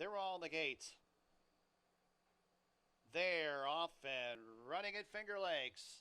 They're all in the gate. They're off and running at Finger Lakes.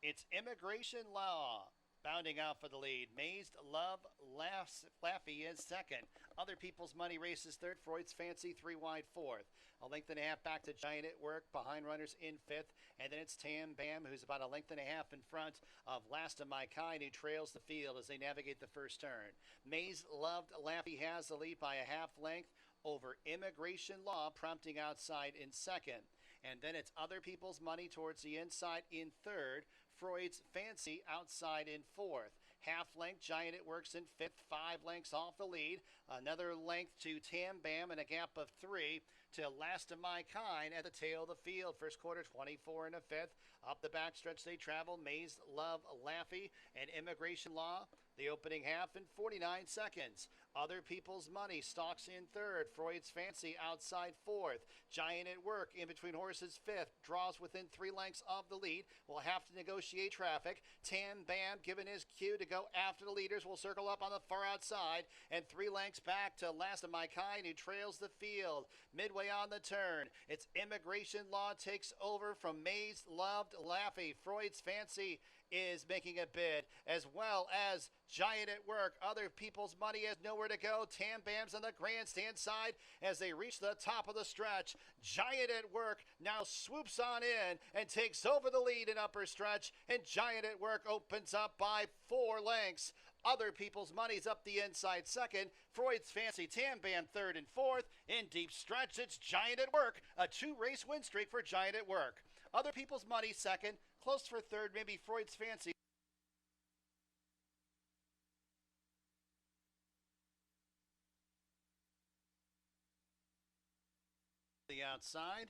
It's Immigration Law bounding out for the lead. Mazed Love Laffy is second. Other People's Money races third. Freud's Fancy 3 wide fourth. A length and a half back to Giant at Work. Behind runners in fifth. And then it's Tam Bam, who's about a length and a half in front of Last of My Kind, who trails the field as they navigate the first turn. Mazed Loved Laffy has the lead by a half length over Immigration Law, prompting outside in second. And then it's Other People's Money towards the inside in third. Freud's Fancy outside in fourth. Half length, Giant It Works in fifth, 5 lengths off the lead. Another length to Tam Bam and a gap of 3 to Last of My Kind at the tail of the field. First quarter, 24 and a fifth. Up the backstretch they travel. Mazed Love Laffy and Immigration Law. The opening half in 49 seconds. Other People's Money stalks in third. Freud's Fancy outside fourth. Giant at Work in between horses fifth. Draws within 3 lengths of the lead. Will have to negotiate traffic. Tam Bam given his cue to go after the leaders. Will circle up on the far outside. And 3 lengths back to Last of My Kind, who trails the field. Midway on the turn, it's Immigration Law takes over from Mazed Loved Laffy. Freud's Fancy is making a bid, as well as Giant at Work. Other People's Money has nowhere to go. Tam Bam's on the grandstand side as they reach the top of the stretch. Giant at Work now swoops on in and takes over the lead in upper stretch, and Giant at Work opens up by 4 lengths. Other People's Money's up the inside second. Freud's Fancy, Tam Bam third and fourth. In deep stretch, it's Giant at Work. A 2-race win streak for Giant at Work. Other People's Money second. Close for third, maybe Freud's Fancy. The outside.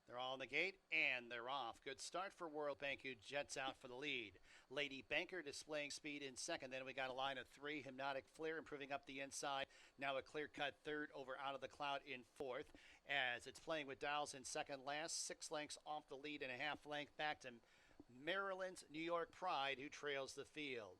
They're all in the gate, and they're off. Good start for World Bank, who jets out for the lead. Lady Banker displaying speed in second. Then we got a line of 3. Hypnotic Flare improving up the inside. Now a clear-cut third over Out of the Cloud in fourth. As it's playing with Dials in second last. 6 lengths off the lead and a half length back to Maryland's New York Pride, who trails the field.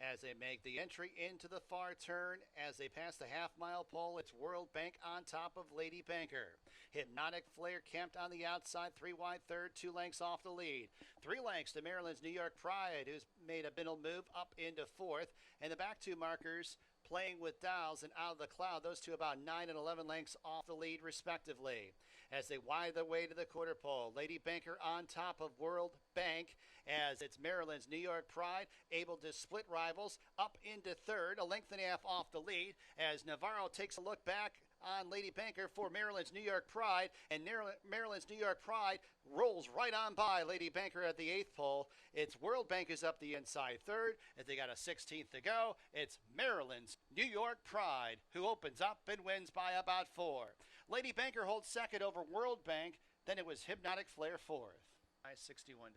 As they make the entry into the far turn, as they pass the half-mile pole, it's World Bank on top of Lady Banker. Hypnotic Flare camped on the outside, 3 wide third, 2 lengths off the lead. 3 lengths to Maryland's New York Pride, who's made a middle move up into fourth. And the back 2 markers playing with Dials and Out of the Cloud, those two about 9 and 11 lengths off the lead respectively. As they wind their way to the quarter pole, Lady Banker on top of World Bank, as it's Maryland's New York Pride able to split rivals up into third, a length and a half off the lead, as Navarro takes a look back on Lady Banker for Maryland's New York Pride, and Maryland's New York Pride rolls right on by Lady Banker at the 8th pole. It's World Bank is up the inside third, as they got a 16th to go. It's Maryland's New York Pride, who opens up and wins by about 4. Lady Banker holds second over World Bank, then it was Hypnotic Flare fourth. $61.02.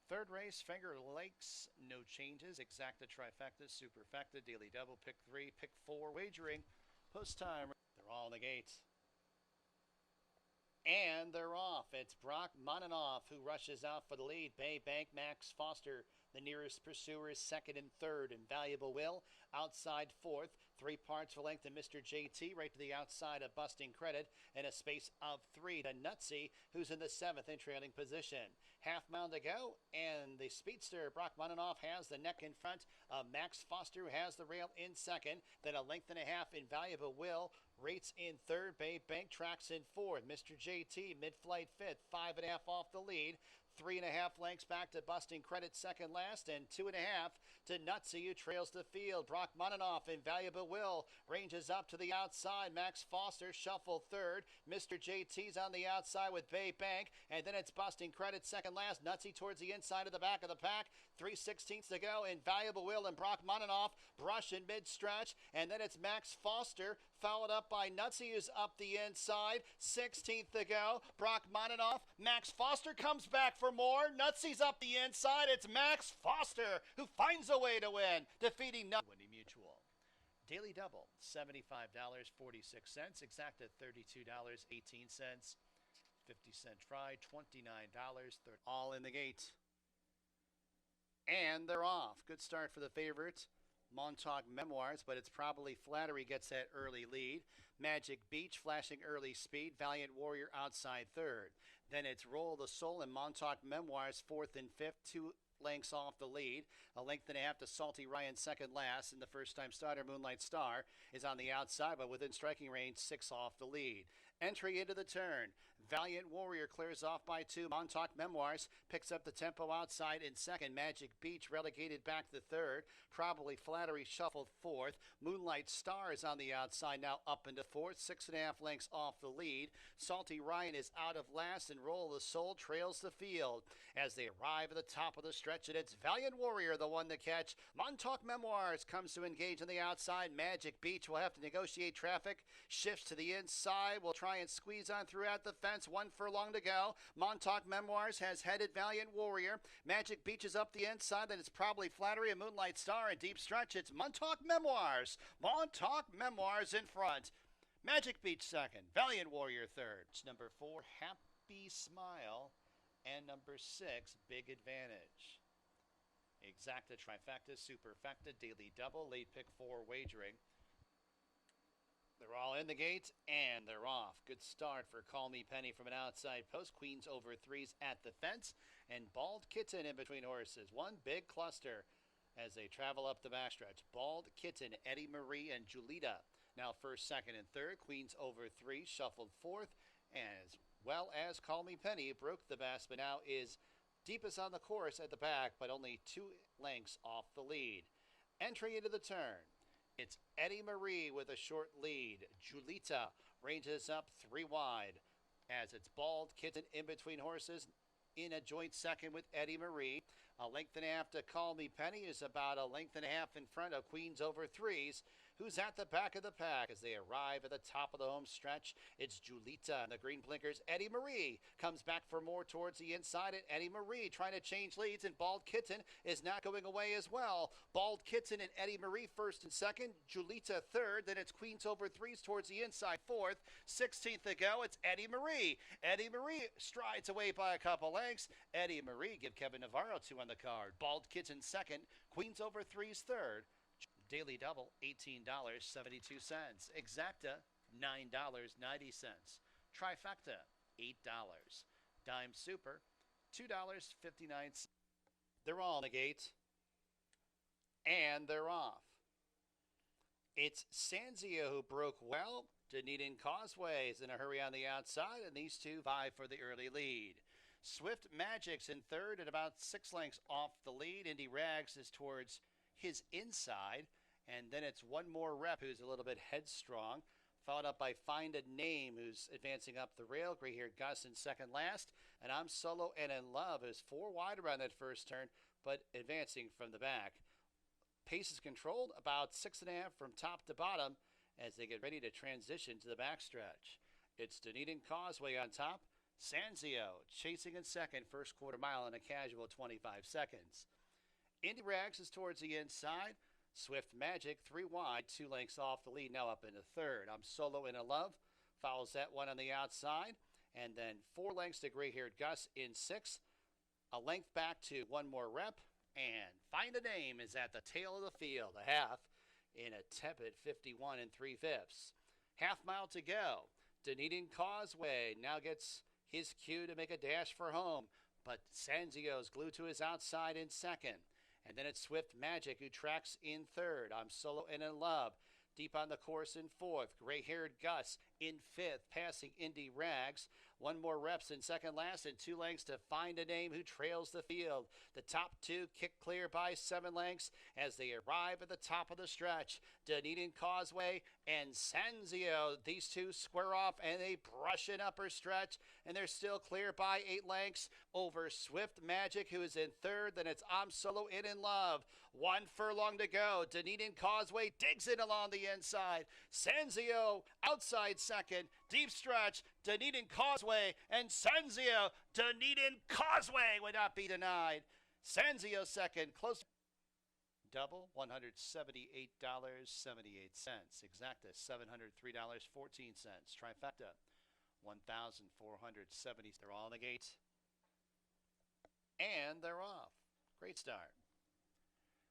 Third race, Finger Lakes, no changes. Exacta, trifecta, superfecta, daily double, pick 3, pick 4, wagering. Post time, they're all in the gate. And they're off. It's Brock Monanoff who rushes out for the lead. Bay Bank, Max Foster, the nearest pursuer, is second and third. Invaluable Will, outside fourth. 3 parts for length to Mr. JT, right to the outside of Busting Credit, and a space of 3 to Nutsy, who's in the 7th in trailing position. Half mile to go, and the speedster, Brock Monanoff, has the neck in front of Max Foster, who has the rail in second. Then a length and a half, Invaluable Will rates in third. Bay Bank tracks in fourth. Mr. JT, mid-flight fifth, 5.5 off the lead. 3.5 lengths back to Busting Credit second last, and 2.5 to Nutsy, who trails the field. Brock Monanoff, Invaluable Will, ranges up to the outside. Max Foster shuffle third. Mr. JT's on the outside with Bay Bank, and then it's Busting Credit second last. Nutsy towards the inside of the back of the pack. 3/16 to go. Invaluable Will and Brock Monanoff brush in mid-stretch, and then it's Max Foster followed up by Nutsy, who's up the inside. 16th to go. Brock Monanoff. Max Foster comes back for more. Nutsy's up the inside. It's Max Foster who finds a way to win, defeating Winning Mutual. Daily double, $75.46. Exacta, $32.18. 50-cent try, $29. All in the gate. And they're off. Good start for the favorites. Montauk Memoirs, but it's probably Flattery gets that early lead. Magic Beach flashing early speed. Valiant Warrior outside third. Then it's Roll the Soul and Montauk Memoirs fourth and fifth, 2 lengths off the lead. A length and a half to Salty Ryan second last. And the first time starter, Moonlight Star, is on the outside, but within striking range, 6 off the lead. Entry into the turn. Valiant Warrior clears off by 2. Montauk Memoirs picks up the tempo outside in second. Magic Beach relegated back to third. Probably Flattery shuffled fourth. Moonlight Star is on the outside now up into fourth. 6.5 lengths off the lead. Salty Ryan is out of last and Roll the Soul trails the field. As they arrive at the top of the stretch, and it's Valiant Warrior the one to catch. Montauk Memoirs comes to engage on the outside. Magic Beach will have to negotiate traffic. Shifts to the inside. Will try and squeeze on throughout the fence. 1 furlong to go. Montauk Memoirs has headed Valiant Warrior. Magic Beach is up the inside. Then it's probably Flattery and Moonlight Star. And deep stretch, it's Montauk Memoirs. Montauk Memoirs in front. Magic Beach second. Valiant Warrior third. Number 4, Happy Smile. And number 6, Big Advantage. Exacta, trifecta, superfecta, daily double, late pick 4 wagering. They're all in the gate, and they're off. Good start for Call Me Penny from an outside post. Queens over 3s at the fence, and Bald Kitten in between horses. One big cluster as they travel up the backstretch. Bald Kitten, Eddie Marie, and Julita. Now first, second, and third. Queens over 3, shuffled fourth, as well as Call Me Penny broke the best, but now is deepest on the course at the back, but only 2 lengths off the lead. Entry into the turn. It's Eddie Marie with a short lead. Julita ranges up 3 wide as it's Bald Kitten in between horses in a joint second with Eddie Marie. A length and a half to Call Me Penny is about a length and a half in front of Queens over 3s, who's at the back of the pack as they arrive at the top of the home stretch. It's Julita and the green blinkers. Eddie Marie comes back for more towards the inside, and Eddie Marie trying to change leads, and Bald Kitten is not going away as well. Bald Kitten and Eddie Marie first and second. Julita third. Then it's Queens over 3s towards the inside fourth. 16th to go. It's Eddie Marie. Eddie Marie strides away by a couple lengths. Eddie Marie give Kevin Navarro 2 on the card. Bald Kitten second. Queens over 3s third. Daily double, $18.72. Exacta, $9.90. Trifecta, $8. Dime super, $2.59. They're all in the gate, and they're off. It's Sanzio who broke well. Dunedin Causeway is in a hurry on the outside, and these two vie for the early lead. Swift Magic's in third at about 6 lengths off the lead. Indy Rags is towards his inside, and then it's One More Rep who's a little bit headstrong, followed up by Find a Name who's advancing up the rail. Gray-haired Gus in second last, and I'm Solo and In Love is 4 wide around that first turn, but advancing from the back. Pace is controlled about 6.5 from top to bottom as they get ready to transition to the backstretch. It's Dunedin Causeway on top. Sanzio chasing in second, first quarter mile in a casual 25 seconds. Indy Rags is towards the inside. Swift Magic 3 wide, 2 lengths off the lead, now up into third. I'm Solo in a Love follows that one on the outside, and then 4 lengths to Gray-haired Gus in 6. A length back to One More Rep, and Find a Name is at the tail of the field, a half in a tepid 51 3/5. Half mile to go. Dunedin Causeway now gets his cue to make a dash for home, but Sanzio's glued to his outside in second. And then it's Swift Magic who tracks in third. I'm Solo and In Love deep on the course in fourth. Gray-haired Gus in fifth, passing Indy Rags. One More Reps in second last, and 2 lengths to Find a Name who trails the field. The top 2 kick clear by 7 lengths as they arrive at the top of the stretch. Dunedin Causeway and Sanzio, these two square off and they brush an upper stretch, and they're still clear by 8 lengths over Swift Magic who is in third. Then it's I'm Solo and In Love. 1 furlong to go. Dunedin Causeway digs in along the inside. Sanzio outside second. Deep stretch. Dunedin Causeway and Sanzio. Dunedin Causeway would not be denied. Sanzio second. Close. Double $178.78. Exacta $703.14. Trifecta $1,470. They're all in the gate, and they're off. Great start.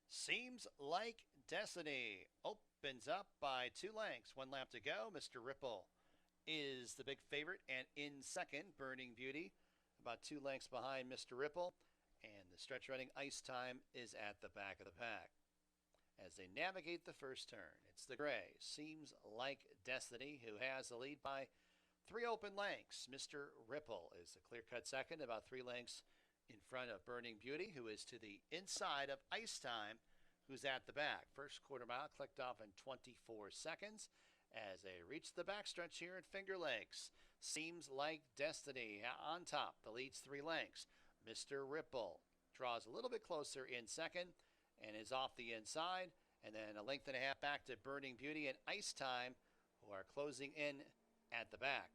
Seems Like Destiny opens up by 2 lengths. 1 lap to go. Mr. Ripple is the big favorite, and in second, Burning Beauty, about 2 lengths behind Mr. Ripple, and the stretch running Ice Time is at the back of the pack. As they navigate the first turn, it's the gray Seems Like Destiny who has the lead by 3 open lengths. Mr. Ripple is the clear-cut second, about 3 lengths in front of Burning Beauty, who is to the inside of Ice Time, who's at the back. First quarter mile clicked off in 24 seconds as they reach the backstretch here at Finger Lakes. Seems Like Destiny on top. The lead's 3 lengths. Mr. Ripple draws a little bit closer in second and is off the inside. And then a length and a half back to Burning Beauty and Ice Time, who are closing in at the back.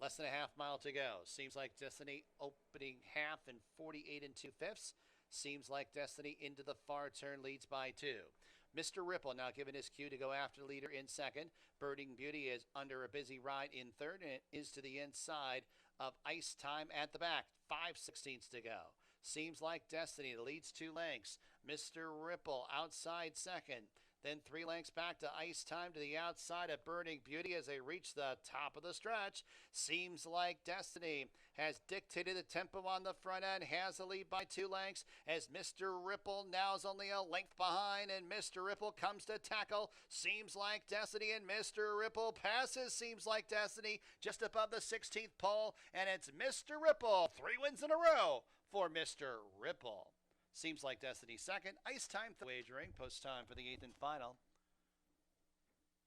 Less than a half mile to go. Seems Like Destiny opening half in 48 2/5. Seems Like Destiny into the far turn, leads by 2. Mr. Ripple now given his cue to go after the leader in second. Burning Beauty is under a busy ride in third and is to the inside of Ice Time at the back. 5/16 to go. Seems Like Destiny leads 2 lengths. Mr. Ripple outside second. Then 3 lengths back to Ice Time to the outside of Burning Beauty as they reach the top of the stretch. Seems Like Destiny has dictated the tempo on the front end, has the lead by 2 lengths as Mr. Ripple now is only a length behind, and Mr. Ripple comes to tackle Seems Like Destiny, and Mr. Ripple passes Seems Like Destiny just above the 16th pole, and it's Mr. Ripple. 3 wins in a row for Mr. Ripple. Seems Like Destiny second. Ice Time wagering. Post time for the 8th and final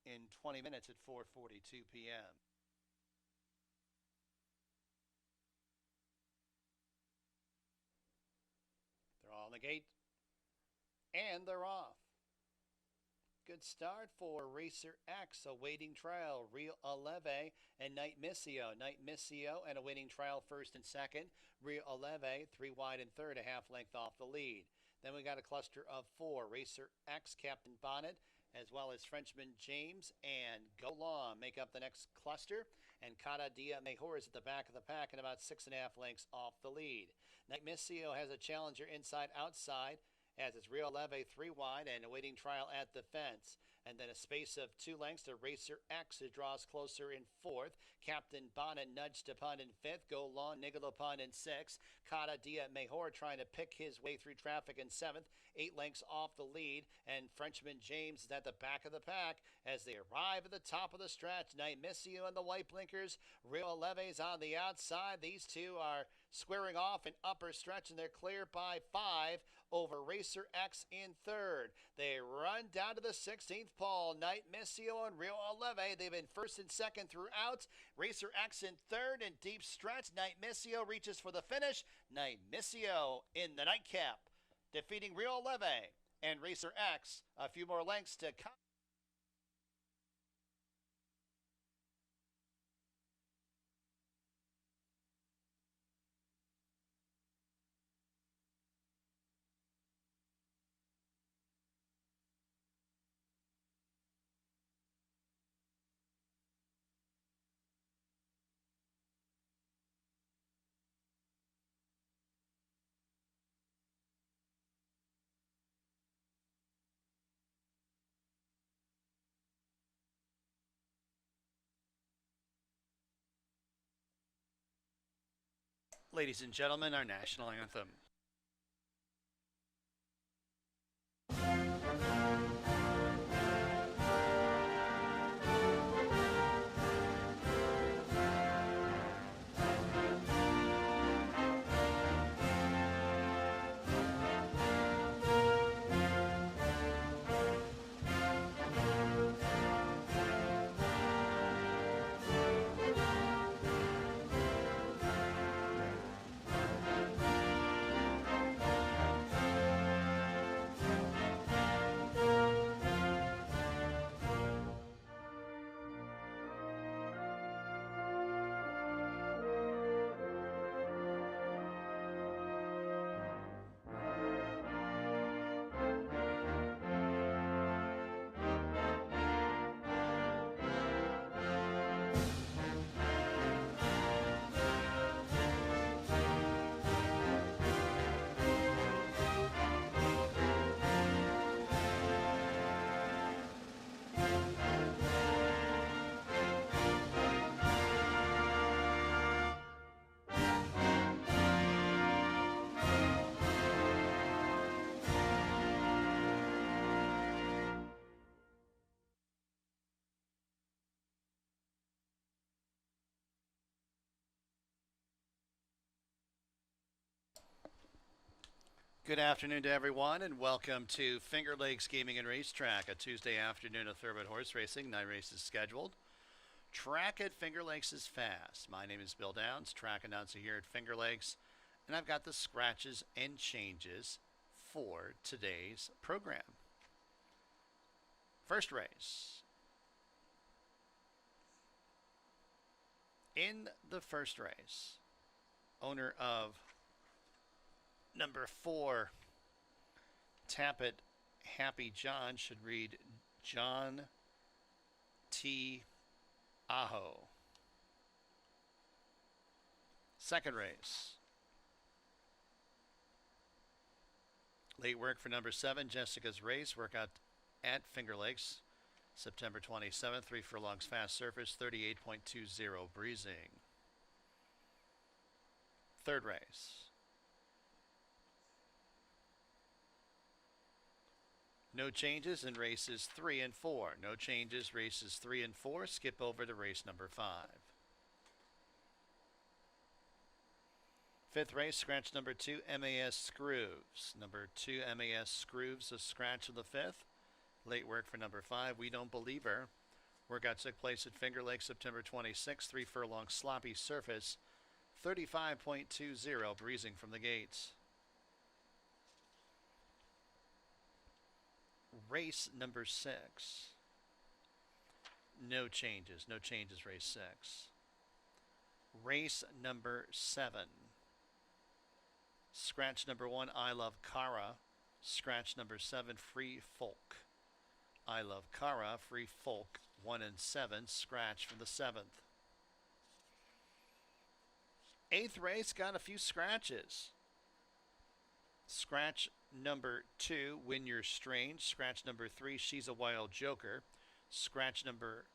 in 20 minutes at 4:42 p.m. They're all in the gate, and they're off. Good start for Racer X, awaiting trial, Rio Aleve and Night Missio. Night Missio and awaiting trial first and second. Rio Aleve, 3 wide and third, a half length off the lead. Then we got a cluster of 4. Racer X, Captain Bonnet, as well as Frenchman James and Go Long make up the next cluster. And Cara Dia Mejor is at the back of the pack and about 6.5 lengths off the lead. Night Missio has a challenger inside-outside, as it's Rio Leve 3 wide and awaiting trial at the fence. And then a space of 2 lengths to Racer X, who draws closer in 4th. Captain Bonnet nudged upon in 5th. Go Long niggled upon in 6th. Cara Dia Mejor trying to pick his way through traffic in 7th. 8 lengths off the lead. And Frenchman James is at the back of the pack as they arrive at the top of the stretch. Night Missio and the white blinkers. Rio Leve's on the outside. These two are squaring off in upper stretch, and they're clear by 5 over Racer X in 3rd. They run down to the 16th pole. Night Missio and Rio Aleve, they've been 1st and 2nd throughout. Racer X in 3rd in deep stretch. Night Missio reaches for the finish. Night Missio in the nightcap, defeating Rio Aleve and Racer X. A few more lengths to come. Ladies and gentlemen, our national anthem. Good afternoon to everyone, and welcome to Finger Lakes Gaming and Racetrack, a Tuesday afternoon of thoroughbred horse racing. 9 races scheduled. Track at Finger Lakes is fast. My name is Bill Downs, track announcer here at Finger Lakes, and I've got the scratches and changes for today's program. First race. In the first race, owner of number 4, Tap It Happy John, should read John T. Aho. Second race. Late work for number 7, Jessica's Race. Workout at Finger Lakes, September 27th. 3 furlongs fast surface, 38.20 breezing. Third race. No changes in races 3 and 4. No changes races 3 and 4. Skip over to race number 5. Fifth race, scratch number 2, MAS Scrooves. Number 2, MAS Scrooves, a scratch of the 5th. Late work for number 5, We Don't Believe Her. Workout took place at Finger Lakes September 26th. 3 furlong sloppy surface, 35.20 breezing from the gates. Race number 6. No changes. No changes, race 6. Race number 7. Scratch number 1, I Love Kara. Scratch number 7, Free Folk. I Love Kara, Free Folk, 1 and 7. Scratch from the 7th. Eighth race got a few scratches. Scratch number 2, When You're Strange. Scratch number 3, She's a Wild Joker. Scratch number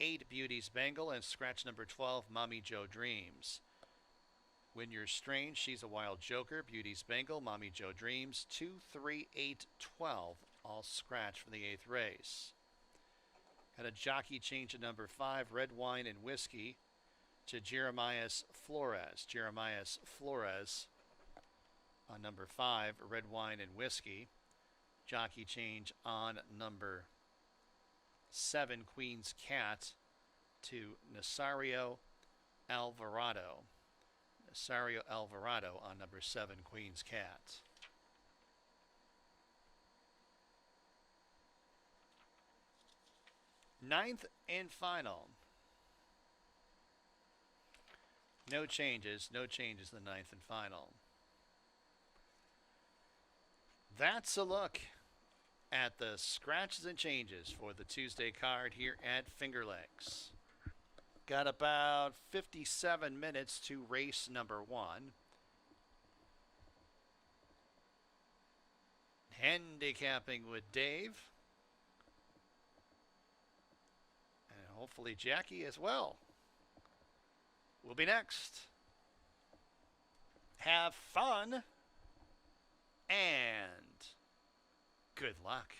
8, Beauty's Bangle. And scratch number 12, Mommy Joe Dreams. When You're Strange, She's a Wild Joker, Beauty's Bangle, Mommy Joe Dreams. 2, 3, 8, 12. All scratch for the 8th race. Got a jockey change at number 5, Red Wine and Whiskey, to Jeremias Flores. Jeremias Flores on number 5, Red Wine and Whiskey. Jockey change on number 7, Queen's Cat, to Nasario Alvarado. Nasario Alvarado on number 7, Queen's Cat. Ninth and final. No changes. No changes in the 9th and final. That's a look at the scratches and changes for the Tuesday card here at Finger Lakes. Got about 57 minutes to race number 1. Handicapping with Dave. And hopefully Jackie as well. We'll be next. Have fun and good luck.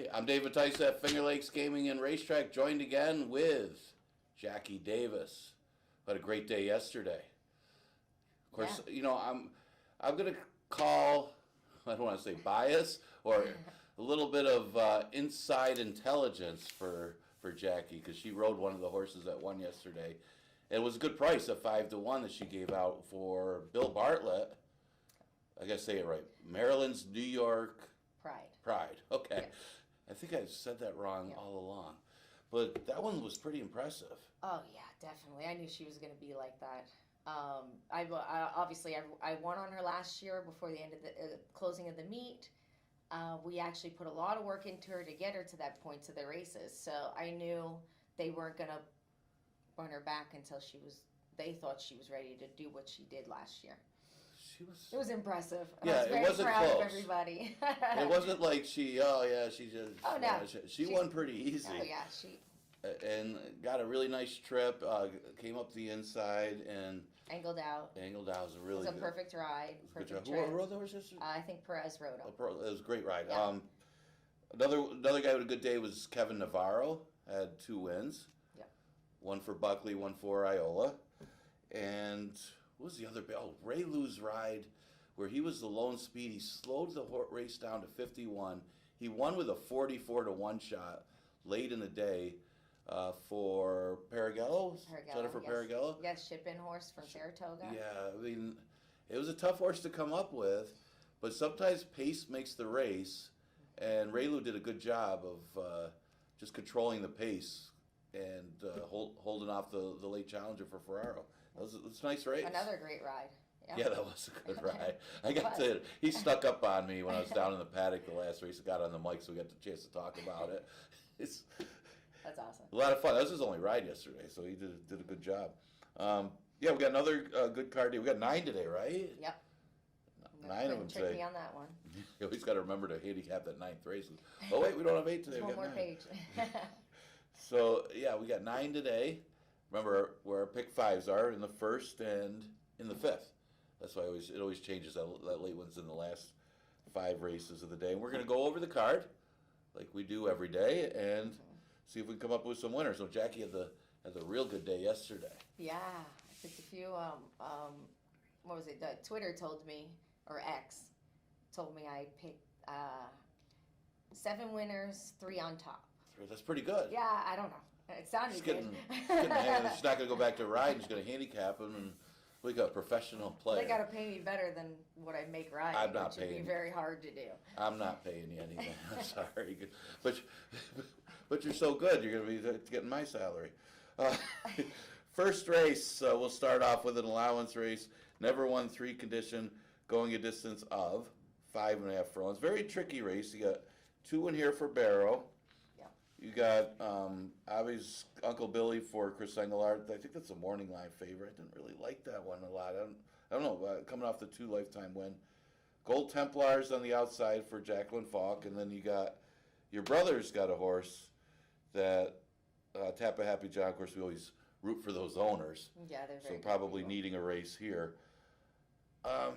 Hey, I'm David Tice at Finger Lakes Gaming and Racetrack, joined again with Jackie Davis. Had a great day yesterday. Of course, Yeah. you know, I'm gonna call, I don't want to say bias, or a little bit of inside intelligence for Jackie, because she rode one of the horses that won yesterday. It was a good price at 5-1 that she gave out for Bill Bartlett. I gotta say it right. Maryland's New York Pride. Okay. Yes. I think I said that wrong Yeah. all along. But that one was pretty impressive. Oh yeah, definitely. I knew she was going to be like that. I won on her last year before the end of the closing of the meet. We actually put a lot of work into her to get her to that point to the races. So I knew they weren't going to run her back until they thought she was ready to do what she did last year. It was impressive. Yeah, I was very it wasn't proud close. of everybody. It wasn't like she just. Oh, no. She won pretty easy. Oh yeah, And got a really nice trip. Came up the inside and angled out. was a really It was a perfect ride. good Perfect job. trip. Who rode the horse yesterday? I think Perez rode him. It was a great ride. Yeah. Another guy with a good day was Kevin Navarro. Had 2 wins. Yeah. One for Buckley, one for Iola. And what was the other? Oh, Ray Lou's ride, where he was the lone speed. He slowed the race down to 51. He won with a 44-1 shot late in the day for Paragello. Jennifer yes. Paragello. Yes, ship-in horse from Saratoga. Yeah, I mean, it was a tough horse to come up with, but sometimes pace makes the race, and Ray Lou did a good job of just controlling the pace and holding off the late challenger for Ferraro. It was a nice race. Another great ride. Yeah, that was a good ride. I got to. He stuck up on me when I was down in the paddock the last race. I got on the mic, so we got the chance to talk about it. It's That's awesome. a lot of fun. That was his only ride yesterday, so he did a good job. Yeah, we got another good card day. We got 9 today, right? Yep. 9 of them Trick today. me on that one. You always got to remember to handicap that 9th race. Oh wait, we don't have 8 today. There's We one got more 9. page. So yeah, we got 9 today. Remember where our pick 5s are in the 1st and in the 5th. That's why it always changes. That late one's in the last 5 races of the day. And we're going to go over the card like we do every day and see if we can come up with some winners. So Jackie had a real good day yesterday. Yeah, I picked a few. What was it? Twitter told me, or X told me I picked 7 winners, 3 on top. That's pretty good. Yeah, I don't know. It sounded She's good. she's not going to go back to ride. She's going to handicap him, and we got a professional player. They got to pay me better than what I make riding, I'm not which would be paying. very hard to do. I'm not paying you anything. I'm sorry, but you're so good. You're going to be getting my salary. First race, we'll start off with an allowance race. Never won 3 condition, going a distance of 5.5 furlongs. Very tricky race. You got 2 in here for Barrow. You got Avi's Uncle Billy for Chris Engelhardt. I think that's a morning line favorite. I didn't really like that one a lot. I don't know. Coming off the 2 lifetime win. Gold Templars on the outside for Jacqueline Falk. And then you got your brother's got a horse that Tappa Happy John. Of course, we always root for those owners. Yeah, they're very so probably needing a race here. I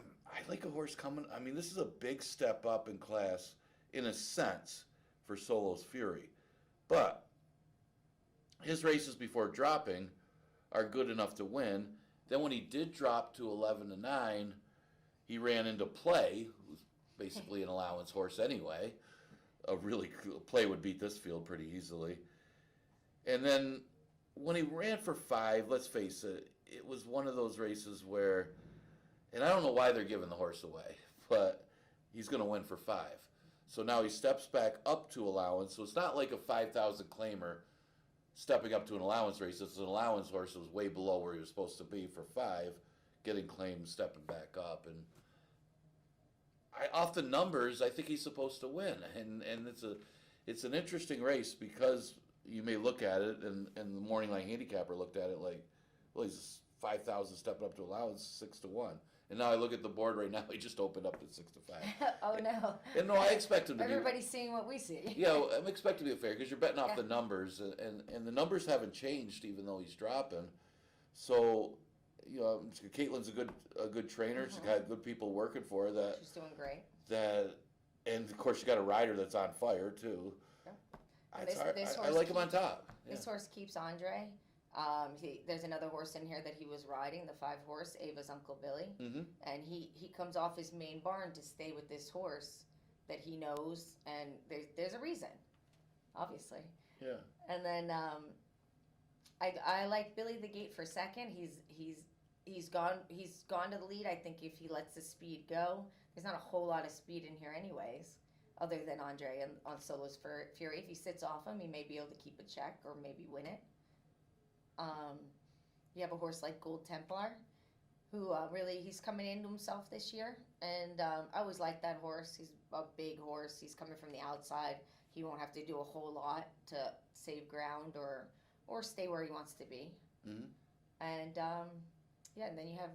like a horse coming. I mean, this is a big step up in class in a sense for Solo's Fury. But his races before dropping are good enough to win. Then when he did drop to 11-9, he ran into Play, who's basically an allowance horse anyway. Play would beat this field pretty easily. And then when he ran for 5, let's face it, it was one of those races where, and I don't know why they're giving the horse away, but he's going to win for 5. So now he steps back up to allowance. So it's not like a 5,000 claimer stepping up to an allowance race. It's an allowance horse that was way below where he was supposed to be for 5, getting claimed, stepping back up. And off the numbers, I think he's supposed to win. And it's an interesting race because you may look at it, and the morning line handicapper looked at it like, well, he's 5,000 stepping up to allowance, 6-1. And now I look at the board right now. He just opened up at 6-5. Oh no! And no, I expect him to Everybody's seeing what we see. Yeah, I'm expecting to be fair because you're betting off the numbers, and the numbers haven't changed even though he's dropping. So, you know, Caitlin's a good trainer. She's got good people working for her. She's doing great. And of course you got a rider that's on fire too. It's hard. This I horse like him on top. Yeah. This horse keeps Andre. There's another horse in here that he was riding, the 5-horse, Ava's Uncle Billy. Mm-hmm. And he comes off his main barn to stay with this horse that he knows, and there's a reason, obviously. Yeah. And then I like Billy the Gate for second. He's gone to the lead. I think if he lets the speed go, there's not a whole lot of speed in here anyways, other than Andre and on Solo's Fury. If he sits off him, he may be able to keep a check or maybe win it. You have a horse like Gold Templar, who really, he's coming into himself this year. And I always like that horse. He's a big horse. He's coming from the outside. He won't have to do a whole lot to save ground or stay where he wants to be. Mm-hmm. And and then you have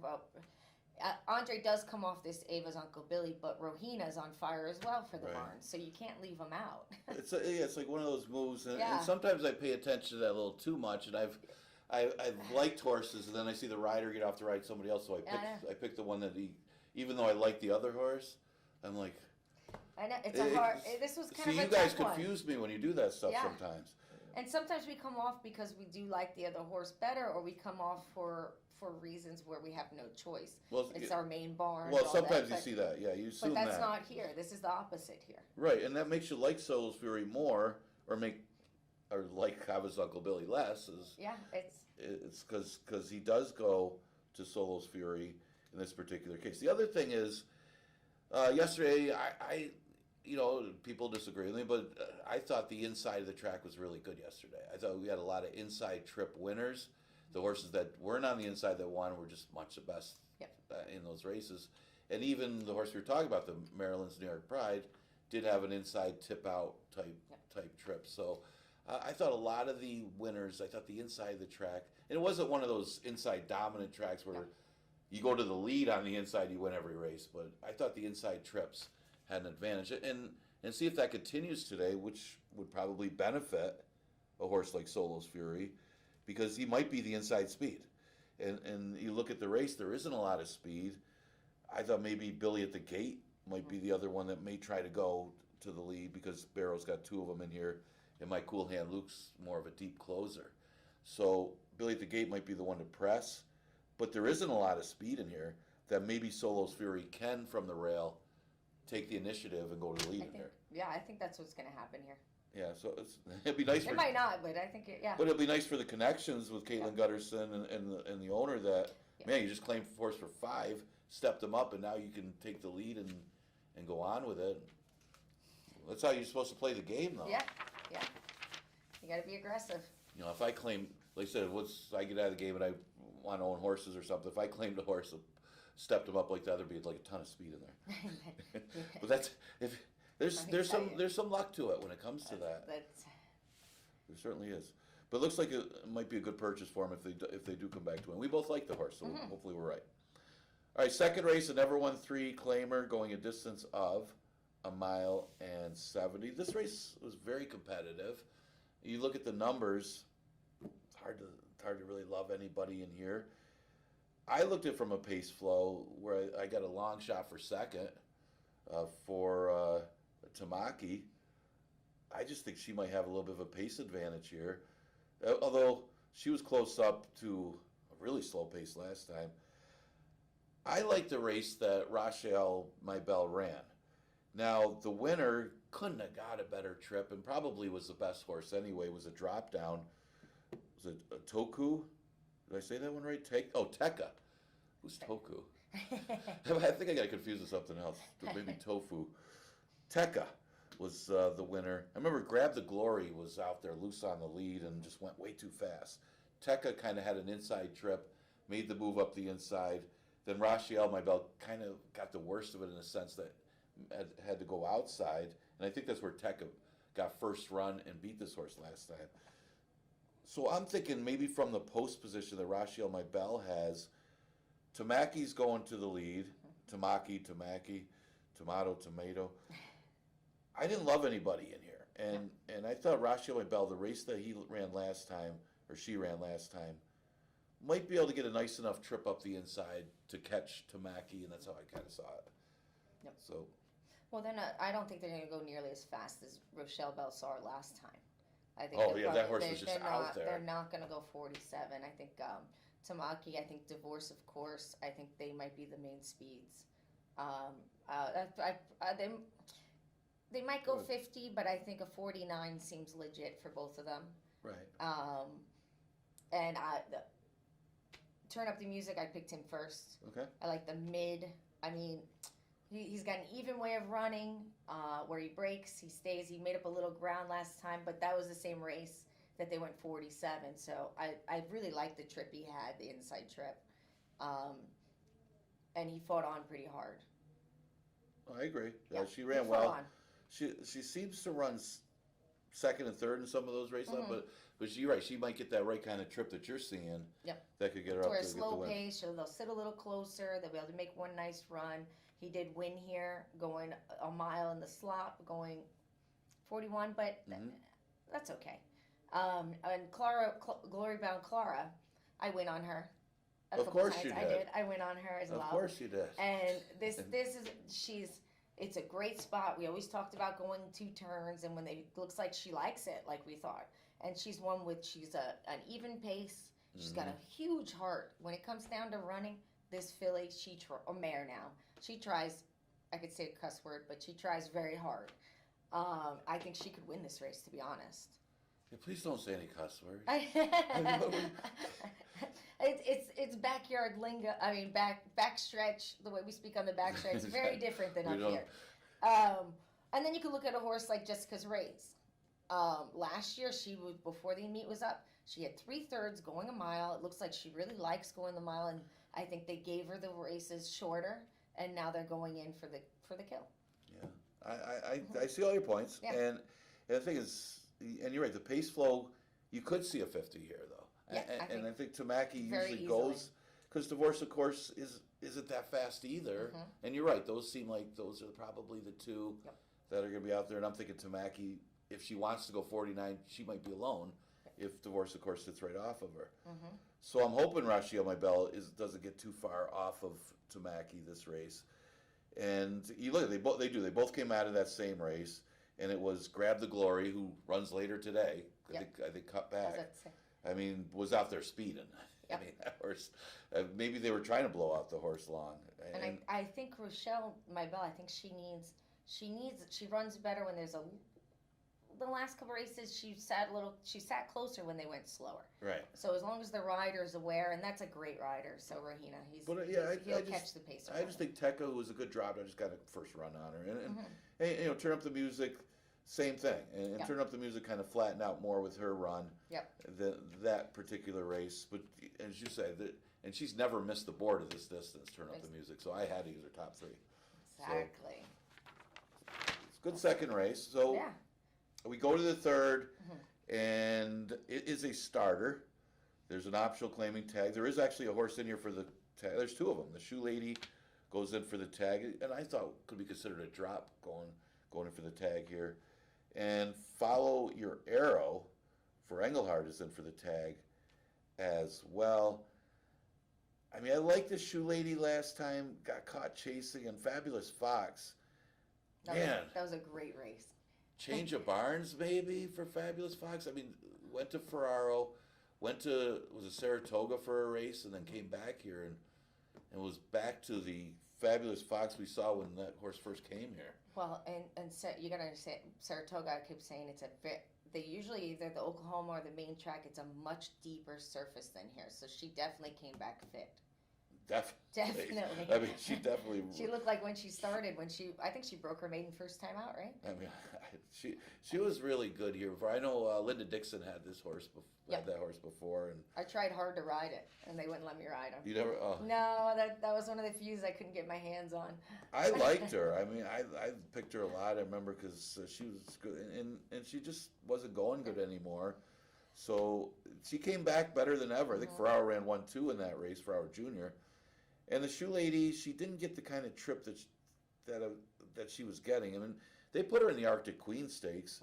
Andre does come off this Ava's Uncle Billy, but Rohina's on fire as well for the Right. barn, so you can't leave him out. It's like one of those moves, and Yeah. sometimes I pay attention to that a little too much, and I've liked horses, and then I see the rider get off to ride somebody else, so I pick the one that even though I like the other horse, I'm like. I know it's a hard. This was kind See, of a you guys tough one. confuse me when you do that stuff Yeah. sometimes. And sometimes we come off because we do like the other horse better, or we come off for reasons where we have no choice. Well, It's our main barn. well, all sometimes that, you see that, yeah, you but assume that's that. not here. This is the opposite here. Right, and that makes you like Solo's Fury more, or like Ava's Uncle Billy less. Yeah, It's because he does go to Solo's Fury in this particular case. The other thing is, yesterday I people disagree with me, but I thought the inside of the track was really good yesterday. I thought we had a lot of inside trip winners. The horses that weren't on the inside that won were just much the best in those races. And even the horse we were talking about, the Maryland's New York Pride, did have an inside tip out type trip. So I thought a lot of the winners, I thought the inside of the track, and it wasn't one of those inside dominant tracks where you go to the lead on the inside, you win every race. But I thought the inside trips had an advantage. And see if that continues today, which would probably benefit a horse like Solo's Fury, because he might be the inside speed. And you look at the race, there isn't a lot of speed. I thought maybe Billy at the Gate might be the other one that may try to go to the lead, because Barrow's got two of them in here, and my cool hand Luke's more of a deep closer. So Billy at the Gate might be the one to press, but there isn't a lot of speed in here that maybe Solo's Fury can, from the rail, take the initiative and go to the lead in here. Yeah, I think that's what's going to happen here. Yeah, so it'd be nice. It might not, but I think But it'd be nice for the connections with Caitlin Gutterson and the owner that man, you just claimed horse for 5, stepped them up, and now you can take the lead and go on with it. That's how you're supposed to play the game, though. Yeah. You got to be aggressive. You know, if I claim, like I said, once I get out of the game and I want to own horses or something, if I claimed a horse, stepped them up like that, there'd be like a ton of speed in there. But that's there's some luck to it when it comes to that. There certainly is. But it looks like it might be a good purchase for them if they do come back to win. We both like the horse, so hopefully we're right. All right, second race, a Never Won 3 claimer going a distance of 1.70 miles. This race was very competitive. You look at the numbers, it's hard to really love anybody in here. I looked at it from a pace flow where I got a long shot for second for Tamaki. I just think she might have a little bit of a pace advantage here. Although she was close up to a really slow pace last time. I like the race that Rachel Maybell ran. Now, the winner couldn't have got a better trip and probably was the best horse anyway. Was a drop down. Was it a Toku? Did I say that one right? Tekka. Who's Toku? I think I got confused with something else. Maybe Tofu. Tekka was the winner. I remember Grab the Glory was out there loose on the lead and just went way too fast. Tekka kind of had an inside trip, made the move up the inside. Then Rachel Maybell kind of got the worst of it in the sense that had to go outside. And I think that's where Tekka got first run and beat this horse last time. So I'm thinking maybe from the post position that Rachel Maybell has, Tamaki's going to the lead. Tamaki, tomato. I didn't love anybody in here. And I thought Rachel Maybell, the race that she ran last time, might be able to get a nice enough trip up the inside to catch Tamaki, and that's how I kind of saw it. Yep. So. Well, then I don't think they're going to go nearly as fast as Rochelle Bell saw her last time. I think Oh, yeah, that horse was just out not, there. They're not going to go 47. I think Tamaki, I think Divorce, of course. I think they might be the main speeds. They might go Good. 50, but I think a 49 seems legit for both of them. Right. And turn up the music. I picked him first. Okay. I like the mid. I mean, he's got an even way of running. Where he breaks, he stays. He made up a little ground last time, but that was the same race that they went 47. So I really liked the trip he had, the inside trip, and he fought on pretty hard. I agree. Yeah, She ran he fought well. on. She seems to run second and third in some of those races, Mhm. but you're right. She might get that right kind of trip that you're seeing. Yep. That could get her To up a to get the slow win. pace, so they'll sit a little closer. They'll be able to make one nice run. He did win here, going a mile in the slop, going 41, but Mhm. that's okay. And Glory Bound Clara, I win on her. A Of couple course times. you I did. did. I win on her as well. Of course you did. And this is it's a great spot. We always talked about going 2 turns, and when looks like she likes it, like we thought. And she's an even pace. She's got a huge heart. When it comes down to running, this filly, or mare now, she tries. I could say a cuss word, but she tries very hard. I think she could win this race, to be honest. Yeah, please don't say any cuss words. It's backyard lingo. I mean, backstretch. The way we speak on the backstretch is very different than up here. And then you can look at a horse like Jessica's Race. Last year, before the meet was up, she had 3/3 going a mile. It looks like she really likes going the mile, and I think they gave her the races shorter, and now they're going in for the kill. Yeah, I see all your points, Yeah. and the thing is, and you're right. The pace flow, you could see a 50 here though. Yeah, and I think Tamaki very usually easily. goes because Divorce, of course, isn't that fast either. Mhm. And you're right; those seem like those are probably the two Yep. that are going to be out there. And I'm thinking Tamaki, if she wants to go 49, she might be alone. If Divorce, of course, sits right off of her. Mhm. So I'm hoping Rashi on my belt doesn't get too far off of Tamaki this race. And you look, they both came out of that same race, and it was Grab the Glory, who runs later today. Yep. I think cut How's back. that say? I mean, was out there speeding. Yep. I mean, that horse. Maybe they were trying to blow out the horse long. And I think Rochelle, my bell, I think she runs better when there's the last couple races she sat closer when they went slower. Right. So as long as the rider's aware, and that's a great rider, so Rahina, he'll catch the pace. I just think Tekka, who was a good driver, just got a first run on her, and Mm-hmm. Turn Up the Music, same thing, and Yep. Turn Up the Music kind of flattened out more with her run. Yep. That particular race, but as you say, and she's never missed the board of this distance. Turn Up the Music, so I had to use her top 3. Exactly. It's a good second race. So Yeah. we go to the third, Mhm. and it is a starter. There's an optional claiming tag. There is actually a horse in here for the tag. There's 2 of them. The Shoe Lady goes in for the tag, and I thought could be considered a drop going in for the tag here. And Follow Your Arrow for Engelhard is in for the tag as well. I mean, I liked the Shoe Lady last time, got caught chasing, and Fabulous Fox. That was a great race. Change of barns maybe for Fabulous Fox. I mean, went to Ferraro, was it Saratoga for a race, and then came back here and was back to the Fabulous Fox we saw when that horse first came here. Well, and so you gotta understand, Saratoga, I keep saying they usually either the Oklahoma or the main track, it's a much deeper surface than here. So she definitely came back fit. Definitely. I mean, she definitely. She looked like when she started, I think she broke her maiden first time out, right? I mean, she was really good here before. I know Linda Dixon had this horse Yep. had that horse before, and I tried hard to ride it, and they wouldn't let me ride him. you never. Oh. No, that was one of the few I couldn't get my hands on. I liked her. I mean, I picked her a lot. I remember because she was good, and she just wasn't going good anymore. So she came back better than ever. I think Ferraro ran 1-2 in that race, Ferraro Jr. And the Shoe Lady, she didn't get the kind of trip that she was getting. I mean, they put her in the Arctic Queen Stakes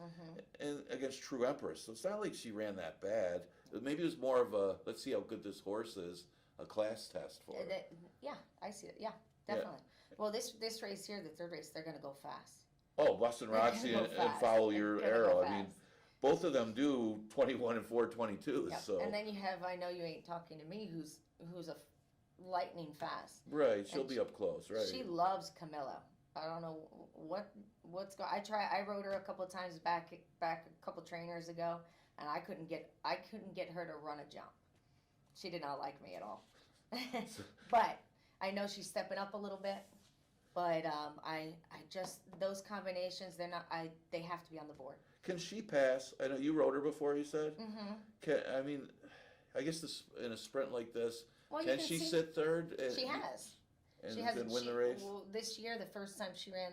and against True Empress. So it's not like she ran that bad. Maybe it was more of a, let's see how good this horse is, a class test for her. Yeah, I see it. Yeah, definitely. Well, this race here, the third race, they're going to go fast. Oh, Boston They're gonna Roxy go and fast. Follow They're Your gonna Arrow. go I mean, fast. both of them do 21 and 4:22. Yep. So And then you have, I know you ain't talking to me, who's a lightning fast. right, she'll And be up close, right? She loves Camilla. I don't know what's going. I rode her a couple of times back a couple trainers ago, and I couldn't get her to run a jump. She did not like me at all. But I know she's stepping up a little bit. But I just those combinations they have to be on the board. Can she pass? I know you rode her before. You said. Mm-hmm. I mean, I guess in a sprint like this, Well, can she sit third? She has. And She has. then win the race. Well, this year, the first time she ran,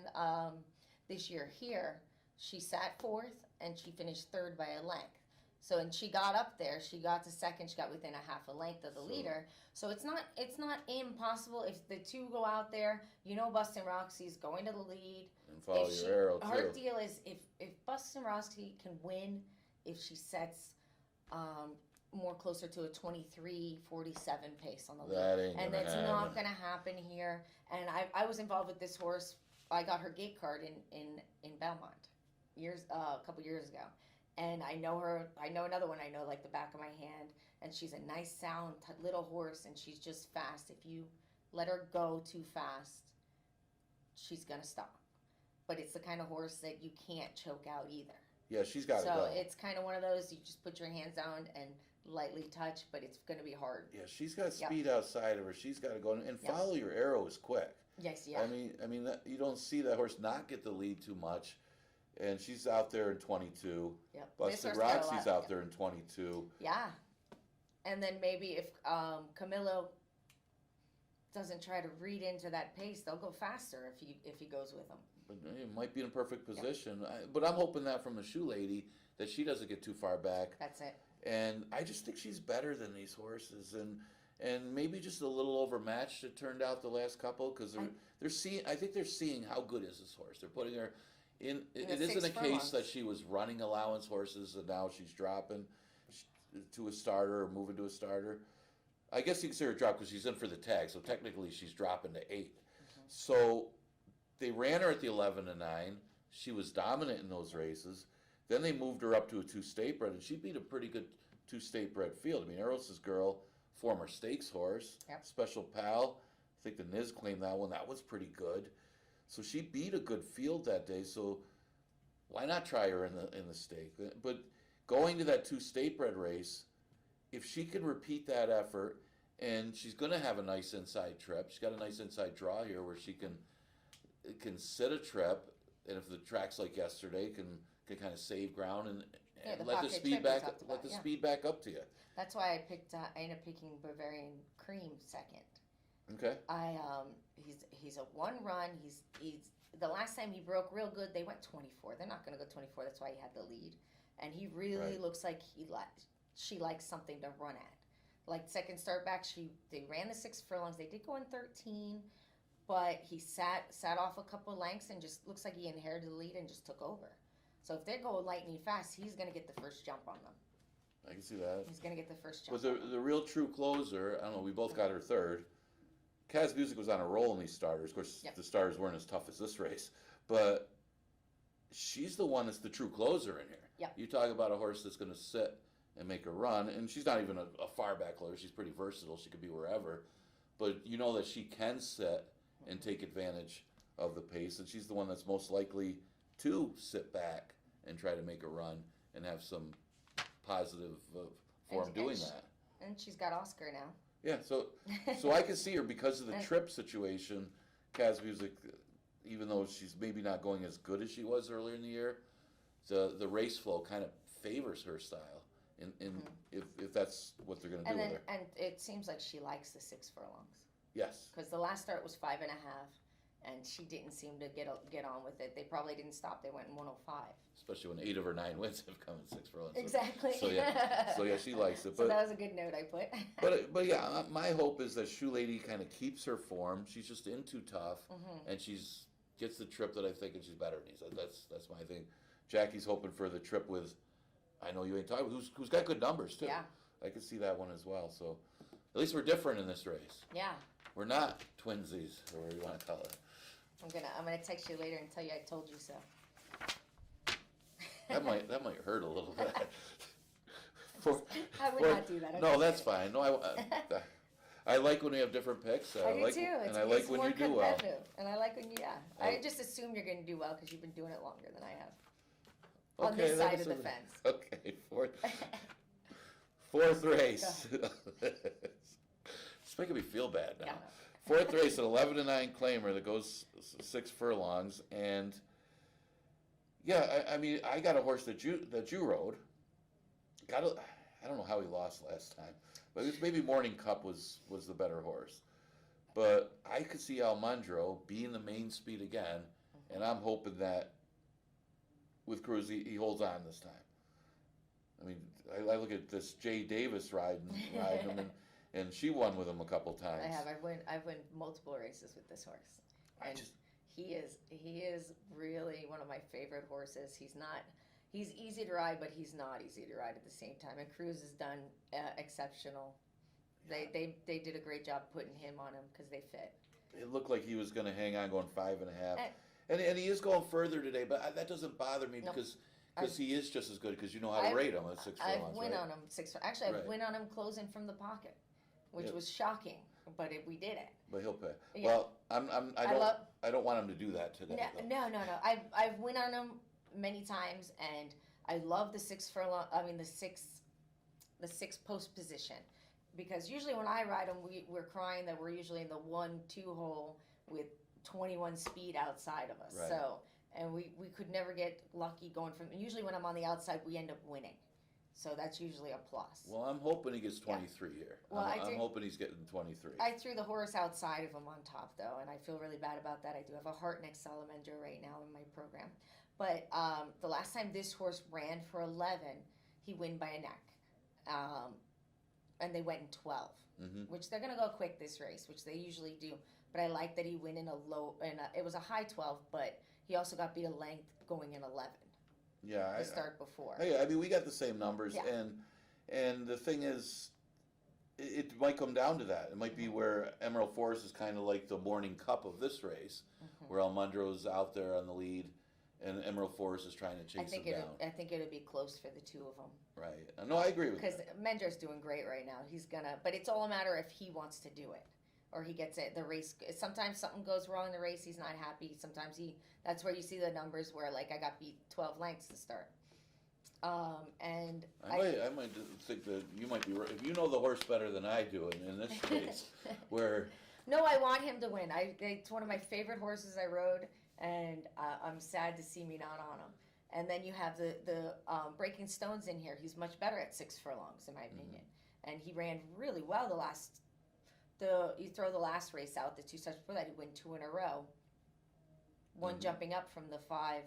this year here, she sat fourth and she finished third by a length. So, and she got up there. She got to second. She got within a half a length of the leader. So it's not impossible if the two go out there. You know, Bustin' Roxy's going to the lead. And follow your arrow too. Her deal is if Bustin' Roxy can win, if she sets more closer to a 23:47 pace on the lead, and that's not going to happen here. And I was involved with this horse. I got her gate card in Belmont a couple years ago. And I know her. I know another one. I know like the back of my hand. And she's a nice, sound little horse, and she's just fast. If you let her go too fast, she's gonna stop. But it's the kind of horse that you can't choke out either. Yeah, she's got to go. So it's kind of one of those you just put your hands down and lightly touch, but it's gonna be hard. Yeah, she's got speed outside of her. She's got to go and follow your arrow is quick. Yes, yeah. I mean, you don't see that horse not get the lead too much. And she's out there in 22. Yep. Busted Roxy's out there in 22. Yeah. And then maybe if Camilo doesn't try to read into that pace, they'll go faster if he goes with them. But it might be in perfect position. But I'm hoping that from the shoe lady that she doesn't get too far back. That's it. And I just think she's better than these horses, and maybe just a little overmatched. It turned out the last couple because they're seeing. I think they're seeing how good is this horse. They're putting her. It isn't a case that she was running allowance horses and now she's dropping to a starter or moving to a starter. I guess you consider her drop because she's in for the tag, so technically she's dropping to 8. Mm-hmm. So they ran her at the 11 and 9. She was dominant in those races. Then they moved her up to a 2-state bred, and she beat a pretty good 2-state bred field. I mean, Eros's Girl, former stakes horse, Special Pal. I think the Niz claimed that one. That was pretty good. So she beat a good field that day. So why not try her in the stake? But going to that 2-state bred race, if she can repeat that effort, and she's going to have a nice inside trip. She's got a nice inside draw here where she can sit a trip, and if the track's like yesterday, can kind of save ground and let the speed back up to you. That's why I ended up picking Bavarian Cream second. Okay. He's a one run. He's the last time he broke real good. They went 24. They're not going to go 24. That's why he had the lead, and he really looks like she likes something to run at. Like second start back, they ran the 6 furlongs. They did go in 13, but he sat off a couple lengths and just looks like he inherited the lead and just took over. So if they go lightning fast, he's going to get the first jump on them. I can see that. He's going to get the first jump. But the real true closer, I don't know, we both got her third. Kaz Music was on a roll in these starters. Of course, the starters weren't as tough as this race. But she's the one that's the true closer in here. Yep. You talk about a horse that's going to sit and make a run, and she's not even a far back closer. She's pretty versatile. She could be wherever. But you know that she can sit and take advantage of the pace, and she's the one that's most likely to sit back and try to make a run and have some positive form doing that. And she's got Oscar now. Yeah, so I can see her because of the trip situation. Kaz Music, even though she's maybe not going as good as she was earlier in the year, the race flow kind of favors her style. If that's what they're going to do with her. And it seems like she likes the 6 furlongs. Yes. Because the last start was 5.5, and she didn't seem to get on with it. They probably didn't stop. They went in 105. Especially when 8 of her 9 wins have come in 6 furlongs. Exactly. So yeah, she likes it. So that was a good note I put. but yeah, my hope is that Shoe Lady kind of keeps her form. She's just in too tough, and she's gets the trip that I think, and she's better than these. That's my thing. Jackie's hoping for the trip with. I know you ain't talking. Who's got good numbers too. Yeah. I can see that one as well. So, at least we're different in this race. Yeah. We're not twinsies, or whatever you want to call it. I'm gonna text you later and tell you I told you so. That might hurt a little bit. For, I would for- not do that. I'm No, just that's kidding. fine. No, I like when we have different picks. I do like, too. and I like it's when more you do well. competitive. And I like when you, yeah. I- I just assume you're going to do well because you've been doing it longer than I have. On Okay, this side of that's the fence. Okay, fourth race. It's making me feel bad now. Yeah. Fourth race, an 11-9 claimer that goes 6 furlongs, and yeah, I mean, I got a horse that you rode. I don't know how he lost last time, but it was maybe Morning Cup was the better horse. But I could see Almandro being the main speed again, and I'm hoping that with Cruz he holds on this time. I mean, I look at this Jay Davis riding him, and she won with him a couple times. I have. I've won multiple races with this horse. And he is really one of my favorite horses. He's easy to ride, but he's not easy to ride at the same time. And Cruz has done exceptional. They did a great job putting him on him because they fit. It looked like he was going to hang on going 5.5. And he is going further today, but that doesn't bother me because he is just as good because you know how to rate him at 6 furlongs. I've win right? on him 6. Actually, I've Right. win on him closing from the pocket, which Yep. was shocking, but we did it. But he'll pay. Yeah. Well, I don't want him to do that today. No. I've win on him many times, and I love the 6 furlong. I mean the six post position, because usually when I ride them, we're crying that we're usually in the 1-2 hole with 21 speed outside of us. Right. So. And we could never get lucky going from. Usually when I'm on the outside, we end up winning. So that's usually a plus. Well, I'm hoping he gets 23 here. Well, I'm hoping he's getting 23. I threw the horse outside of him on top, though, and I feel really bad about that. I do have a heart next Salamander right now in my program. But the last time this horse ran for 11, he won by a neck. And they went in 12, which they're going to go quick this race, which they usually do. But I like that he went in it was a high 12, but he also got beat a length going in 11. Yeah, to start before. I mean, we got the same numbers, Yeah. and the thing is, it might come down to that. It might be where Emerald Forest is kind of like the Morning Cup of this race, where Almandro's out there on the lead, and Emerald Forest is trying to chase him down. I think it'll be close for the two of them. Right. No, I agree with Because that. Mender's doing great right now. But it's all a matter if he wants to do it. Or he gets it, the race. Sometimes something goes wrong in the race, he's not happy. Sometimes that's where you see the numbers where, like, I got beat 12 lengths to start. And I might think that you might be right. If you know the horse better than I do in this case, where... No, I want him to win. It's one of my favorite horses I rode, and I'm sad to see me not on him. And then you have the Breaking Stones in here. He's much better at 6 furlongs, in my opinion. And he ran really well you throw the last race out, the 2 steps before that, he won 2 in a row. One jumping up from the 5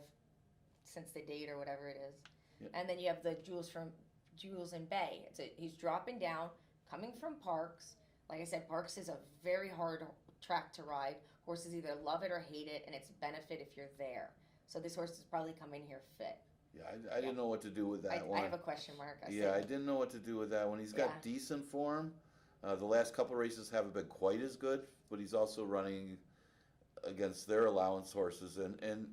since the date or whatever it is. Yep. And then you have the Jules and Bay. He's dropping down, coming from Parks. Like I said, Parks is a very hard track to ride. Horses either love it or hate it, and it's benefit if you're there. So this horse is probably coming here fit. Yeah, I didn't know what to do with that one. I have a question mark. I didn't know what to do with that one. He's got decent form. The last couple races haven't been quite as good, but he's also running against their allowance horses. And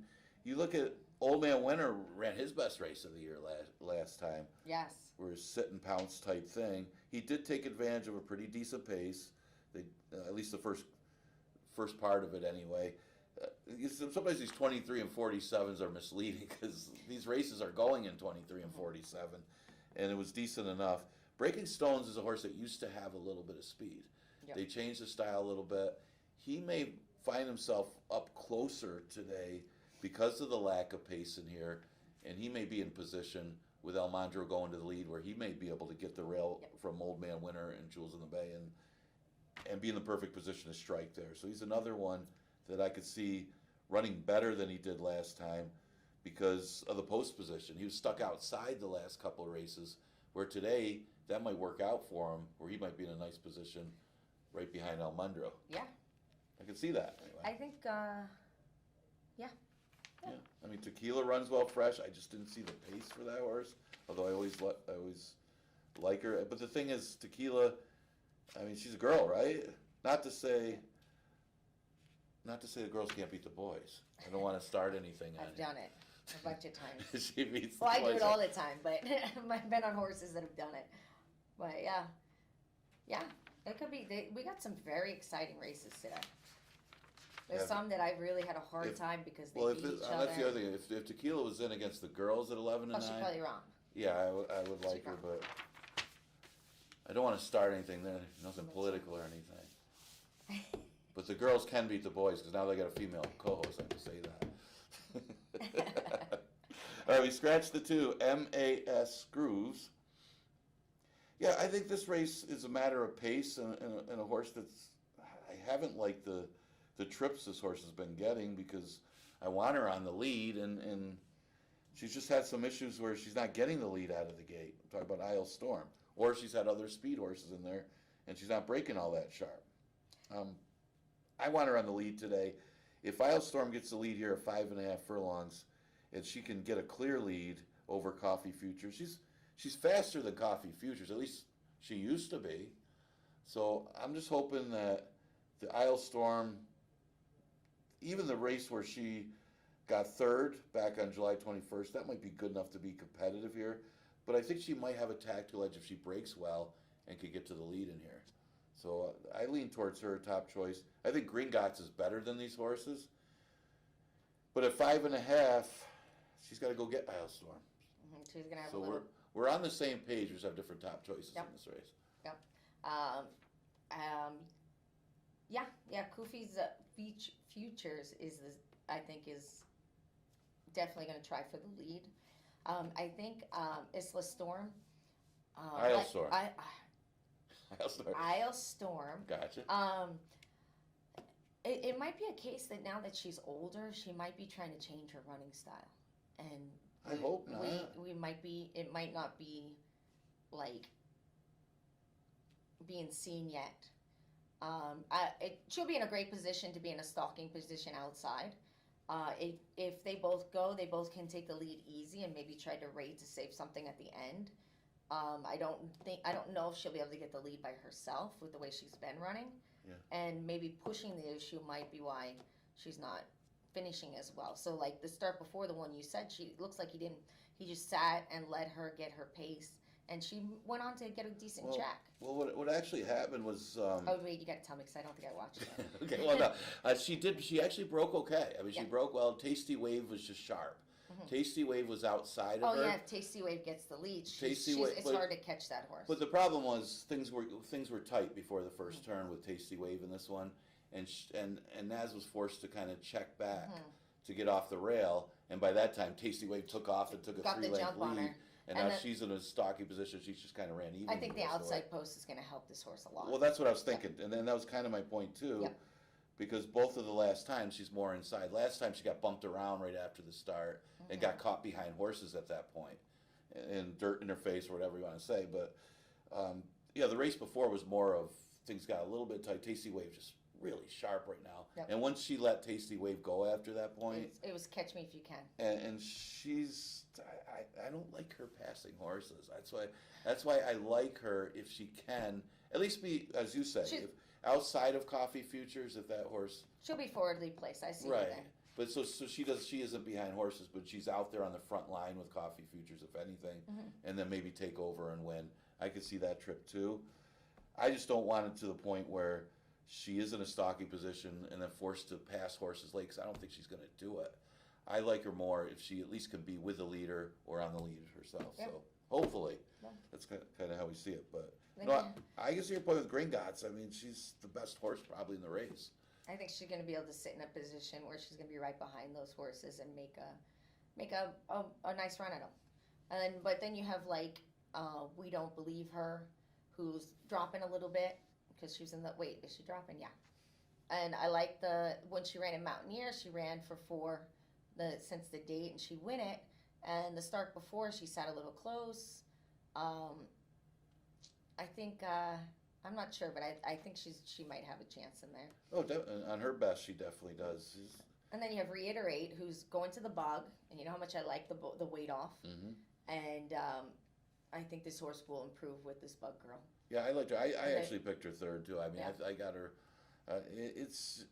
you look at Old Man Winter ran his best race of the year last time. Yes. Where it's sit and pounce type thing. He did take advantage of a pretty decent pace. At least the first part of it anyway. Sometimes these 23 and 47s are misleading because these races are going in 23 and 47, and it was decent enough. Breaking Stones is a horse that used to have a little bit of speed. Yep. They changed the style a little bit. He may find himself up closer today because of the lack of pace in here, and he may be in position with Almandro going to the lead where he may be able to get the rail from Old Man Winter and Jules in the Bay and be in the perfect position to strike there. So he's another one that I could see running better than he did last time because of the post position. He was stuck outside the last couple of races, where today that might work out for him, where he might be in a nice position right behind Almandro. Yeah. I can see that. Anyway. I think, Yeah. I mean, Tequila runs well fresh. I just didn't see the pace for that horse, although I always like her. But the thing is, Tequila, I mean, she's a girl, right? Not to say the girls can't beat the boys. I don't want to start anything on I've done it. a bunch of times. She meets. Well, I do twice. it all the time, but I've been on horses that have done it. But yeah, it could be. We got some very exciting races today. There's Yeah. some that I really had a hard time because they Well, beat each other. that's the other thing. If Tequila was in against the girls at 11 and Oh, she's 9, probably wrong. yeah, I would like her, but I don't want to start anything there, nothing political or anything. But the girls can beat the boys because now they got a female co-host. I can say that. All right, we scratched the 2 MAS Grooves. Yeah, I think this race is a matter of pace and a horse that's. I haven't liked the trips this horse has been getting because I want her on the lead and she's just had some issues where she's not getting the lead out of the gate. I'm talking about Isle Storm. Or she's had other speed horses in there and she's not breaking all that sharp. I want her on the lead today. If Isle Storm gets the lead here at 5.5 furlongs and she can get a clear lead over Coffee Futures, she's faster than Coffee Futures. At least she used to be. So I'm just hoping that the Isle Storm, even the race where she got third back on July 21st, that might be good enough to be competitive here. But I think she might have a tactical edge if she breaks well and could get to the lead in here. So I lean towards her top choice. I think Gringotts is better than these horses. But at 5.5, she's got to go get Isle Storm. She's gonna have So a little. we're on the same page. We just have different top choices Yep. in this race. Yep. Yeah. Kofi's Futures I think is definitely going to try for the lead. I think Isla Storm. Isle Storm. Isle Storm. Isle Storm. Gotcha. It might be a case that now that she's older, she might be trying to change her running style, and I hope not. We might be. It might not be like being seen yet. She'll be in a great position to be in a stalking position outside. If they both go, they both can take the lead easy and maybe try to raid to save something at the end. I don't know if she'll be able to get the lead by herself with the way she's been running. Yeah. And maybe pushing the issue might be why she's not finishing as well. So like the start before the one you said, she looks like he just sat and let her get her pace. And she went on to get a decent track. Well, what actually happened was. Oh wait, you got to tell me because I don't think I watched it. Okay, well no, she actually broke okay. I mean, she Yeah. broke well. Tasty Wave was just sharp. Mhm. Tasty Wave was outside of Oh her. yeah, if Tasty Wave gets the lead. Tasty Wave, it's hard to catch that horse. But the problem was things were tight before the first turn with Tasty Wave in this one, and Naz was forced to kind of check back to get off the rail, and by that time Tasty Wave took off and took a Got the 3-length jump on lead. her. And now she's in a stocky position. She just kind of ran even. I think the with us, so outside post is going to help this horse a lot. Well, that's what I was thinking, and then that was kind of my point too, Yep. because both of the last times she's more inside. Last time she got bumped around right after the start and got caught behind horses at that point, and dirt in her face or whatever you want to say. But yeah, the race before was more of things got a little bit tight. Tasty Wave just really sharp right now, Yep. and once she let Tasty Wave go after that point, It was catch me if you can. and she's I don't like her passing horses. That's why I like her if she can at least be, as you say, if outside of Coffee Futures, if that horse She'll be forwardly placed. I see right. that. But so she isn't behind horses, but she's out there on the front line with Coffee Futures, if anything, and then maybe take over and win. I could see that trip too. I just don't want it to the point where she is in a stocky position and then forced to pass horses late, 'cause I don't think she's going to do it. I like her more if she at least can be with the leader or on the lead herself. Yep. So hopefully, Yep. that's kind of how we see it. But Then no, you- I can see your point with Gringotts. I mean, she's the best horse probably in the race. I think she's going to be able to sit in a position where she's going to be right behind those horses and make a nice run at them. But then you have like We Don't Believe Her, who's dropping a little bit because she was in the is she dropping? Yeah. And I like when she ran in Mountaineer, she ran for 4 since the date, and she win it. And the start before, she sat a little close. I think I'm not sure, but I think she might have a chance in there. Oh, on her best, she definitely does. And then you have Reiterate, who's going to the bog, and you know how much I like the weight off. Mm-hmm. And I think this horse will improve with this bug girl. Yeah, I liked her. I actually picked her third too. I mean, Yeah. I got her. It's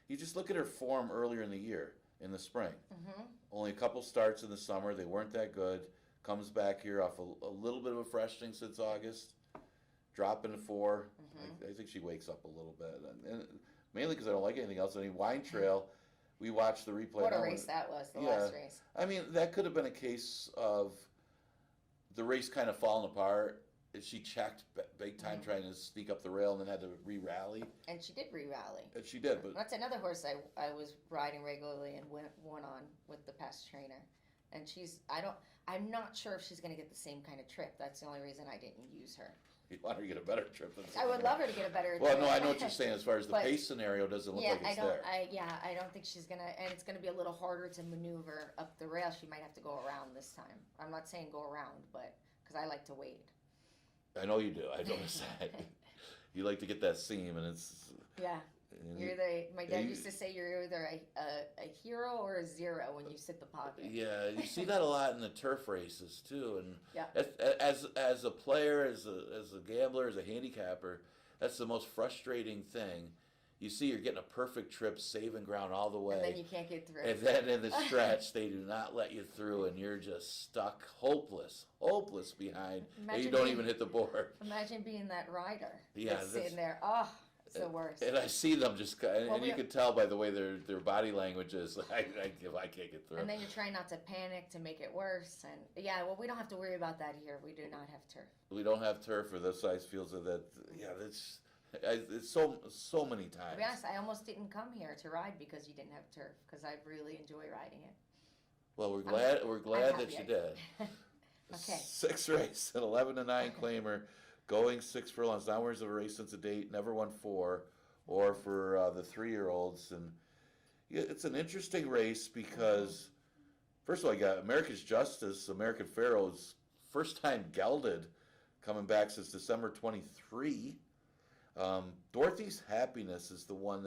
you just look at her form earlier in the year. in the spring. Mm-hmm. Only a couple starts in the summer. They weren't that good. Comes back here off a little bit of a freshening since August. Dropping to 4. Mm-hmm. I think she wakes up a little bit. And mainly because I don't like anything else. I mean, Wine Trail, we watched the replay. What a race that was, the last race. I mean, that could have been a case of the race kind of falling apart. She checked big time trying to sneak up the rail and then had to re-rally. And she did re-rally. And she did, but that's another horse I was riding regularly and went on with the past trainer. And I'm not sure if she's going to get the same kind of trip. That's the only reason I didn't use her. you want her to get a better trip. I would love her to get a better Well, trip. no, I know what you're saying as far as the But, pace scenario doesn't look like it's there. I don't think she's going to, and it's going to be a little harder to maneuver up the rail. She might have to go around this time. I'm not saying go around, but because I like to wait. I know you do. I noticed that. You like to get that seam, and it's... Yeah. My dad used to say you're either a hero or a zero when you sit the pocket. Yeah, you see that a lot in the turf races too. And yeah. as a player, as a gambler, as a handicapper, that's the most frustrating thing. You see, you're getting a perfect trip, saving ground all the way, and then you can't get through. And then in the stretch, they do not let you through, and you're just stuck, hopeless behind, and you don't even hit the board. Imagine being that rider. Yeah, that's sitting there. Oh. It's the worst. And I see them just, and you can tell by the way their body language is. I can't get through. And then you're trying not to panic to make it worse. And we don't have to worry about that here. We do not have turf. We don't have turf for this size fields of that. Yeah, it's so many times. To be honest, I almost didn't come here to ride because you didn't have turf because I really enjoy riding it. Well, we're glad that you did. Okay. 6th race, an 11-9 claimer. Going 6 furlongs, downwards of a race since a date, never won 4, or for the 3-year-olds. And it's an interesting race because, first of all, you got America's Justice, American Pharaoh's first time gelded, coming back since December 23. Dorothy's Happiness is the one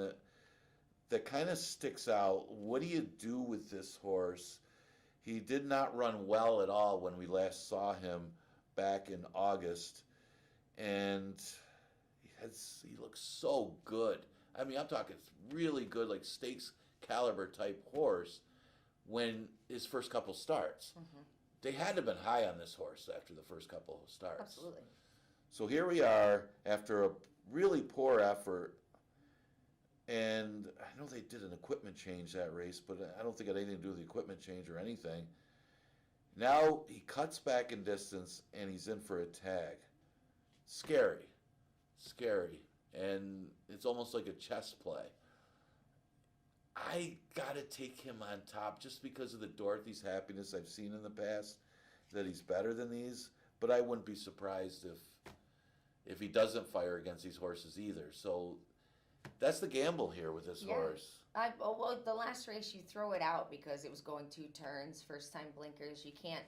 that kind of sticks out. What do you do with this horse? He did not run well at all when we last saw him back in August. And he looks so good. I mean, I'm talking really good, like stakes caliber type horse when his first couple starts. Mm-hmm. They had to have been high on this horse after the first couple of starts. Absolutely. So here we are after a really poor effort. And I know they did an equipment change that race, but I don't think it had anything to do with the equipment change or anything. Now he cuts back in distance and he's in for a tag. Scary, and it's almost like a chess play. I gotta take him on top just because of the Dorothy's Happiness I've seen in the past, that he's better than these, but I wouldn't be surprised if he doesn't fire against these horses either. So that's the gamble here with this horse. Well, the last race you throw it out because it was going 2 turns, first time blinkers. You can't.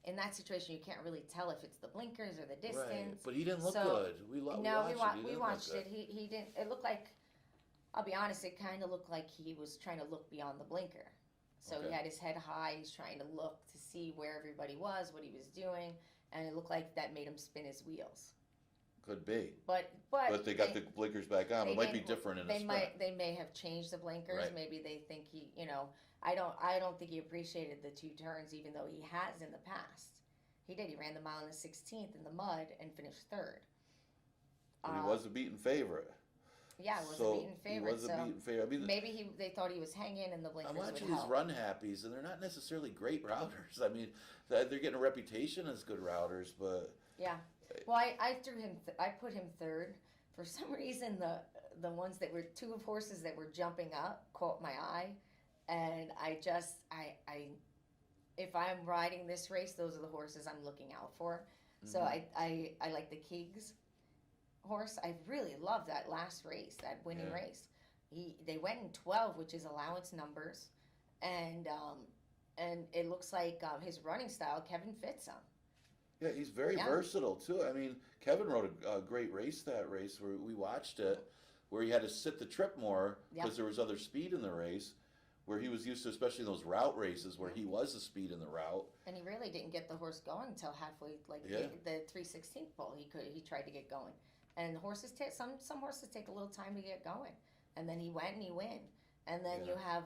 In that situation, you can't really tell if it's the blinkers or the distance. Right, but he didn't look good. We watched it. He didn't. It looked like, I'll be honest, it kind of looked like he was trying to look beyond the blinker. So He had his head high. He's trying to look to see where everybody was, what he was doing, and it looked like that made him spin his wheels. Could be. But they got the blinkers back on. It might be different in a sprint. They may have changed the blinkers. Right. Maybe they think I don't think he appreciated the 2 turns, even though he has in the past. He did. He ran the mile in the 16th in the mud and finished 3rd. But he was a beaten favorite. Yeah, he was a beaten favorite. He was a beaten favorite. I mean, maybe they thought he was hanging and the blinkers would help. I'm watching these run happies, and they're not necessarily great routers. I mean, they're getting a reputation as good routers, but... Yeah. Well, I put him 3rd. For some reason, the ones that were 2 of horses that were jumping up caught my eye. And if I'm riding this race, those are the horses I'm looking out for. Mm-hmm. So I like the Kiggs horse. I really love that last race, that winning race. They went in 12, which is allowance numbers, and it looks like his running style, Kevin fits him. Yeah, he's very versatile too. I mean, Kevin rode a great race that race where we watched it, where he had to sit the trip more because there was other speed in the race. Where he was used to, especially in those route races, where he was the speed in the route. And he really didn't get the horse going until halfway, the 3/16 pole. He tried to get going, and horses some horses take a little time to get going, and then he went and he win. and then Yeah. you have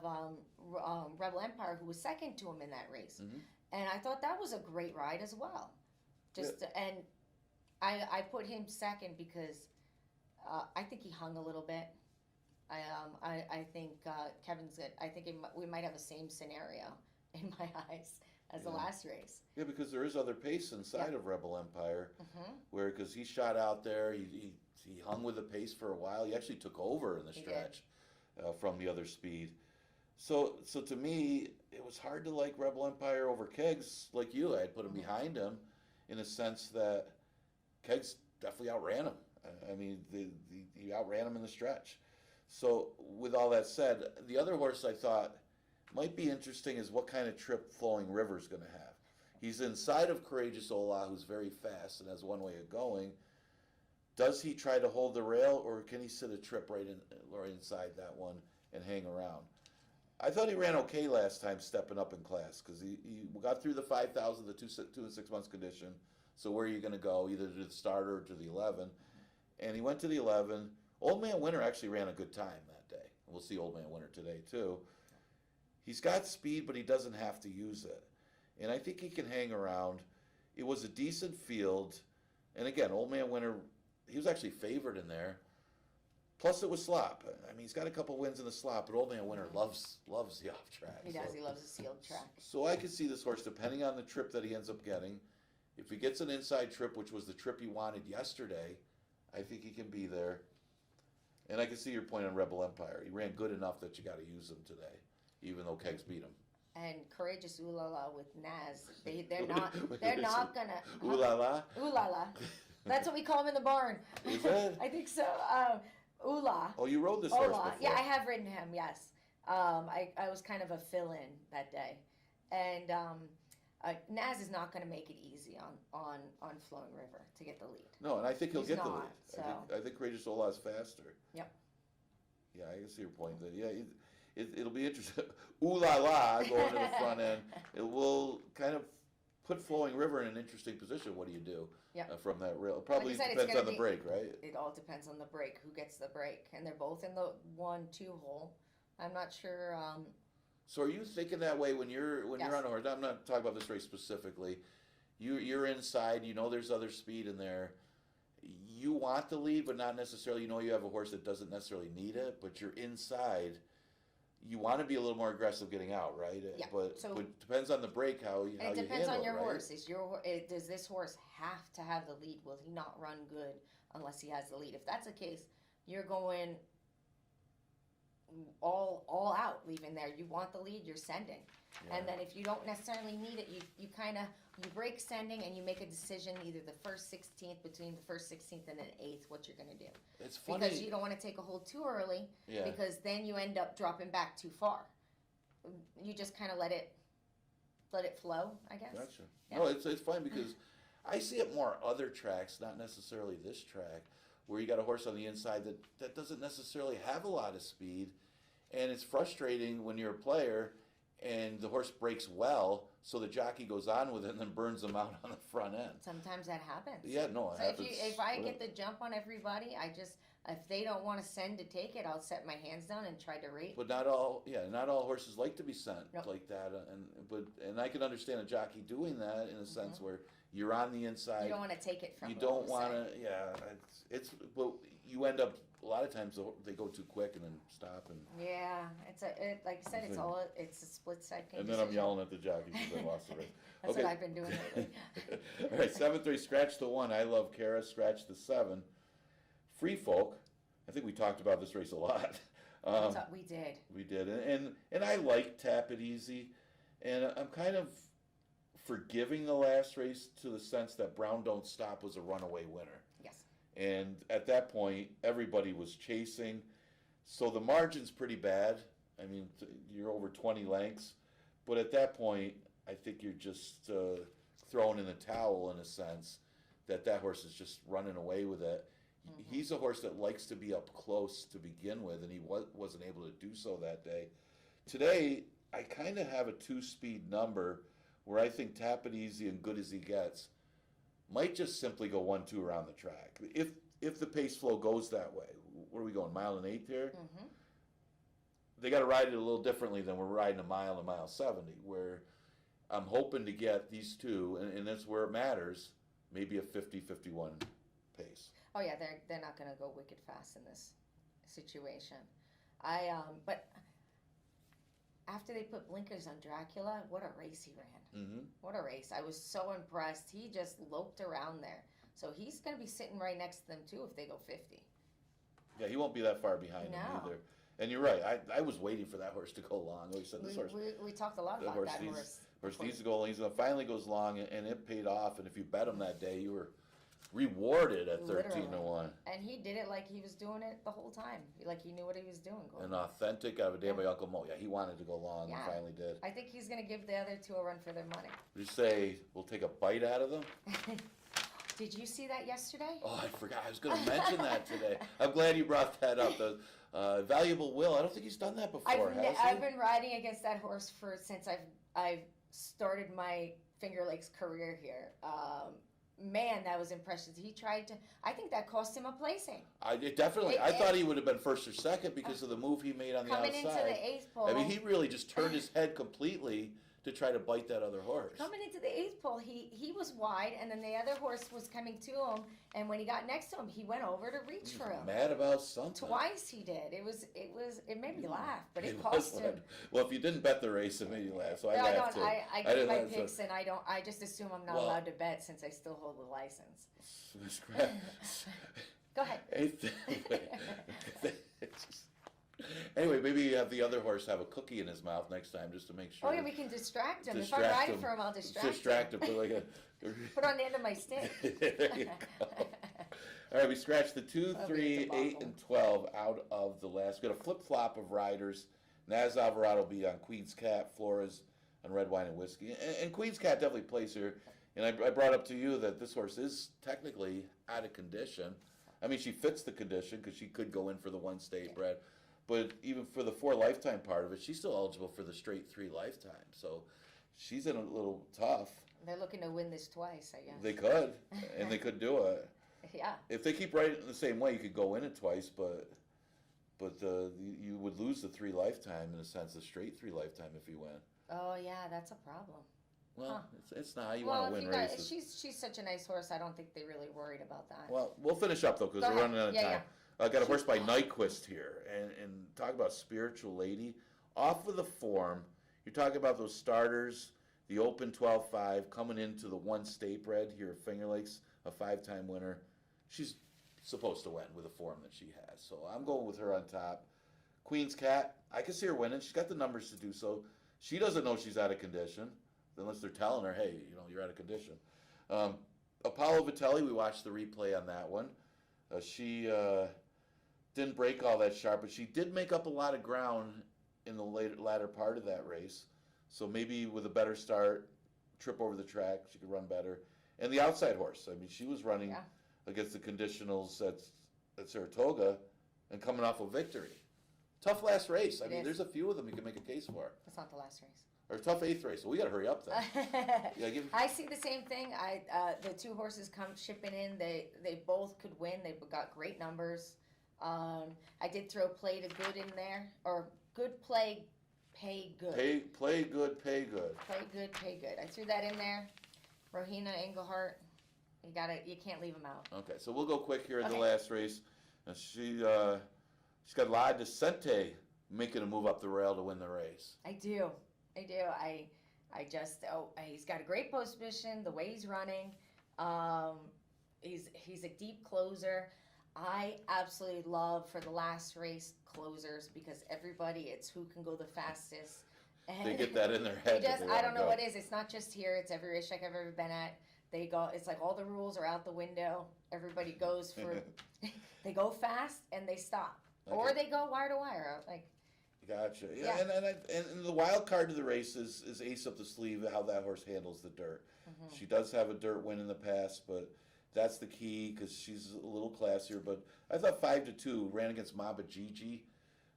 Rebel Empire, who was second to him in that race. Mm-hmm. And I thought that was a great ride as well. And I put him second because I think he hung a little bit. I think Kevin's good. I think we might have the same scenario in my eyes as the last race. Yeah, because there is other pace inside of Rebel Empire, Mm-hmm. where because he shot out there, he hung with the pace for a while. He actually took over in the stretch from the other speed. So to me, it was hard to like Rebel Empire over Kegs like you. I had put him behind him in a sense that Kegs definitely outran him. I mean, he outran him in the stretch. So with all that said, the other horse I thought might be interesting is what kind of trip Flowing River's going to have. He's inside of Courageous Ola, who's very fast and has one way of going. Does he try to hold the rail, or can he sit a trip right inside that one and hang around? I thought he ran okay last time stepping up in class because he got through the 5,000, the 2 and 6 months condition. So where are you going to go, either to the starter or to the 11? And he went to the 11. Old Man Winter actually ran a good time that day. We'll see Old Man Winter today too. He's got speed, but he doesn't have to use it. And I think he can hang around. It was a decent field. And again, Old Man Winter, he was actually favored in there. Plus it was slop. I mean, he's got a couple wins in the slop, but Old Man Winter loves the off track. He does. He loves a sealed track. So I could see this horse, depending on the trip that he ends up getting. If he gets an inside trip, which was the trip he wanted yesterday, I think he can be there. And I can see your point on Rebel Empire. He ran good enough that you got to use him today, even though Kegs beat him. And Courageous Ooh La La with Naz, they're not gonna Ooh La La? Ooh La La. That's what we call him in the barn. Is that? I think so. Ooh La. Oh, you rode this horse before. Yeah, I have ridden him. Yes. I was kind of a fill-in that day, and Naz is not going to make it easy on Flowing River to get the lead. No, and I think he'll He's get the not, lead. so. I think Courageous Ola is faster. Yep. Yeah, I can see your point. That it'll be interesting. Ooh La La going to the front end. It will kind of put Flowing River in an interesting position. What do you do from that rail? It probably Like I said, depends on the break, right? It all depends on the break. Who gets the break? And they're both in the 1-2 hole. I'm not sure. So are you thinking that way when you're Yes. on a horse? I'm not talking about this race specifically. You're inside. You know there's other speed in there. You want the lead, but not necessarily. You know you have a horse that doesn't necessarily need it, but you're inside. You want to be a little more aggressive getting out, right? Yeah. But it depends on the break how you it depends handle on your it, right? horse. Does this horse have to have the lead? Will he not run good unless he has the lead? If that's the case, you're going all out leaving there. You want the lead, you're sending. Yeah. And then if you don't necessarily need it, you kind of break sending and you make a decision either the first 16th, between the first 16th and then 8th, what you're going to do. It's funny. Because you don't want to take a hold too early, Yeah. because then you end up dropping back too far. You just kind of let it flow, I guess. Gotcha. Yeah. No, it's fine because I see it more other tracks, not necessarily this track, where you got a horse on the inside that doesn't necessarily have a lot of speed, and it's frustrating when you're a player and the horse breaks well, so the jockey goes on with it and then burns them out on the front end. Sometimes that happens. Yeah, no, it So happens. if I get the jump on everybody, if they don't want to send to take it, I'll set my hands down and try to rate. But not all horses like to be sent Nope. like that, and I can understand a jockey doing that in a sense where you're on the inside. You don't want to take it from You them, don't so. want to, it's well, you end up a lot of times they go too quick and then stop and. Yeah, like I said, it's a split second. And then I'm decision. yelling at the jockey because I lost the race. That's Okay. what I've been doing lately. All right, 7th race, scratch the 1. I love Kara, scratch the 7. Free Folk. I think we talked about this race a lot. We did. We did, and I like Tap It Easy, and I'm kind of forgiving the last race to the sense that Brown Don't Stop was a runaway winner. Yes. And at that point, everybody was chasing. So the margin's pretty bad. I mean, you're over 20 lengths. But at that point, I think you're just throwing in the towel in a sense that horse is just running away with it. Mm-hmm. He's a horse that likes to be up close to begin with, and he wasn't able to do so that day. Today, I kind of have a 2-speed number where I think Tap It Easy and Good As He Gets might just simply go 1-2 around the track. If the pace flow goes that way, where are we going, 1.8 miles here? Mm-hmm. they got to ride it a little differently than we're riding a mile and a mile 70, where I'm hoping to get these two, and that's where it matters, maybe a 50-51 pace. Oh yeah, they're not gonna go wicked fast in this situation. But after they put blinkers on Dracula, what a race he ran! Mm-hmm. What a race! I was so impressed. He just loped around there. So he's gonna be sitting right next to them too if they go 50. Yeah, he won't be that far behind them No. either. And you're right. I was waiting for that horse to go long. We said this horse. We talked a lot The about horse that needs, horse. horse needs to go. He's finally goes long, and it paid off. And if you bet him that day, you were rewarded at 13-1. And he did it like he was doing it the whole time. Like he knew what he was doing. An authentic out of a day by Uncle Mo. Yeah, he wanted to go long and finally did. I think he's going to give the other two a run for their money. Did you say we'll take a bite out of them? Did you see that yesterday? Oh, I forgot. I was going to mention that today. I'm glad you brought that up. The Valuable Will. I don't think he's done that before, has he? I've been riding against that horse since I've started my Finger Lakes career here. Man, that was impressive. He tried to. I think that cost him a placing. I thought he would have been first or second because of the move he made on the outside. Coming into the eighth pole. I mean, he really just turned his head completely to try to bite that other horse. Coming into the eighth pole, he was wide, and then the other horse was coming to him. And when he got next to him, he went over to reach for him. Mad about something. Twice he did. It made me laugh, but it was cost him. Well, if you didn't bet the race, it made you laugh. So No, I laughed too. I give my picks, and I just assume I'm not allowed to bet since I still hold the license. Go ahead. Anyway, maybe you have the other horse have a cookie in his mouth next time just to make sure. Oh yeah, we can distract him. If I'm riding for him, I'll distract him. Put like a Put on the end of my stick. There you go. All right, we scratched the 2, 3, 8, and 12 out of the last. We got a flip-flop of riders. Naz Alvarado will be on Queen's Cat, Flores on Red Wine and Whiskey. And Queen's Cat definitely plays here. And I brought up to you that this horse is technically out of condition. I mean, she fits the condition because she could go in for the one state bred. But even for the 4 lifetime part of it, she's still eligible for the straight 3 lifetime. So she's in a little tough. They're looking to win this twice, I guess. They could, and they could do it. Yeah. If they keep riding it the same way, you could go in it twice, but you would lose the 3 lifetime in a sense, the straight 3 lifetime if you win. Oh yeah, that's a problem. Well, it's not. You want to win races. She's such a nice horse. I don't think they're really worried about that. Well, we'll finish up though because we're running out of time. Yeah. I got a horse by Nyquist here, and talk about spiritual lady. Off of the form, you're talking about those starters, the Open 12-5, coming into the one state bred here at Finger Lakes, a 5-time winner. She's supposed to win with the form that she has, so I'm going with her on top. Queen's Cat, I can see her winning. She's got the numbers to do so. She doesn't know she's out of condition, unless they're telling her, hey, you're out of condition. Apollo Vitelli, we watched the replay on that one. She didn't break all that sharp, but she did make up a lot of ground in the latter part of that race. So maybe with a better start, trip over the track, she could run better. And the outside horse, I mean, she was running against the conditionals at Saratoga and coming off a victory. Tough last race. I mean, there's a few of them you can make a case for. It's not the last race. Or tough 8th race. So we got to hurry up then. I see the same thing. The 2 horses come shipping in. They both could win. They've got great numbers. I did throw play to good in there, or good play, pay good. Play good, pay good. Play good, pay good. I threw that in there. Rohina Engelhart. You can't leave them out. Okay, so we'll go quick here in the last race. She's got La Decente making a move up the rail to win the race. I do. He's got a great post position, the way he's running. He's a deep closer. I absolutely love for the last race closers because it's who can go the fastest. And they get that in their head. I don't know what it is. It's not just here. It's every racetrack I've ever been at. They go. It's like all the rules are out the window. Everybody goes for. They go fast and they stop, or they go wire to wire. Like. Gotcha. Yeah. And the wild card to the race is ace up the sleeve how that horse handles the dirt. Mm-hmm. She does have a dirt win in the past, but that's the key because she's a little classier. But I thought 5-2 ran against Maba Gigi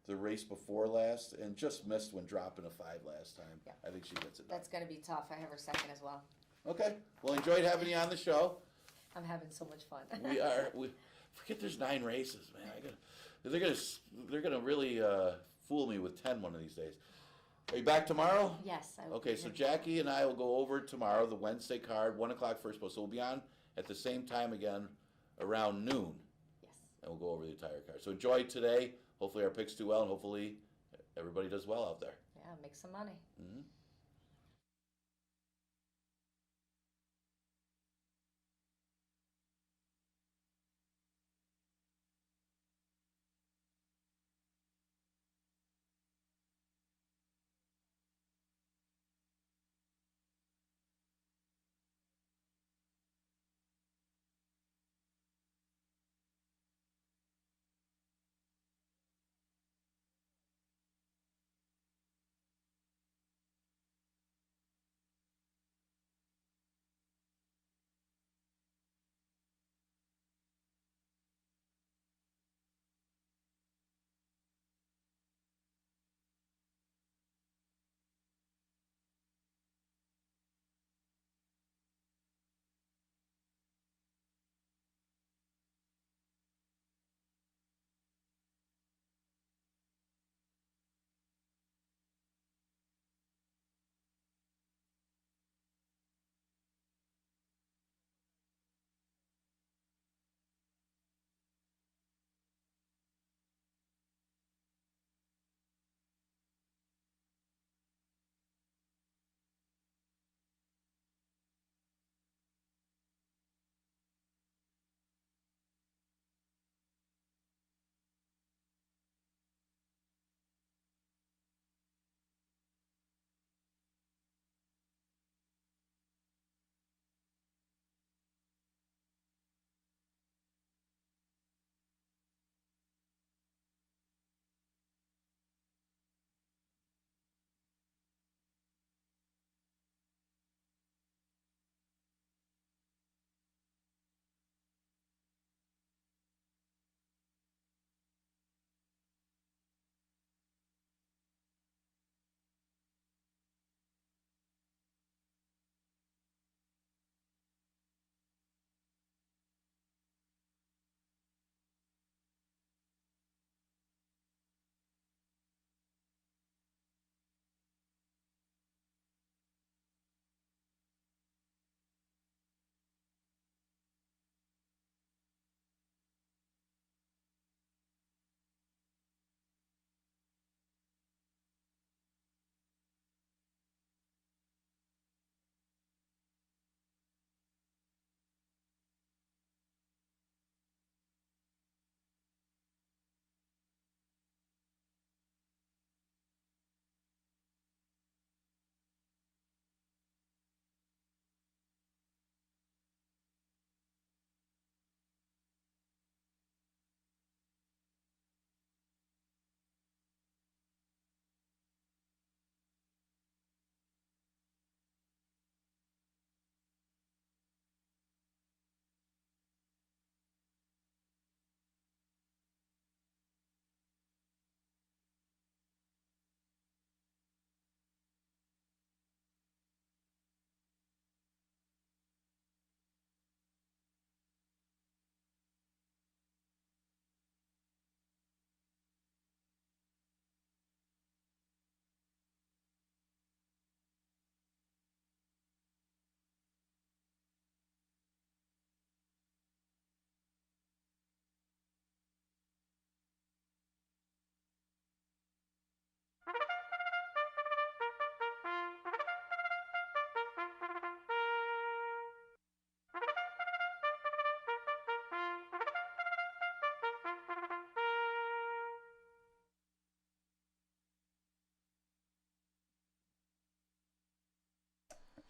the race before last and just missed when dropping a 5 last time. Yeah. I think she gets it. That's going to be tough. I have her second as well. Okay. Well, enjoyed having you on the show. I'm having so much fun. We forget there's 9 races, man. They're gonna really fool me with 10 one of these days. Are you back tomorrow? Yes. I will Okay, be so here. Jackie and I will go over tomorrow, the Wednesday card, 1 o'clock first post. So we'll be on at the same time again around noon, Yes. and we'll go over the entire card. So enjoy today. Hopefully our picks do well, and hopefully everybody does well out there. Yeah, make some money. Mm-hmm.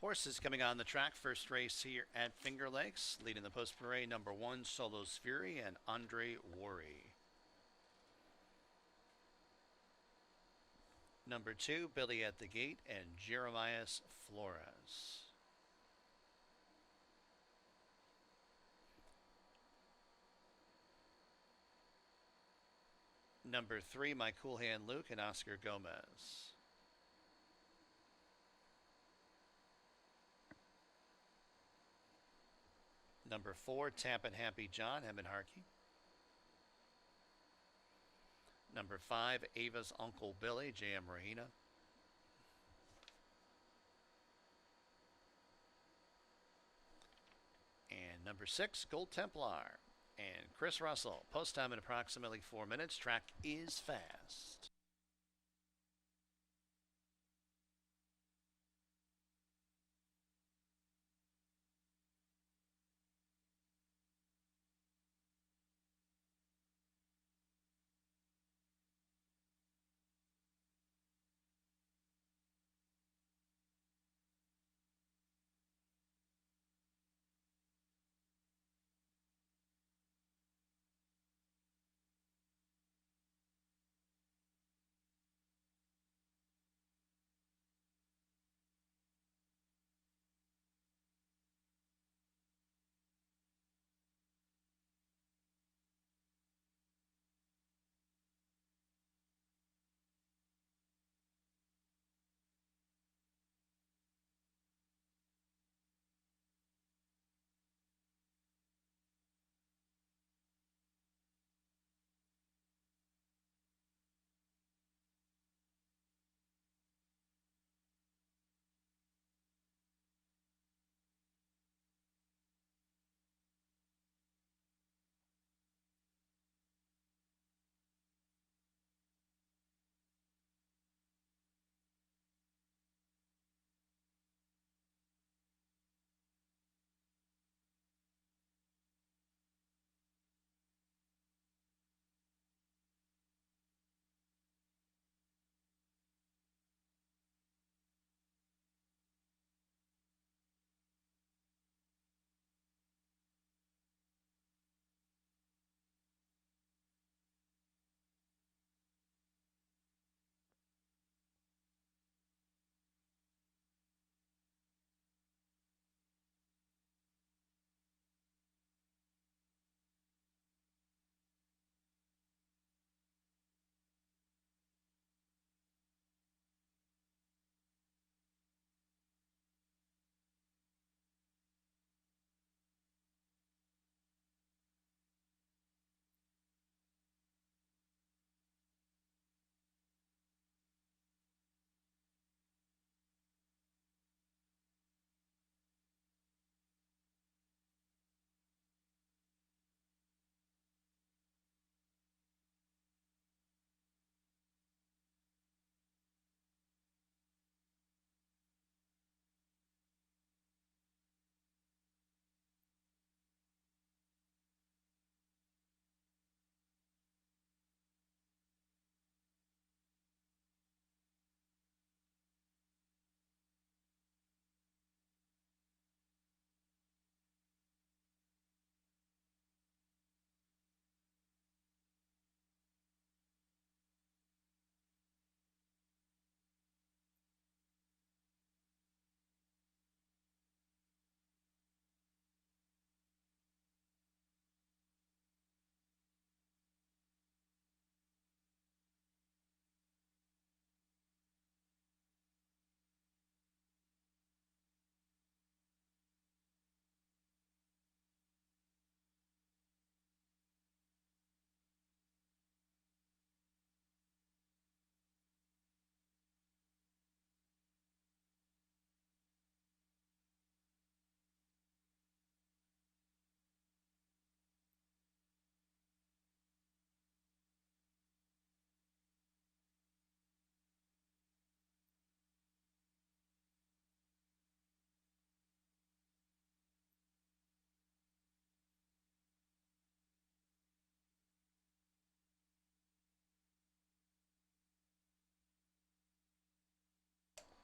Horses coming on the track. First race here at Finger Lakes. Leading the post parade, number 1, Solo's Fury and Andre Worry. Number 2, Billy at the Gate and Jeremias Flores. Number 3, My Cool Hand Luke and Oscar Gomez. Number 4, Tappin' Happy John, Evan Harkey. Number 5, Ava's Uncle Billy, J.M. Rahina. And number 6, Gold Templar. And Chris Russell. Post time in approximately 4 minutes. Track is fast.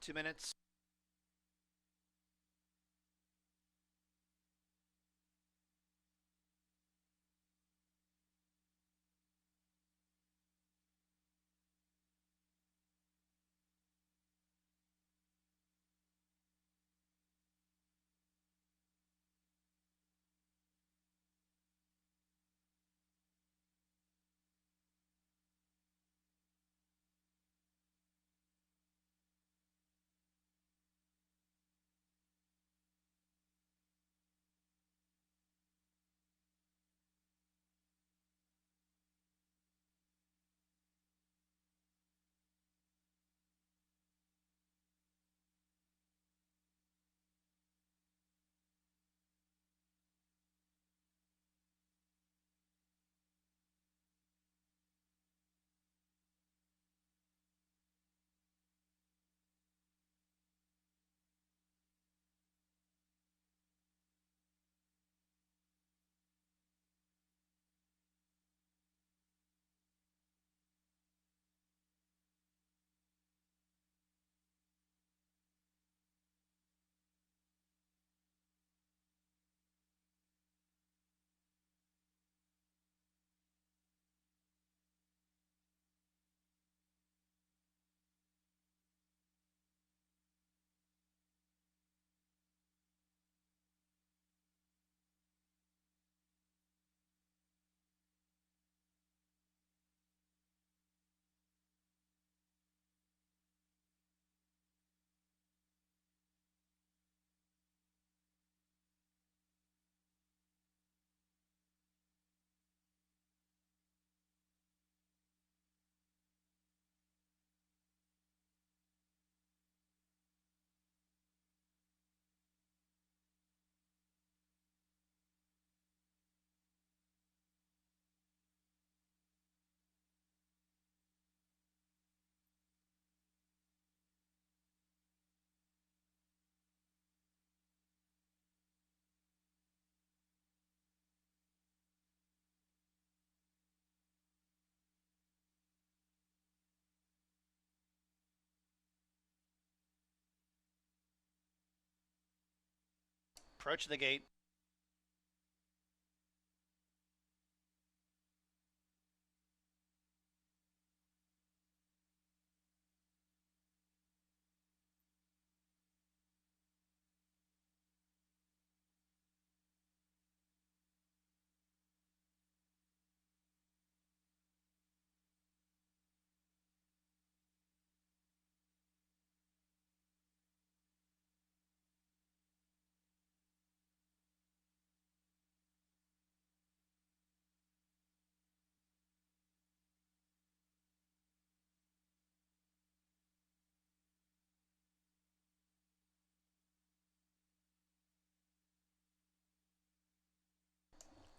Two minutes. Approaching the gate.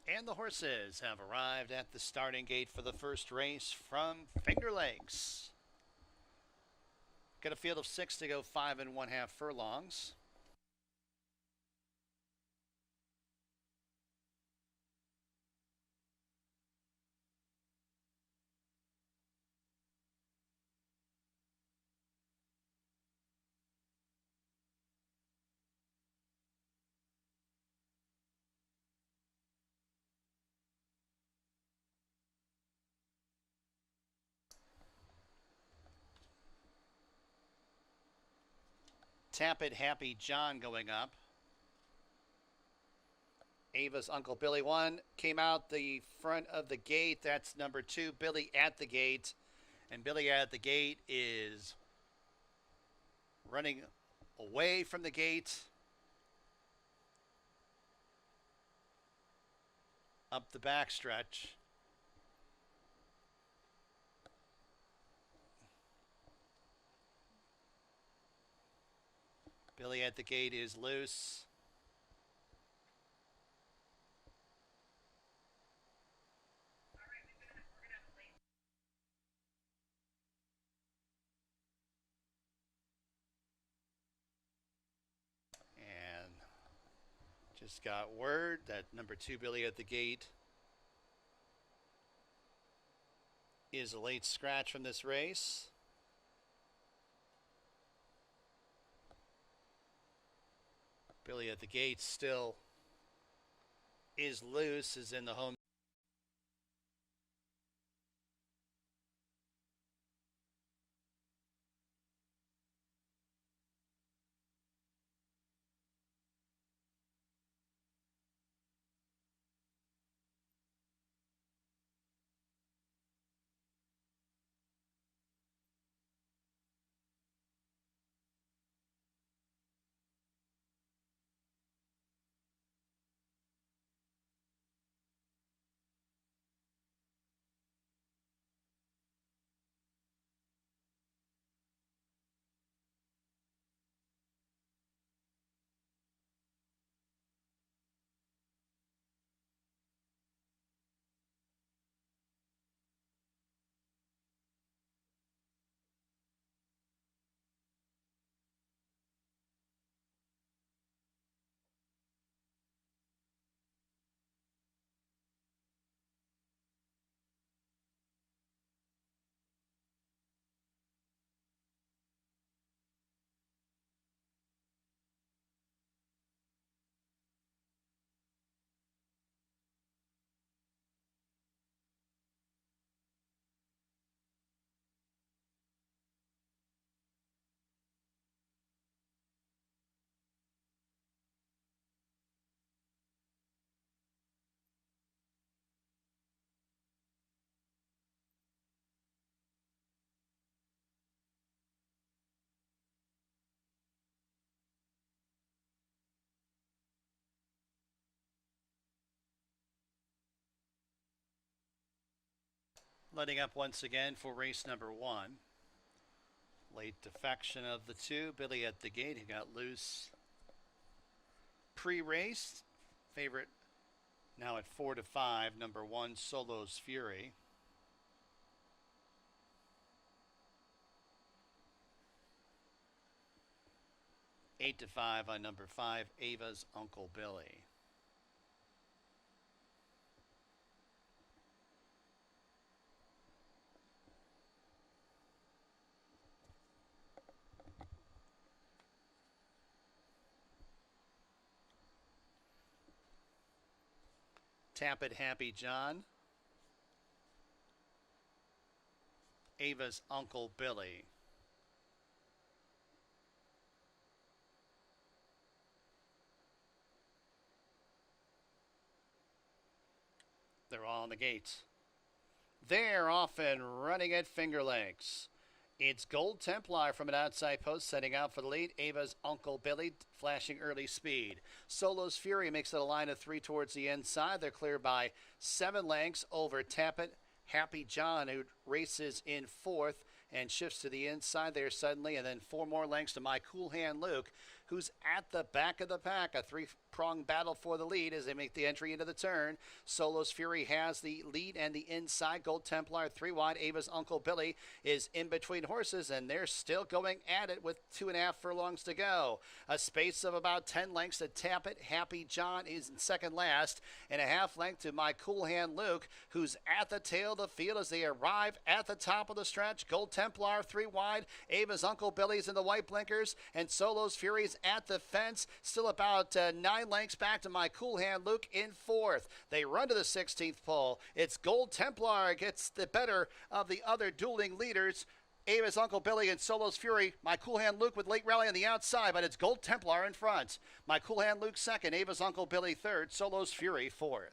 And the horses have arrived at the starting gate for the first race from Finger Lakes. Got a field of 6 to go 5 1/2 furlongs. Tap It Happy John going up. Ava's Uncle Billy 1 came out the front of the gate. That's number 2, Billy at the gate. And Billy at the gate is running away from the gate. Up the backstretch. Billy at the gate is loose. And just got word that number 2, Billy at the gate, is a late scratch from this race. Billy at the gate still is loose, is in the home. Letting up once again for race number 1. Late defection of the 2, Billy at the gate, who got loose pre-race. Favorite now at 4 to 5, number 1, Solo's Fury. Eight to 5 on number 5, Ava's Uncle Billy. Tap It Happy John, Ava's Uncle Billy. They're all on the gates. They're off and running at Finger Lakes. It's Gold Templar from an outside post setting out for the lead. Ava's Uncle Billy flashing early speed. Solo's Fury makes it a line of 3 towards the inside. They're clear by 7 lengths over Tappet Happy John, who races in 4th and shifts to the inside there suddenly. And then 4 more lengths to My Cool Hand Luke, who's at the back of the pack. A 3-pronged battle for the lead as they make the entry into the turn. Solo's Fury has the lead and the inside. Gold Templar 3 wide. Ava's Uncle Billy is in between horses, and they're still going at it with 2.5 furlongs to go. A space of about 10 lengths to Tap It Happy John is in second last, and a half length to My Cool Hand Luke, who's at the tail of the field as they arrive at the top of the stretch. Gold Templar 3 wide. Ava's Uncle Billy's in the white blinkers, and Solo's Fury's at the fence. Still about 9 lengths back to My Cool Hand Luke in 4th. They run to the 16th pole. It's Gold Templar gets the better of the other dueling leaders. Ava's Uncle Billy and Solo's Fury. My Cool Hand Luke with late rally on the outside, but it's Gold Templar in front. My Cool Hand Luke second. Ava's Uncle Billy third. Solo's Fury fourth.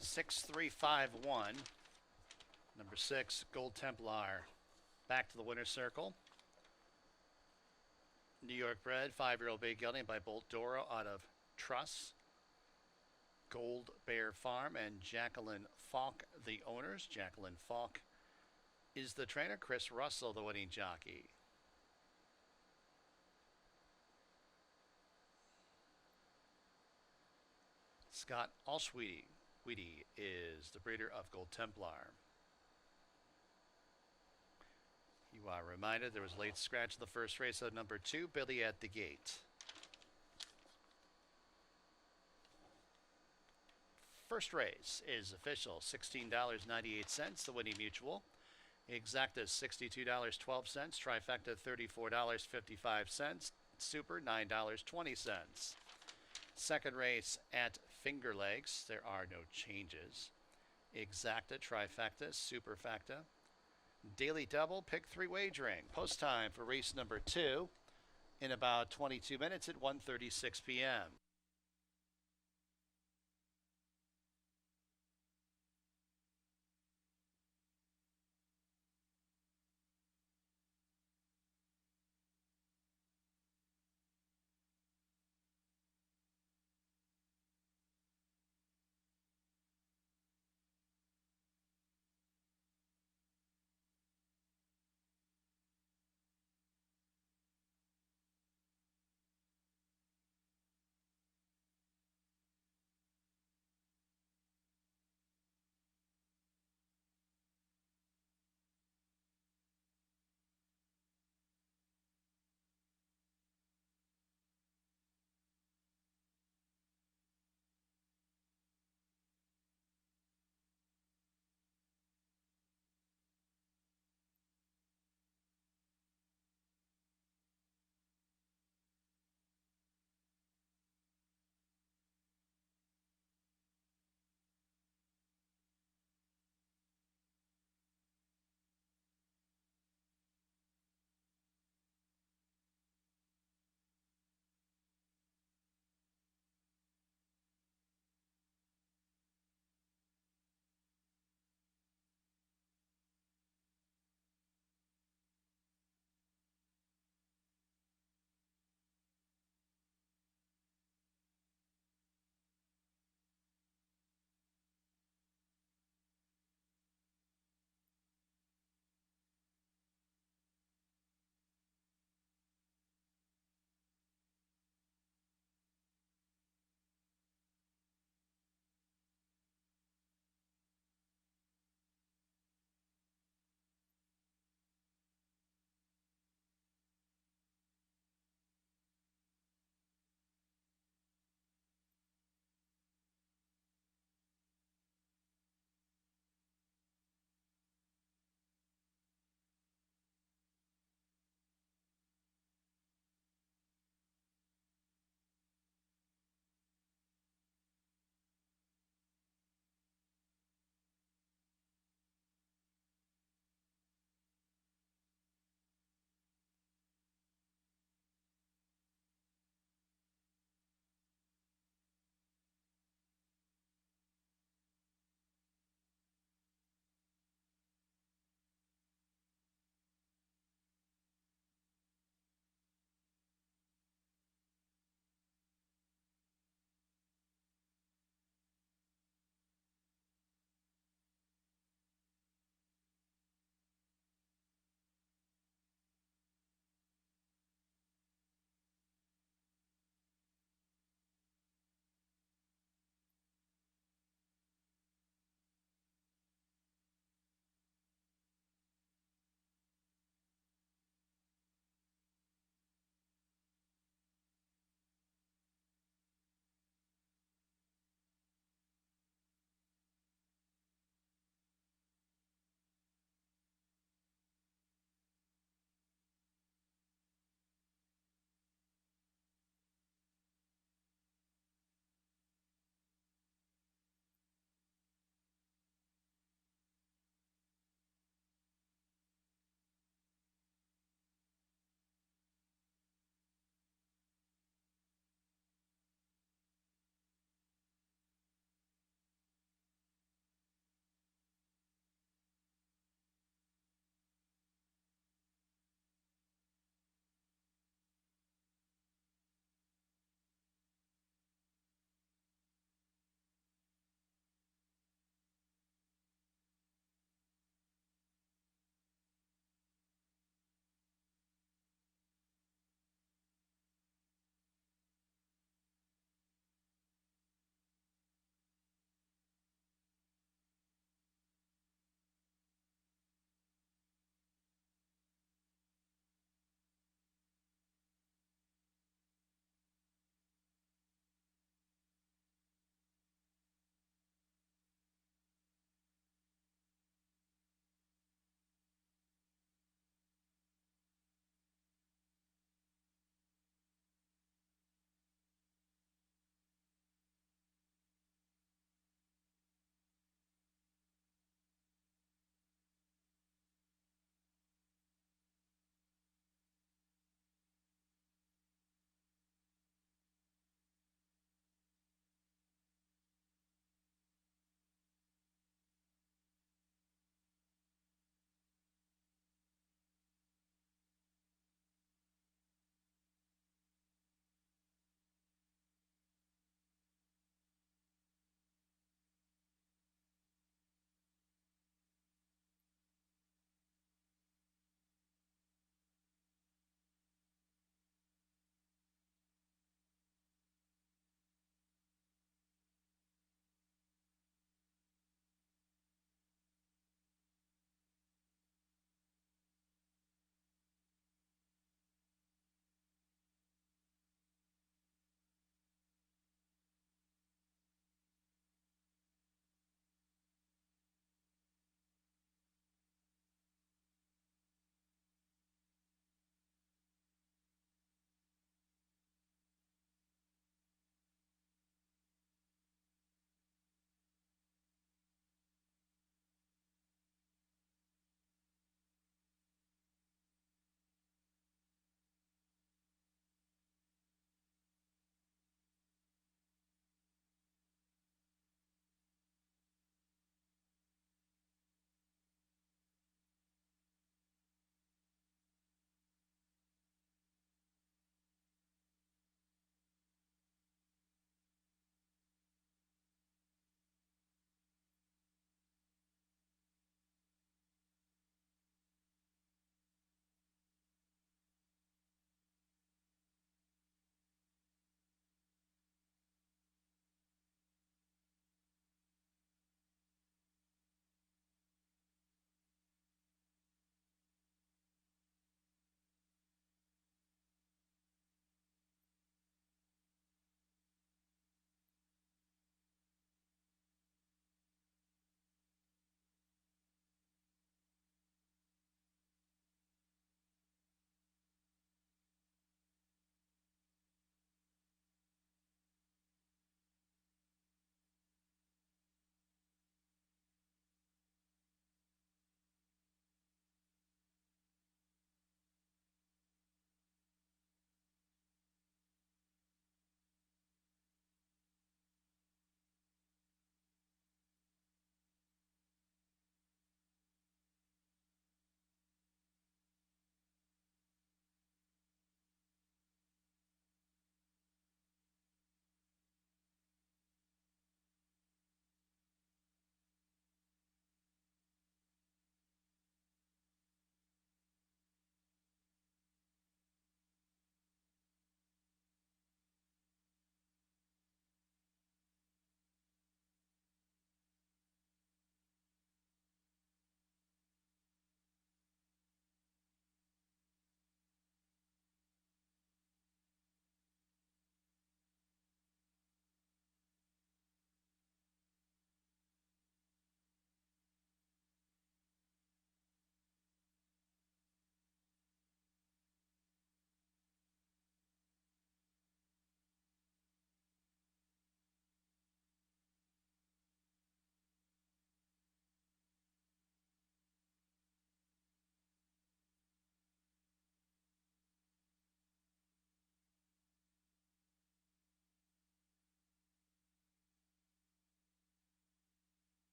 Six, 3, 5, 1. Number 6, Gold Templar. Back to the winner's circle. New York bred, 5-year-old bay gelding by Bolt Doro out of Truss. Gold Bear Farm and Jacqueline Falk, the owners. Jacqueline Falk is the trainer. Chris Russell, the winning jockey. Scott Allsweedy is the breeder of Gold Templar. You are reminded there was a late scratch in the first race of number 2, Billy at the gate. First race is official, $16.98, the winning mutual. Exacta $62.12, trifecta $34.55, super $9.20. Second race at Finger Lakes, there are no changes. Exacta, trifecta, superfecta. Daily double, pick 3 wagering. Post time for race number 2 in about 22 minutes at 1:36 p.m.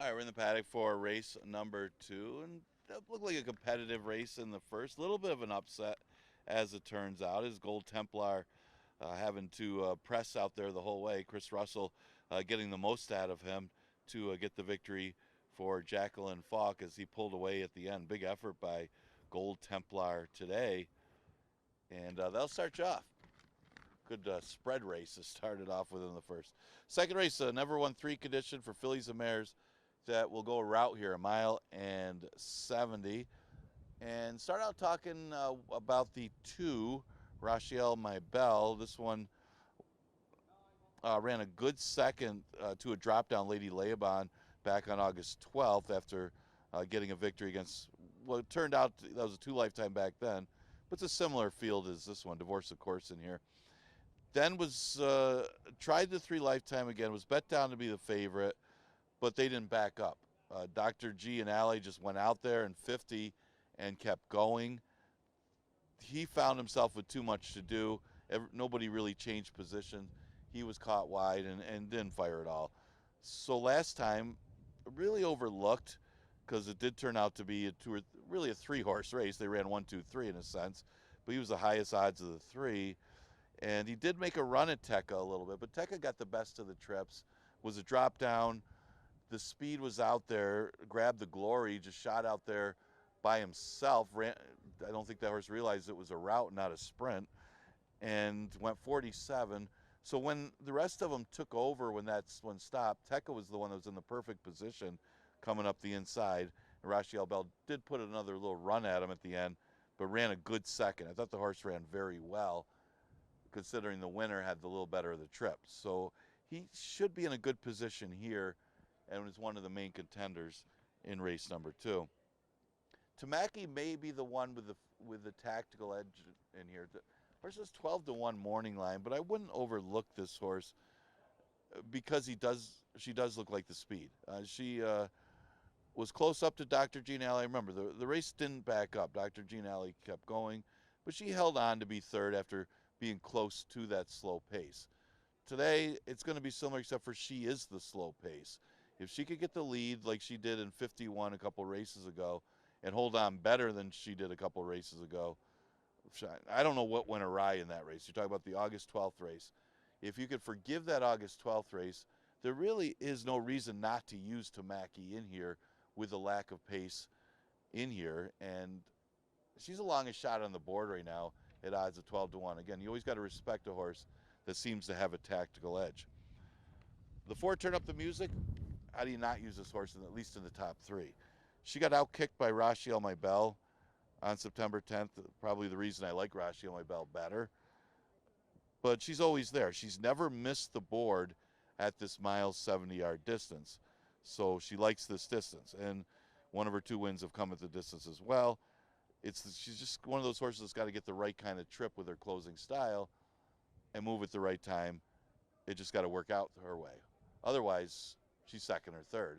All right, we're in the paddock for race number 2, and that looked like a competitive race in the first. A little bit of an upset, as it turns out, is Gold Templar having to press out there the whole way. Chris Russell getting the most out of him to get the victory for Jacqueline Falk as he pulled away at the end. Big effort by Gold Templar today, and they'll start you off. Good spread race to start it off within the first. Second race, never won 3 condition for fillies and mares that will go a route here, 1.70 miles. And start out talking about the 2, Rachel My Belle. This one ran a good second to a drop down Lady Laban back on August 12th after getting a victory against, well, it turned out that was a 2 lifetime back then, but it's a similar field as this one, Divorce of Course in here. Then was tried the 3 lifetime again, was bet down to be the favorite, but they didn't back up. Dr. G and Alley just went out there in 50 and kept going. He found himself with too much to do. Nobody really changed position. He was caught wide and didn't fire at all. So last time, really overlooked, because it did turn out to be really a 3-horse race. They ran 1, 2, 3 in a sense, but he was the highest odds of the 3. And he did make a run at Tekka a little bit, but Tekka got the best of the trips. Was a drop down. The speed was out there, grabbed the glory, just shot out there by himself. I don't think that horse realized it was a route, not a sprint, and went 47. So when the rest of them took over, when that one stopped, Tekka was the one that was in the perfect position coming up the inside. And Rachel Bell did put another little run at him at the end, but ran a good second. I thought the horse ran very well, considering the winner had the little better of the trip. So he should be in a good position here and is one of the main contenders in race number 2. Tamaki may be the one with the tactical edge in here. The horse is 12-1 morning line, but I wouldn't overlook this horse because she does look like the speed. She was close up to Dr. Jean Alley. Remember, the race didn't back up. Dr. Jean Alley kept going, but she held on to be third after being close to that slow pace. Today, it's going to be similar, except for she is the slow pace. If she could get the lead like she did in 51 a couple races ago and hold on better than she did a couple races ago, I don't know what went awry in that race. You're talking about the August 12th race. If you could forgive that August 12th race, there really is no reason not to use Tamaki in here with the lack of pace in here. And she's the longest shot on the board right now at odds of 12-1. Again, you always got to respect a horse that seems to have a tactical edge. The 4, Turn Up the Music. How do you not use this horse, at least in the top 3? She got outkicked by Rachel My Belle on September 10th. Probably the reason I like Rachel My Belle better. But she's always there. She's never missed the board at this 1.70-mile distance. So she likes this distance. And one of her 2 wins have come at the distance as well. She's just one of those horses that's got to get the right kind of trip with her closing style and move at the right time. It just got to work out her way. Otherwise, she's second or third,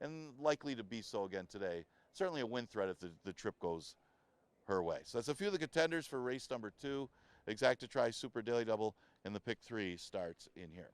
and likely to be so again today. Certainly a win threat if the trip goes her way. So that's a few of the contenders for race number 2. Exacta Tri Super Daily Double, and the pick 3 starts in here.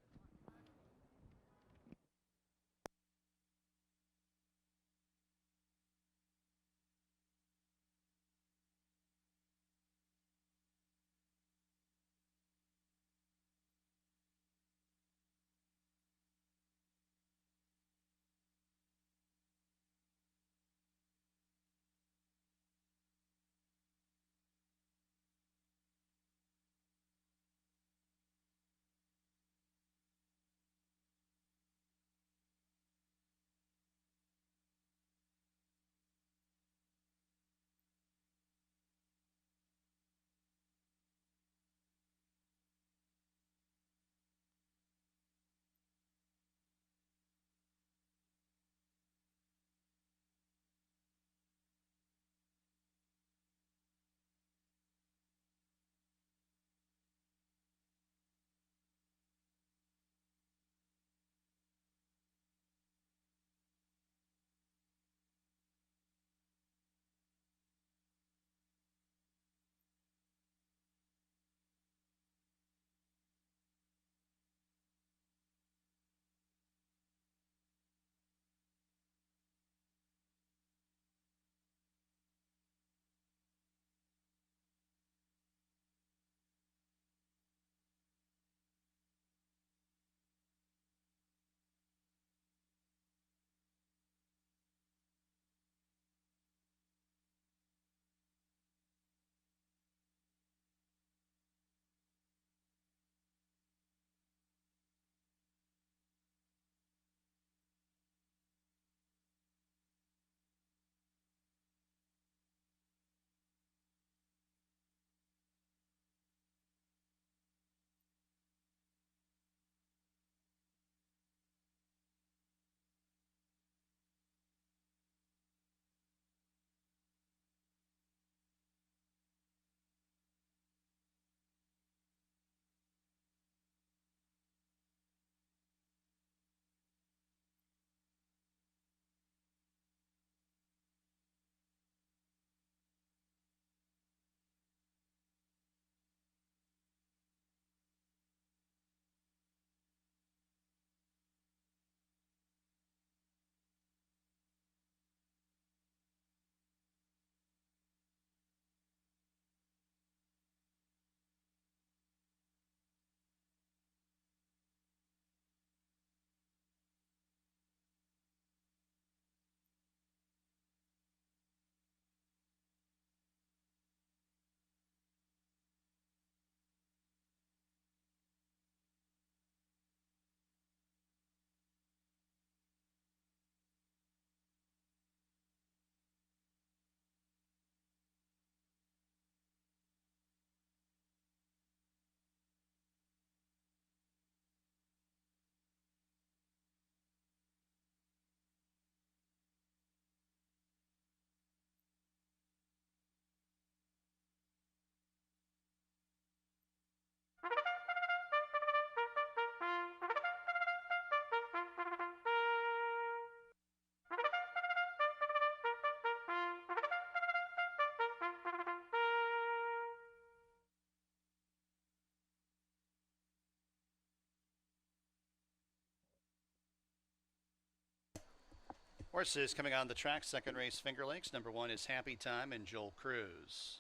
Horses coming on the track, second race, Finger Lakes. Number 1 is Happy Time and Joel Cruz.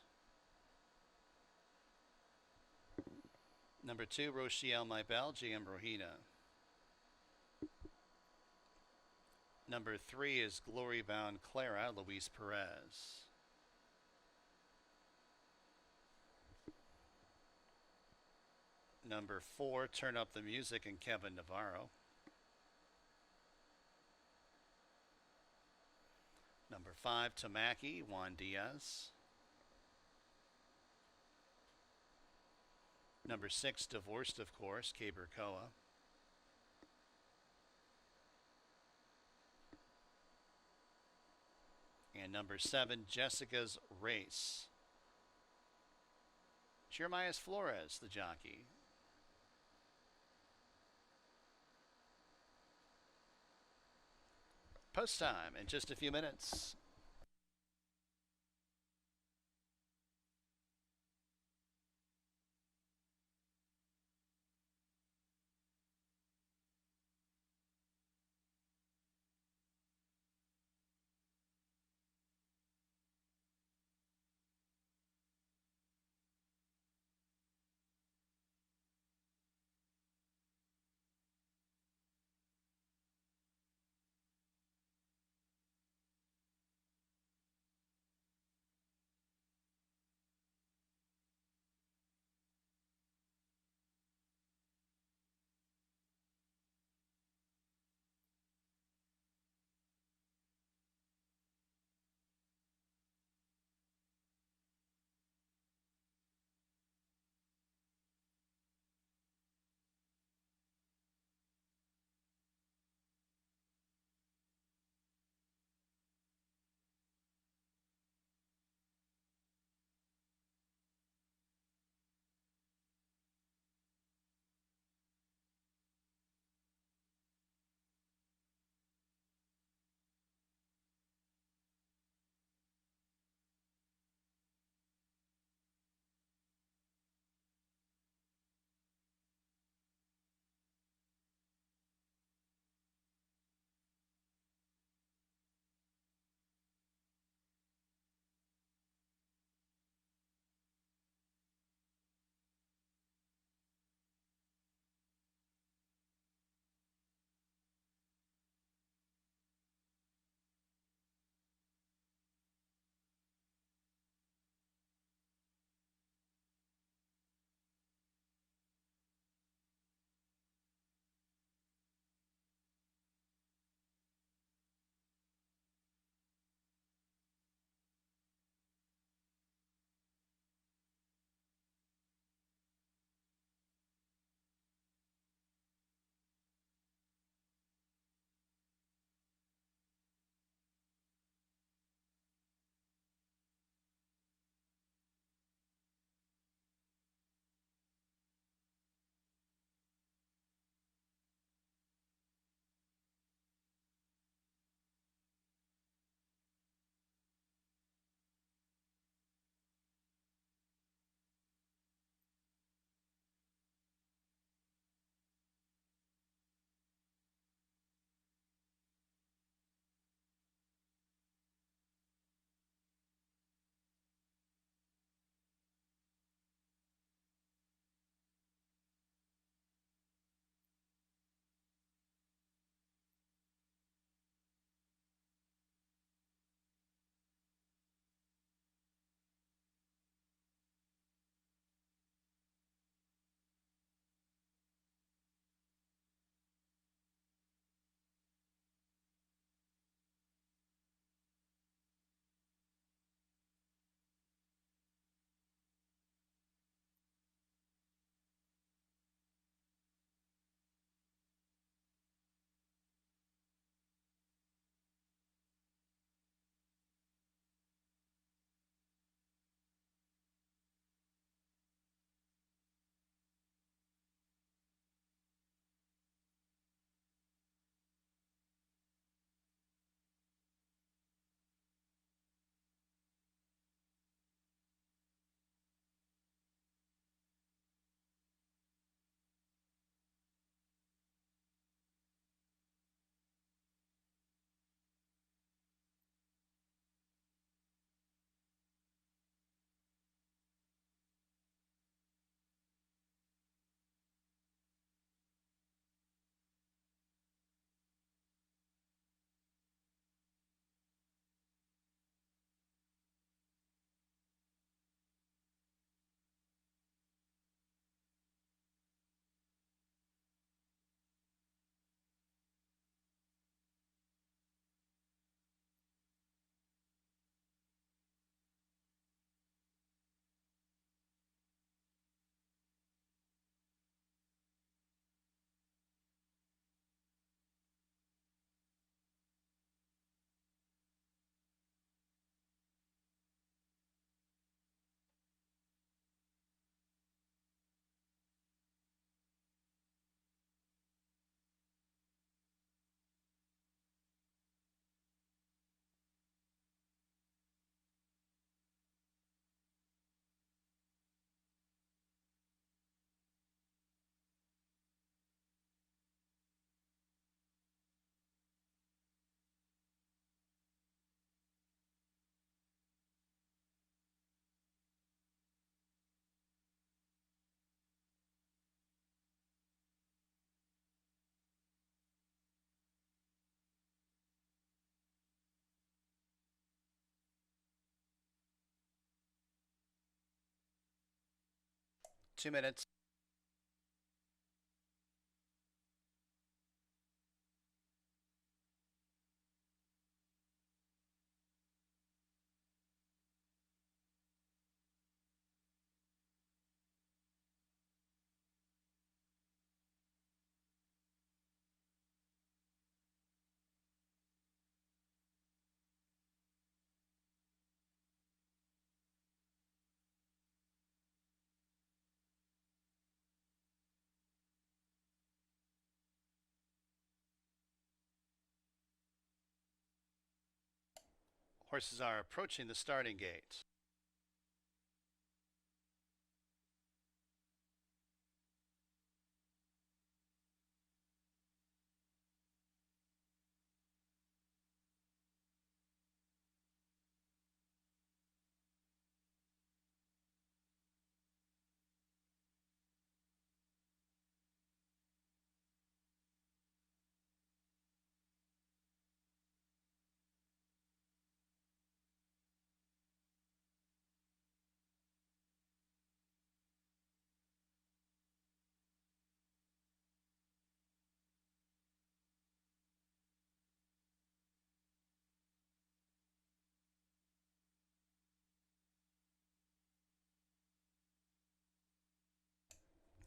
Number 2, Rochielle My Belle, GM Rohina. Number 3 is Glory Bound Clara, Luis Perez. Number 4, Turn Up the Music, and Kevin Navarro. Number 5, Tamaki, Juan Diaz. Number 6, Divorced, of course, Caber Koa. And number 7, Jessica's Race. Jeremias Flores, the jockey. Post time in just a few minutes. 2 minutes. Horses are approaching the starting gate.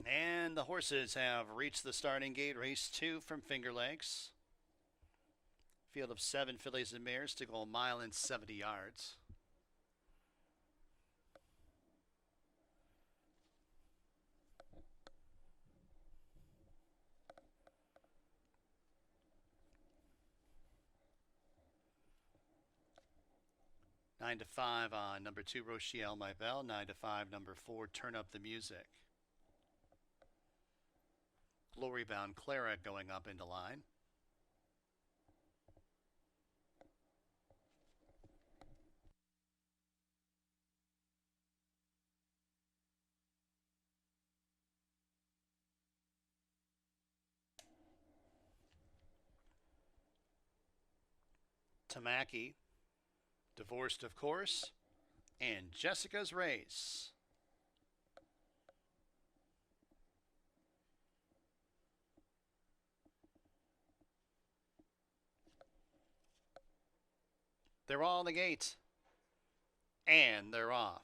And the horses have reached the starting gate. Race 2 from Finger Lakes. Field of 7 fillies and mares to go a mile and 70 yards. Nine to 5 on number 2, Rochelle My Bell. 9 to 5, number 4, Turn Up the Music. Glory Bound Clara going up into line. Tamaki, Divorced of Course, and Jessica's Race. They're all in the gate. And they're off.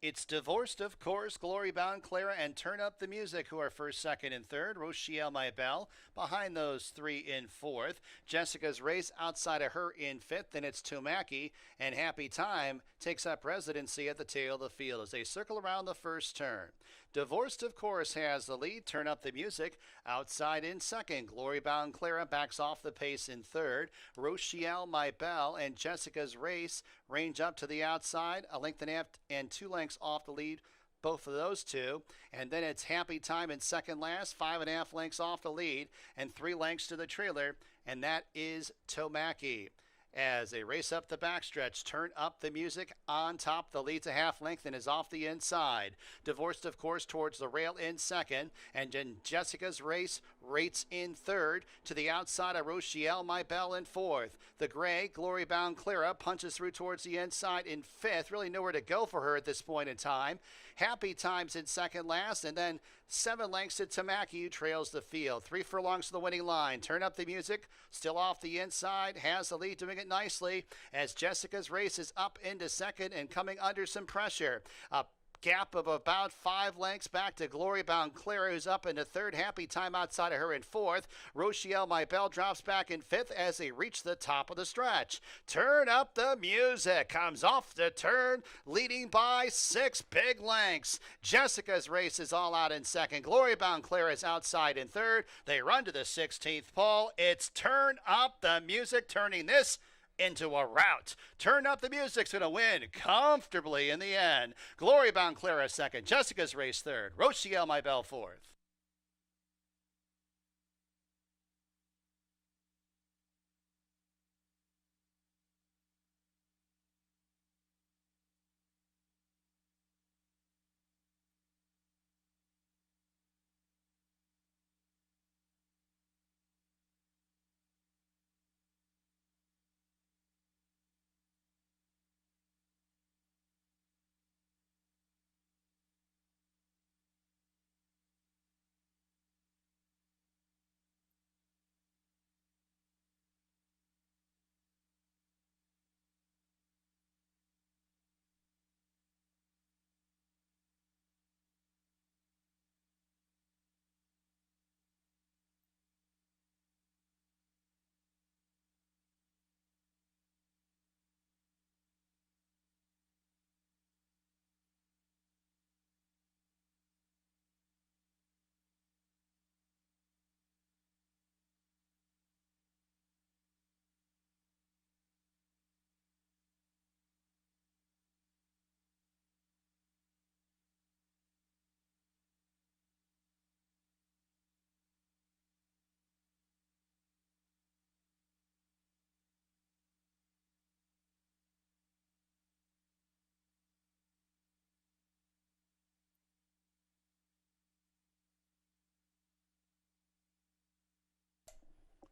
It's Divorced of Course, Glory Bound Clara, and Turn Up the Music, who are first, second, and third. Rochelle My Bell behind those 3 in fourth. Jessica's Race outside of her in fifth. Then it's Tomaki, and Happy Time takes up residency at the tail of the field as they circle around the first turn. Divorced of Course has the lead. Turn Up the Music outside in second. Glory Bound Clara backs off the pace in third. Rochelle My Bell and Jessica's Race range up to the outside, a length and a half and 2 lengths off the lead, both of those two. And then it's Happy Time in second last, 5.5 lengths off the lead, and 3 lengths to the trailer, and that is Tomaki. As they race up the backstretch, Turn Up the Music on top. The lead's a half length and is off the inside. Divorced, of course, towards the rail in second. And then Jessica's Race rates in third. To the outside of Rochelle My Bell in fourth. The gray, Glory Bound Clara, punches through towards the inside in fifth. Really nowhere to go for her at this point in time. Happy Times in second last. And then 7 lengths to Tamaki, who trails the field. 3 furlongs to the winning line. Turn Up the Music, still off the inside, has the lead, doing it nicely as Jessica's Race is up into second and coming under some pressure. Gap of about 5 lengths back to Glory Bound Clara, who's up into third. Happy Time outside of her in fourth. Rochelle My Bell drops back in fifth as they reach the top of the stretch. Turn Up the Music comes off the turn, leading by 6 big lengths. Jessica's Race is all out in second. Glory Bound Clara is outside in third. They run to the 16th pole. It's Turn Up the Music turning this into a rout. Turn Up the Music's going to win comfortably in the end. Glory Bound Clara second. Jessica's Race third. Rochelle My Bell fourth.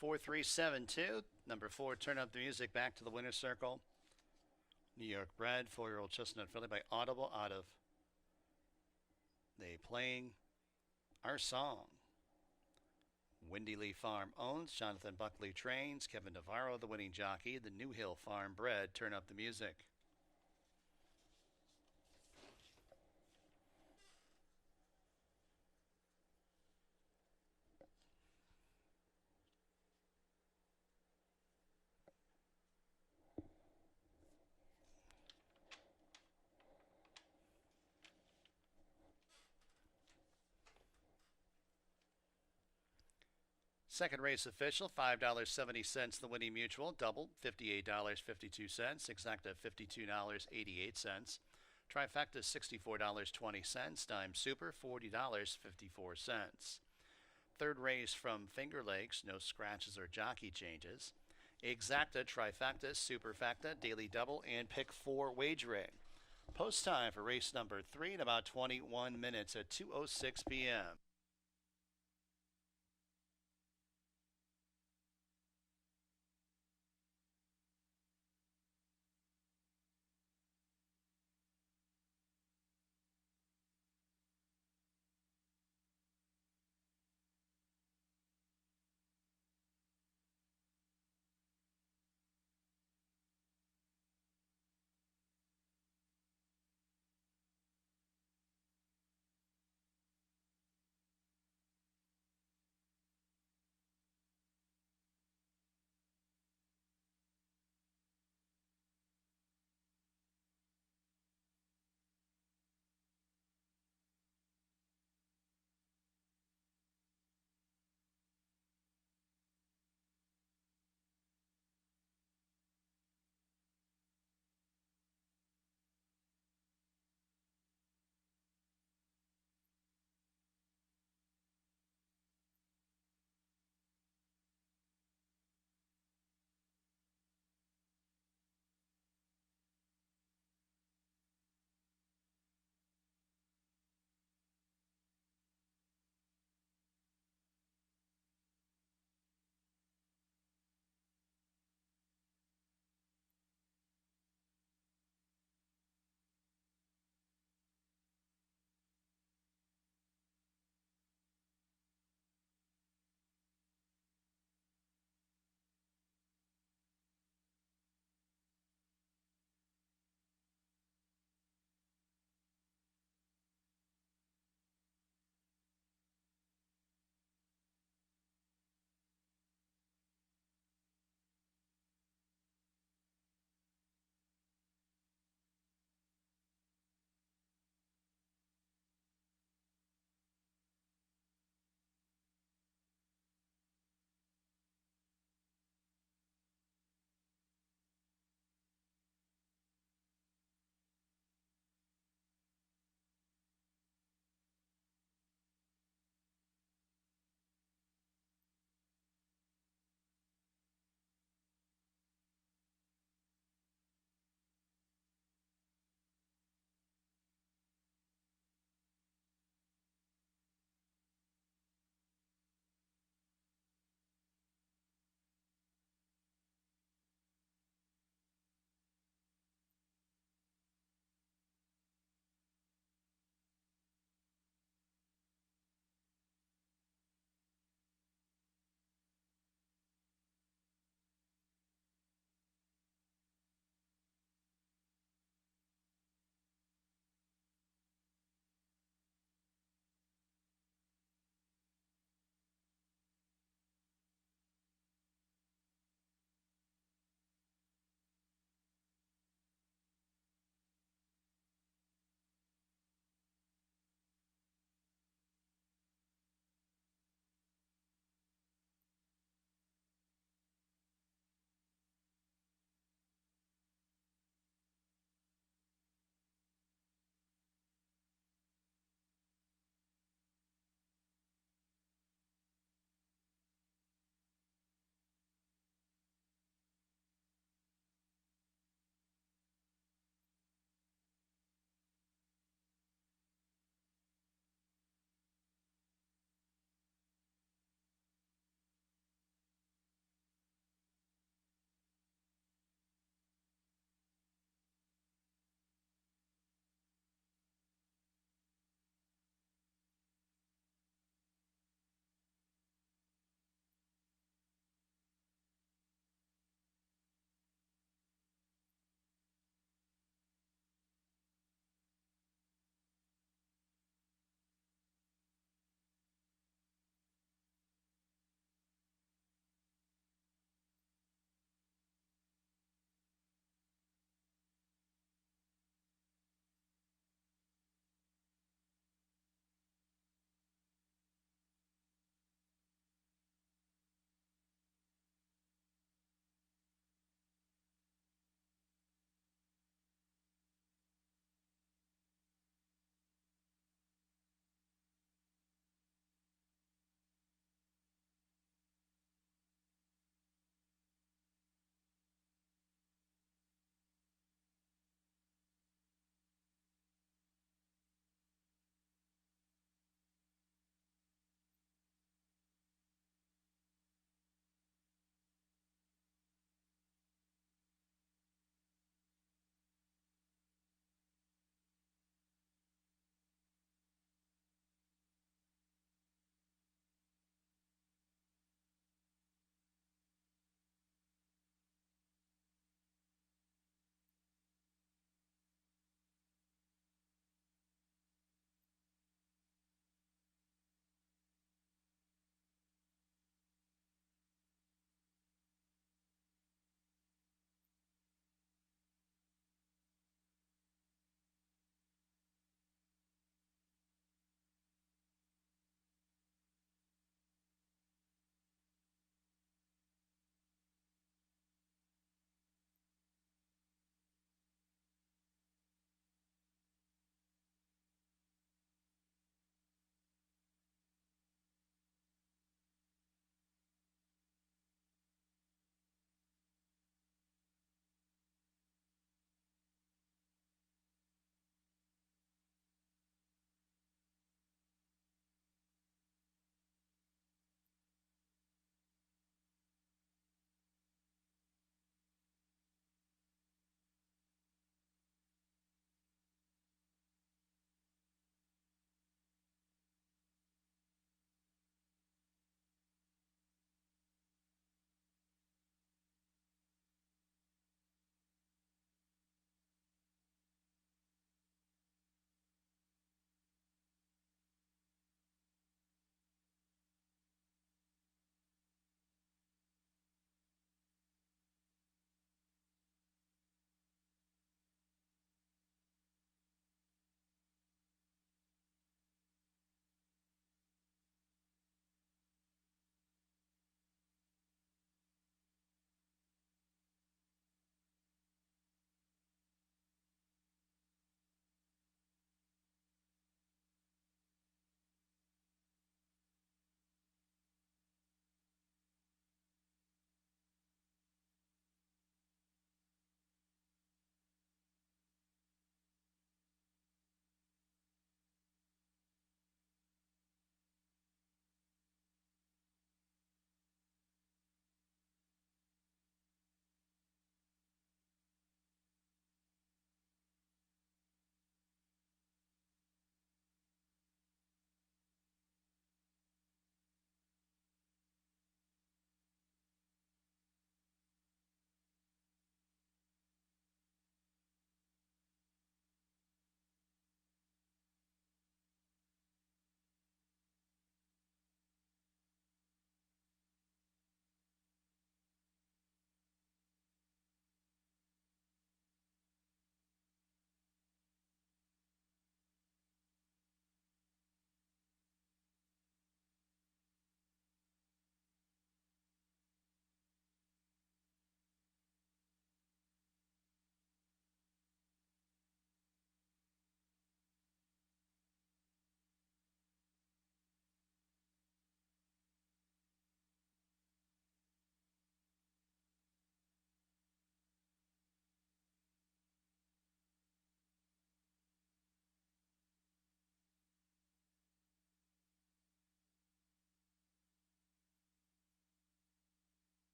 4372. Number 4, Turn Up the Music, back to the winner's circle. New York bred, 4-year-old chestnut filly by Audible out of They Playing Our Song. Windy Lee Farm owns, Jonathan Buckley trains, Kevin Navarro the winning jockey, the New Hill Farm bred, Turn Up the Music. Second race official, $5.70 the winning mutual, double $58.52, exacta $52.88. Trifecta $64.20, dime super $40.54. Third race from Finger Lakes, no scratches or jockey changes. Exacta, trifecta, superfecta, daily double, and pick 4 wagering. Post time for race number 3 in about 21 minutes at 2:06 p.m.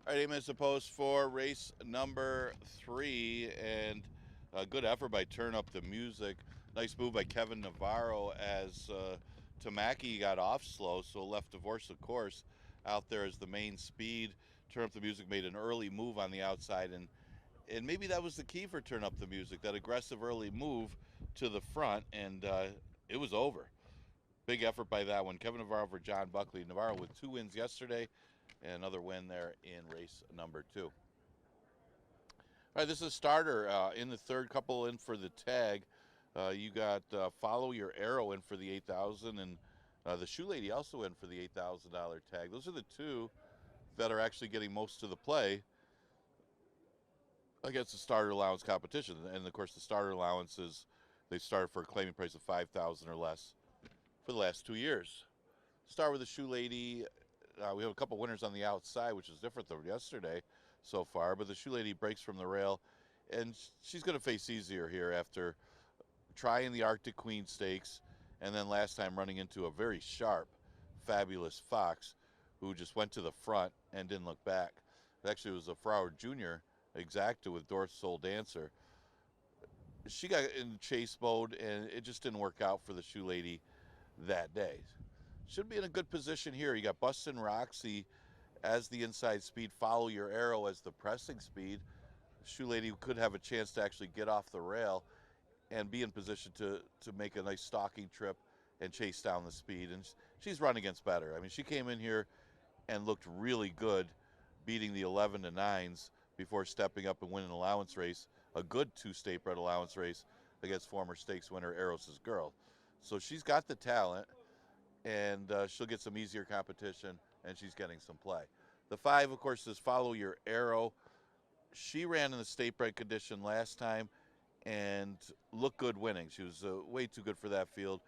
All right, 8 minutes to post for race number 3, and a good effort by Turn Up the Music. Nice move by Kevin Navarro as Tamaki got off slow, so left Divorce, of course, out there as the main speed. Turn Up the Music made an early move on the outside, and maybe that was the key for Turn Up the Music, that aggressive early move to the front, and it was over. Big effort by that one. Kevin Navarro for John Buckley. Navarro with 2 wins yesterday, and another win there in race number 2. All right, this is a starter in the third, couple in for the tag. You got Follow Your Arrow in for the 8,000, and the Shoe Lady also in for the $8,000 tag. Those are the two that are actually getting most of the play against the starter allowance competition. And of course, the starter allowances, they started for a claiming price of 5,000 or less for the last 2 years. Start with the Shoe Lady. We have a couple winners on the outside, which is different than yesterday so far. But the Shoe Lady breaks from the rail, and she's going to face easier here after trying the Arctic Queen Stakes, and then last time running into a very sharp, fabulous Fox, who just went to the front and didn't look back. Actually, it was a Frower Jr. exacta with Dorth Soul Dancer. She got in chase mode, and it just didn't work out for the Shoe Lady that day. Should be in a good position here. You got Bustin' Roxy as the inside speed, Follow Your Arrow as the pressing speed. Shoe Lady could have a chance to actually get off the rail and be in position to make a nice stalking trip and chase down the speed. And she's run against better. I mean, she came in here and looked really good, beating the 11 to 9s before stepping up and winning an allowance race, a good 2 state bred allowance race against former stakes winner Eros' Girl. So she's got the talent, and she'll get some easier competition, and she's getting some play. The 5, of course, is Follow Your Arrow. She ran in the state bred condition last time and looked good winning. She was way too good for that field,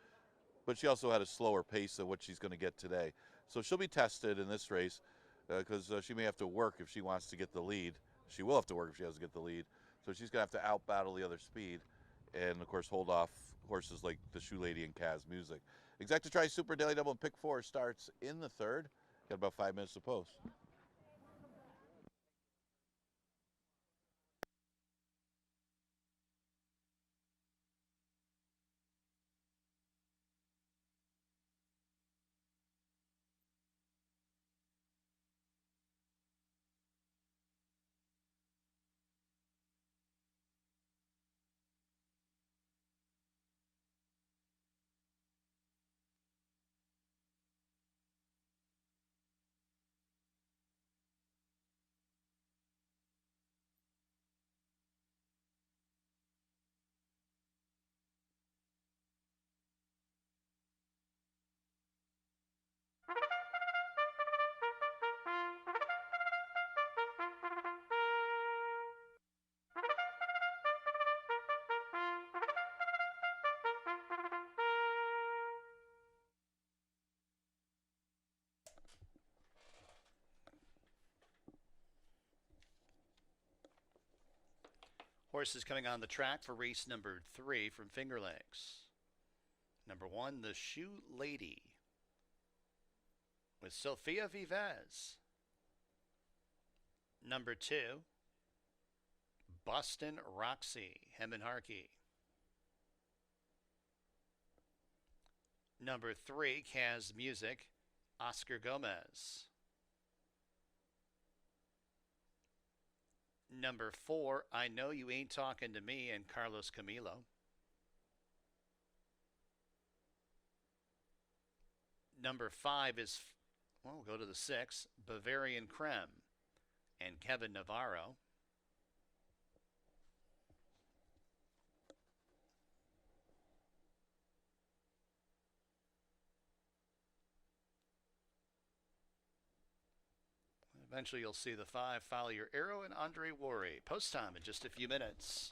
but she also had a slower pace than what she's going to get today. So she'll be tested in this race because she may have to work if she wants to get the lead. She will have to work if she has to get the lead. So she's going to have to out-battle the other speed and, of course, hold off horses like the Shoe Lady and Kaz Music. Exacta Tri Super Daily Double and Pick 4 starts in the third. Got about 5 minutes to post. Horses coming on the track for race number 3 from Finger Lakes. Number 1, the Shoe Lady with Sophia Vives. Number 2, Bustin' Roxy, Hemon Harkey. Number 3, Kaz Music, Oscar Gomez. Number 4, I Know You Ain't Talking to Me, and Carlos Camilo. Number 5 is, well, we'll go to the 6, Bavarian Creme, and Kevin Navarro. Eventually you'll see the 5, Follow Your Arrow, and Andre Worry. Post time in just a few minutes.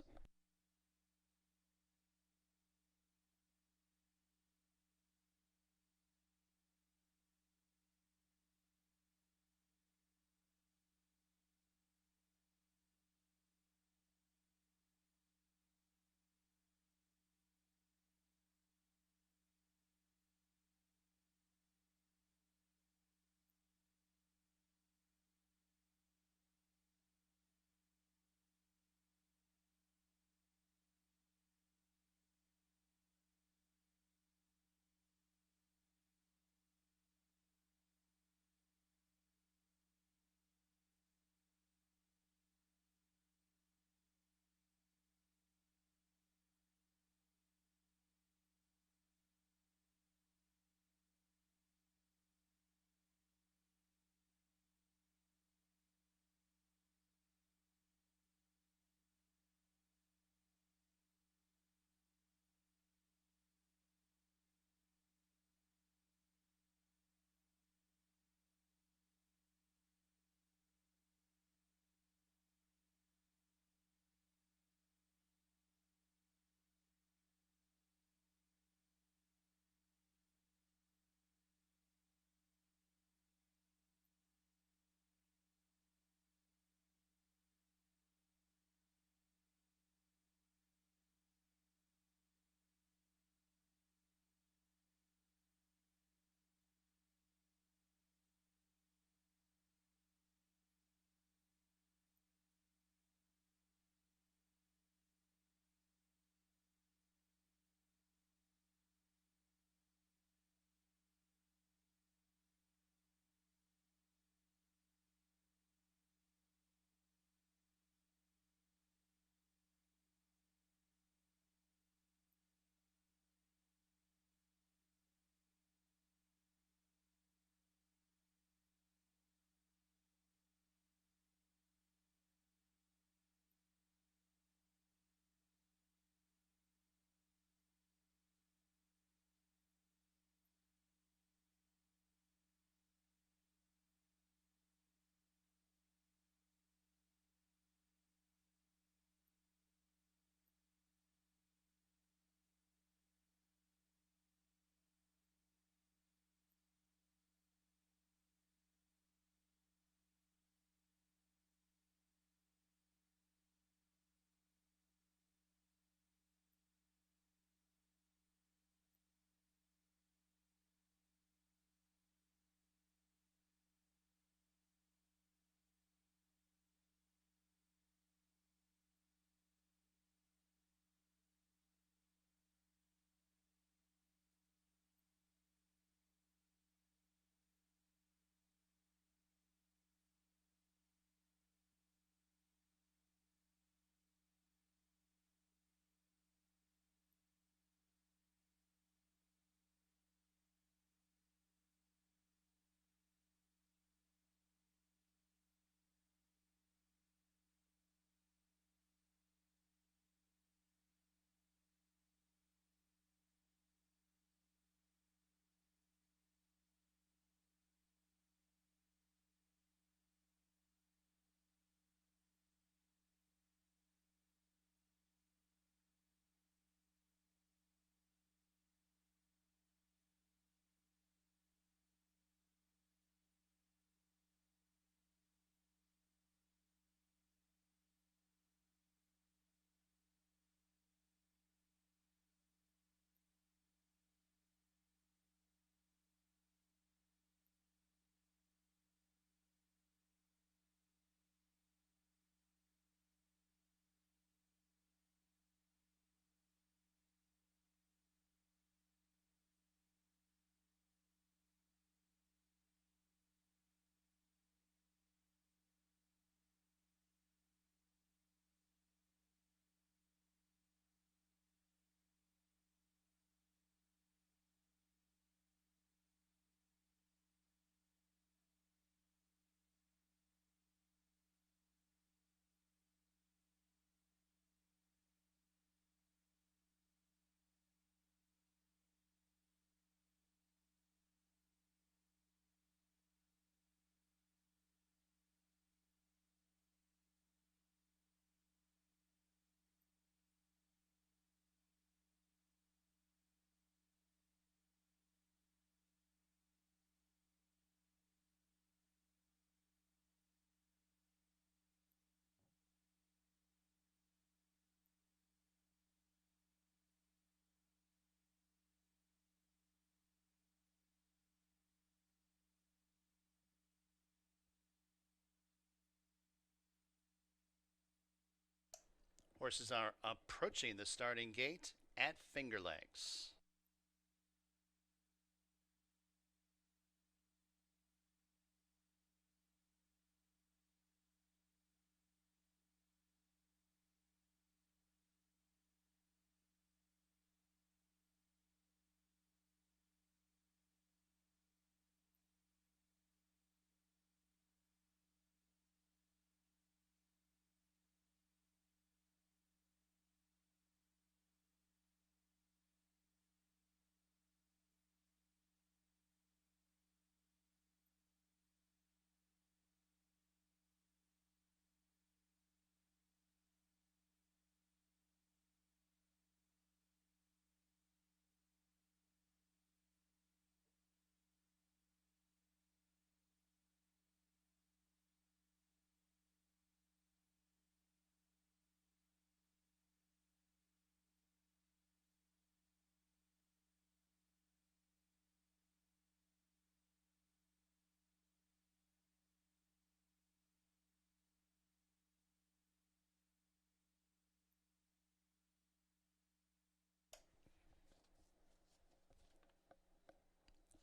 Horses are approaching the starting gate at Finger Lakes.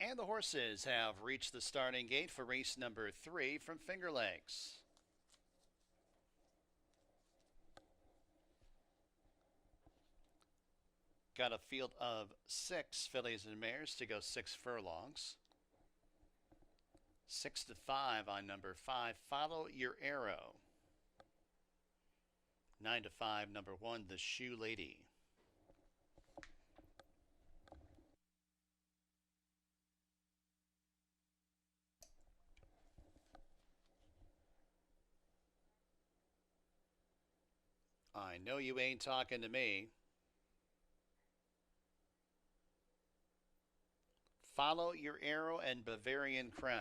And the horses have reached the starting gate for race number 3 from Finger Lakes. Got a field of 6 fillies and mares to go 6 furlongs. 6 to 5 on number 5, Follow Your Arrow. 9 to 5, number 1, The Shoe Lady. I Know You Ain't Talking to Me. Follow Your Arrow and Bavarian Creme.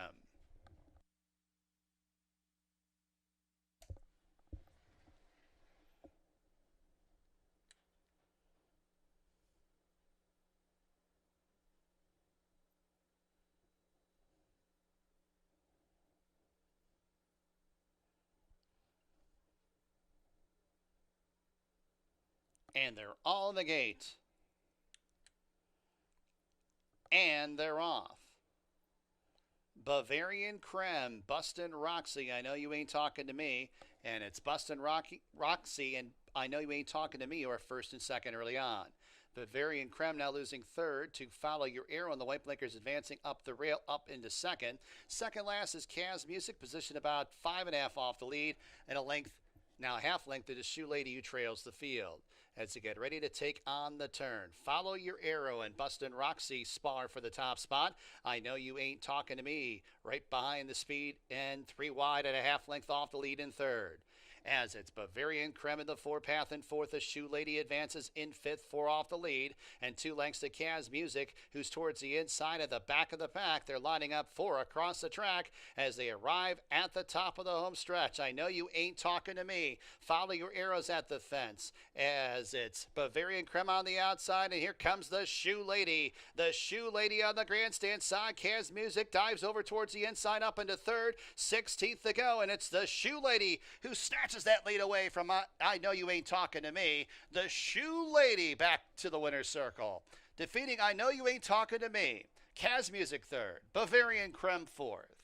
And they're all in the gate. And they're off. Bavarian Creme, Bustin' Roxy, I Know You Ain't Talking to Me. And it's Bustin' Roxy and I Know You Ain't Talking to Me who are first and second early on. Bavarian Creme now losing third to Follow Your Arrow, and the White Blinkers advancing up the rail up into second. Second last is Kaz Music, positioned about 5.5 off the lead, and a length, now a half length, to the Shoe Lady who trails the field. As they get ready to take on the turn, Follow Your Arrow and Bustin' Roxy spar for the top spot. I Know You Ain't Talking to Me right behind the speed, and 3 wide and a half length off the lead in third. As it's Bavarian Creme in the 4-path and fourth, the Shoe Lady advances in fifth, 4 off the lead, and 2 lengths to Kaz Music, who's towards the inside of the back of the pack. They're lining up 4 across the track as they arrive at the top of the home stretch. I Know You Ain't Talking to Me. Follow Your Arrows at the fence as it's Bavarian Creme on the outside, and here comes the Shoe Lady. The Shoe Lady on the grandstand side. Kaz Music dives over towards the inside up into third, 16th to go, and it's the Shoe Lady who snatches that lead away from I Know You Ain't Talking to Me. The Shoe Lady back to the winner's circle, defeating I Know You Ain't Talking to Me. Kaz Music third, Bavarian Creme fourth.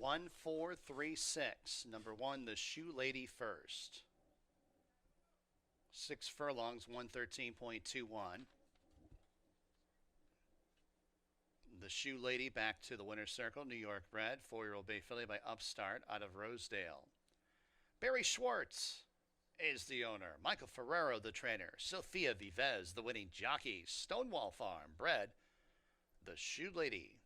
1436. Number one, the Shoe Lady first. 6 furlongs, 113.21. The Shoe Lady back to the winner's circle. New York bred, 4-year-old bay filly by Upstart out of Rosedale. Barry Schwartz is the owner. Michael Ferrero, the trainer. Sophia Vivez, the winning jockey. Stonewall Farm bred the Shoe Lady.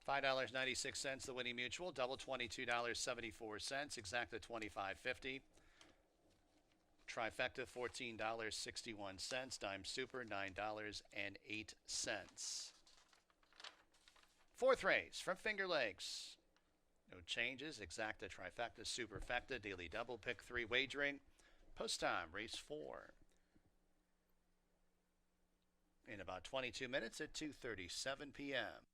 $5.96, the winning mutual. Double $22.74. Exacta $25.50. Trifecta $14.61. Dime Super $9.08. Fourth race from Finger Lakes. No changes. Exacta, trifecta, superfecta, daily double, pick 3 wagering. Post time, race 4. In about 22 minutes at 2:37 p.m.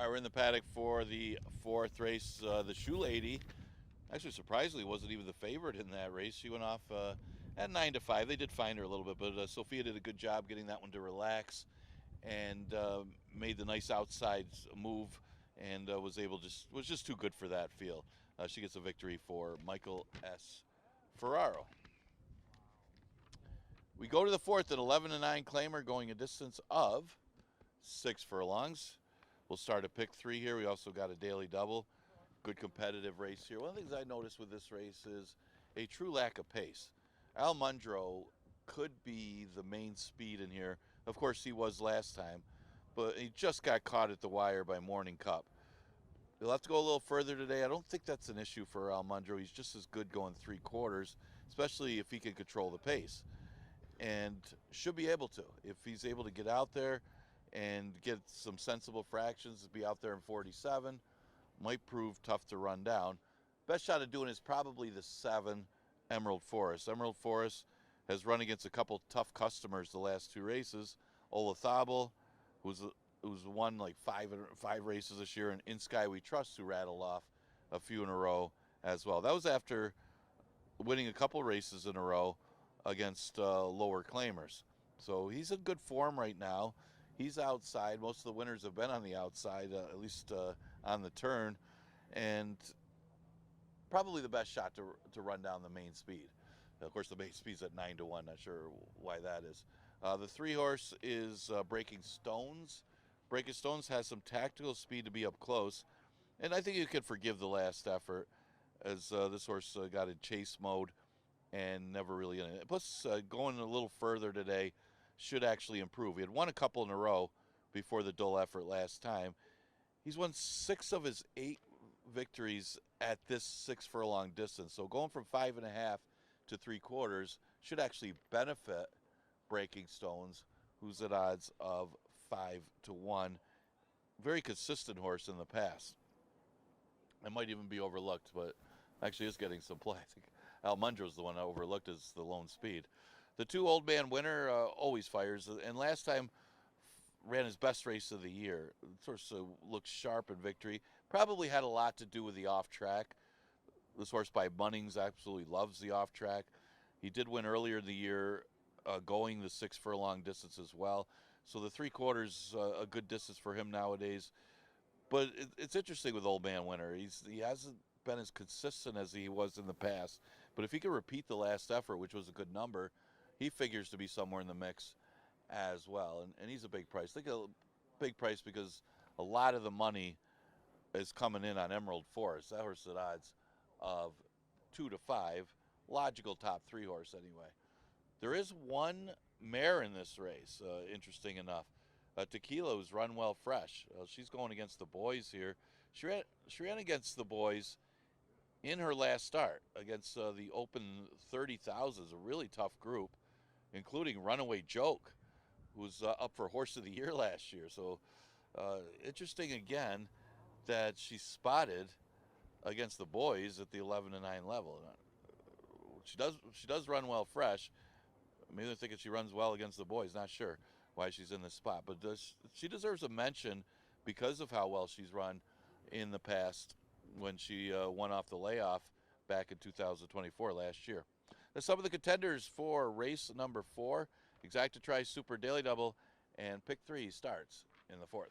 All right, we're in the paddock for the fourth race. The Shoe Lady, actually surprisingly, wasn't even the favorite in that race. She went off at 9-5. They did find her a little bit, but Sophia did a good job getting that one to relax and made the nice outside move and was just too good for that field. She gets a victory for Michael S. Ferraro. We go to the fourth, an 11-9 claimer going a distance of 6 furlongs. We'll start at pick 3 here. We also got a daily double. Good competitive race here. One of the things I noticed with this race is a true lack of pace. Al Mundro could be the main speed in here. Of course, he was last time, but he just got caught at the wire by Morning Cup. He'll have to go a little further today. I don't think that's an issue for Al Mundro. He's just as good going 3/4, especially if he can control the pace. And should be able to. If he's able to get out there and get some sensible fractions, be out there in 47, might prove tough to run down. Best shot of doing is probably the 7, Emerald Forest. Emerald Forest has run against a couple tough customers the last 2 races. Olathable, who's won like 5 races this year, and In Sky We Trust, who rattled off a few in a row as well. That was after winning a couple races in a row against lower claimers. So he's in good form right now. He's outside. Most of the winners have been on the outside, at least on the turn, and probably the best shot to run down the main speed. Of course, the main speed's at 9-1. Not sure why that is. The 3-horse is Breaking Stones. Breaking Stones has some tactical speed to be up close, and I think you could forgive the last effort, as this horse got in chase mode and never really in it. Plus, going a little further today should actually improve. He had won a couple in a row before the dull effort last time. He's won 6 of his 8 victories at this 6 furlong distance. So going from 5.5 to 3/4 should actually benefit Breaking Stones, who's at odds of 5-1. Very consistent horse in the past. It might even be overlooked, but actually is getting some play. I think Al Mundro's the one I overlooked as the lone speed. The 2 Old Man Winner always fires, and last time ran his best race of the year. Sort of looked sharp in victory. Probably had a lot to do with the off track. This horse by Bunnings absolutely loves the off track. He did win earlier in the year going the 6 furlong distance as well. So the 3/4 a good distance for him nowadays. But it's interesting with Old Man Winner. He hasn't been as consistent as he was in the past. But if he can repeat the last effort, which was a good number, he figures to be somewhere in the mix as well. And he's a big price. I think a big price because a lot of the money is coming in on Emerald Forest. That horse at odds of 2-5. Logical top 3 horse anyway. There is one mare in this race, interesting enough. Tequila's Run Well Fresh. She's going against the boys here. She ran against the boys in her last start against the Open 30,000s, a really tough group, including Runaway Joke, who was up for Horse of the Year last year. So interesting again that she's spotted against the boys at the 11-9 level. She does run well fresh. Maybe they're thinking she runs well against the boys. Not sure why she's in this spot, but she deserves a mention because of how well she's run in the past when she won off the layoff back in 2024 last year. Now, some of the contenders for race number 4, Exacta Tri Super Daily Double, and pick 3 starts in the 4th.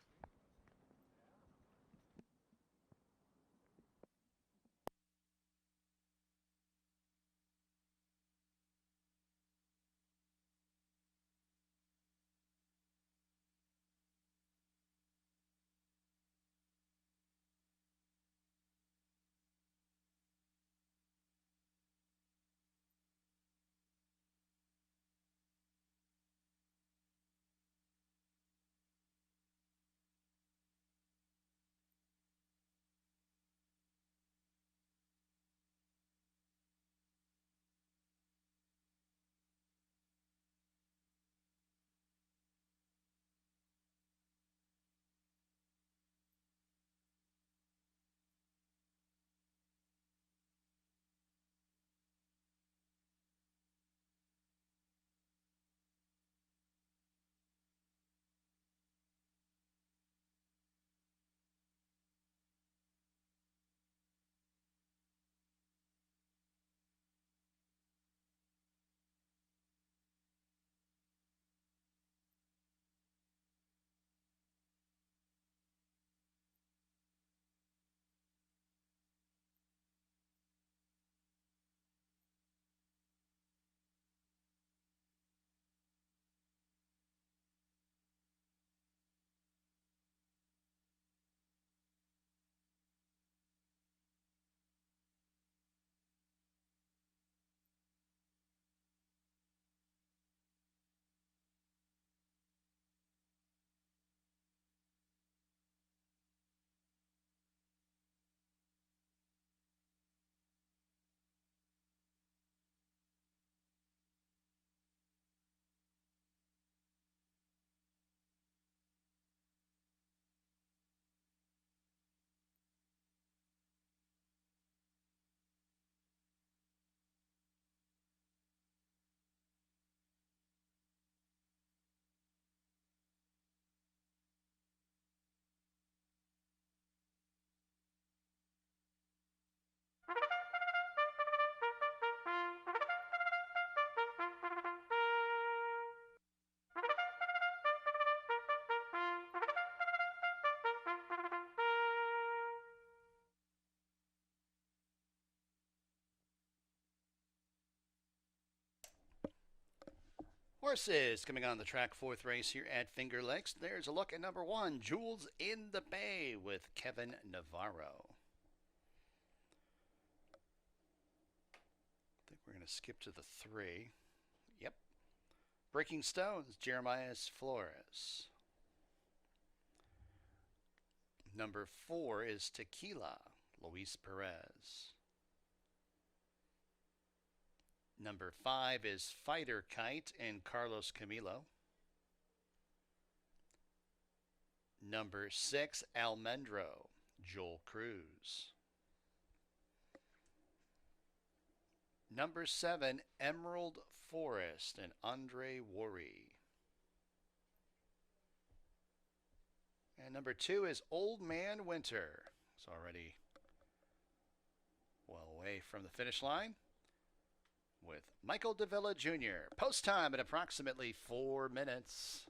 Horses coming on the track, fourth race here at Finger Lakes. There's a look at number 1, Jewels in the Bay with Kevin Navarro. I think we're going to skip to the 3. Yep. Breaking Stones, Jeremiah Flores. Number 4 is Tequila, Luis Perez. Number 5 is Fighter Kite and Carlos Camilo. Number 6, Almendro, Joel Cruz. Number 7, Emerald Forest and Andre Worry. And number 2 is Old Man Winter. It's already well away from the finish line with Michael Davila Jr. Post time at approximately 4 minutes.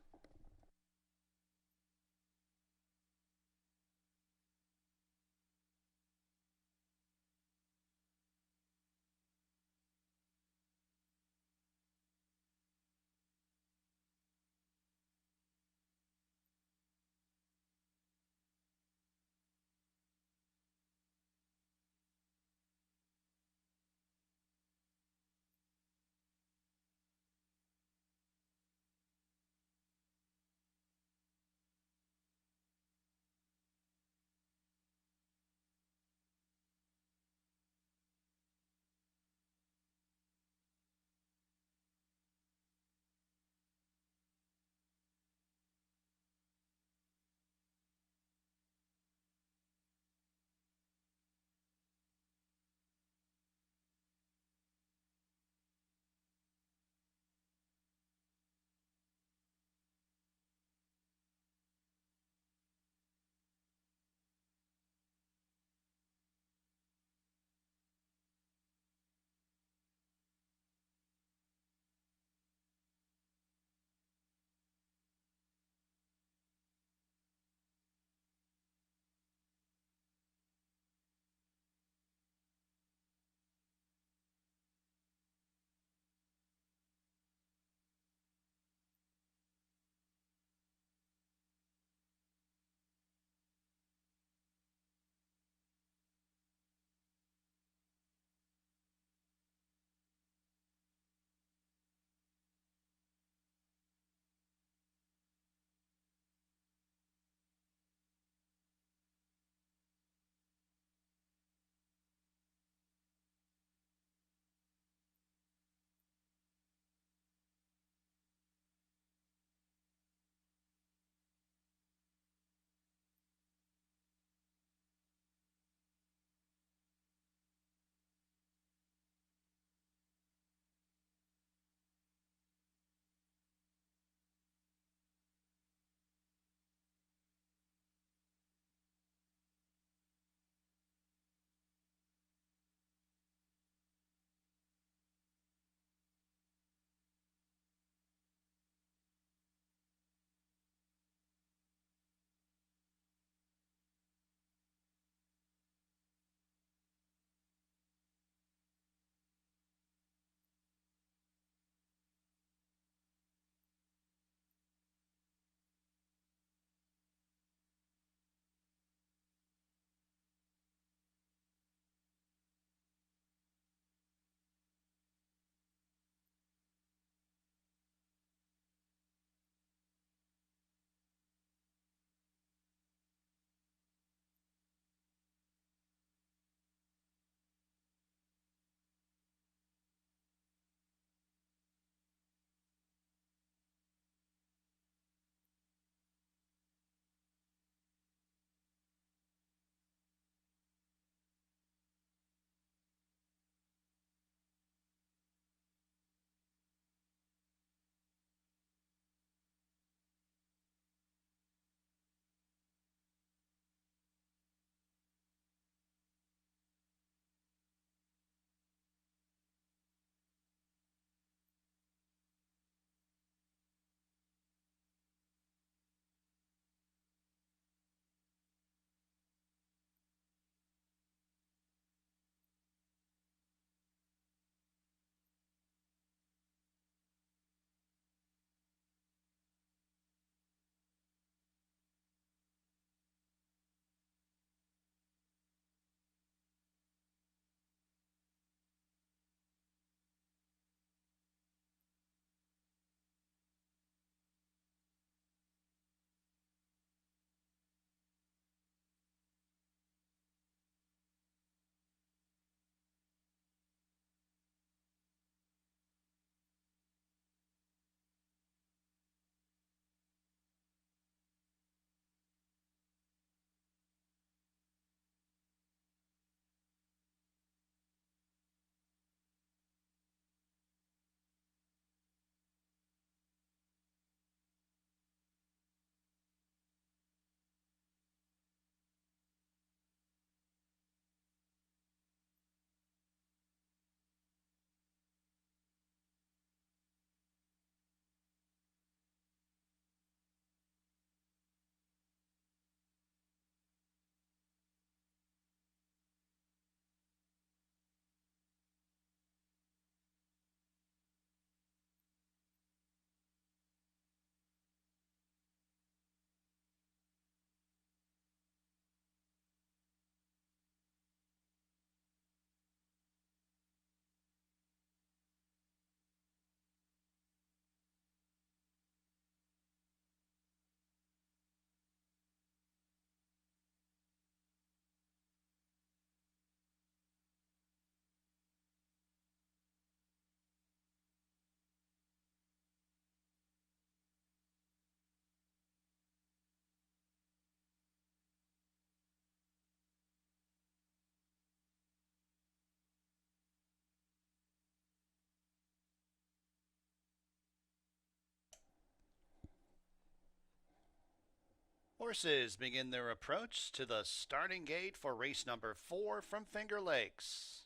Horses begin their approach to the starting gate for race number 4 from Finger Lakes.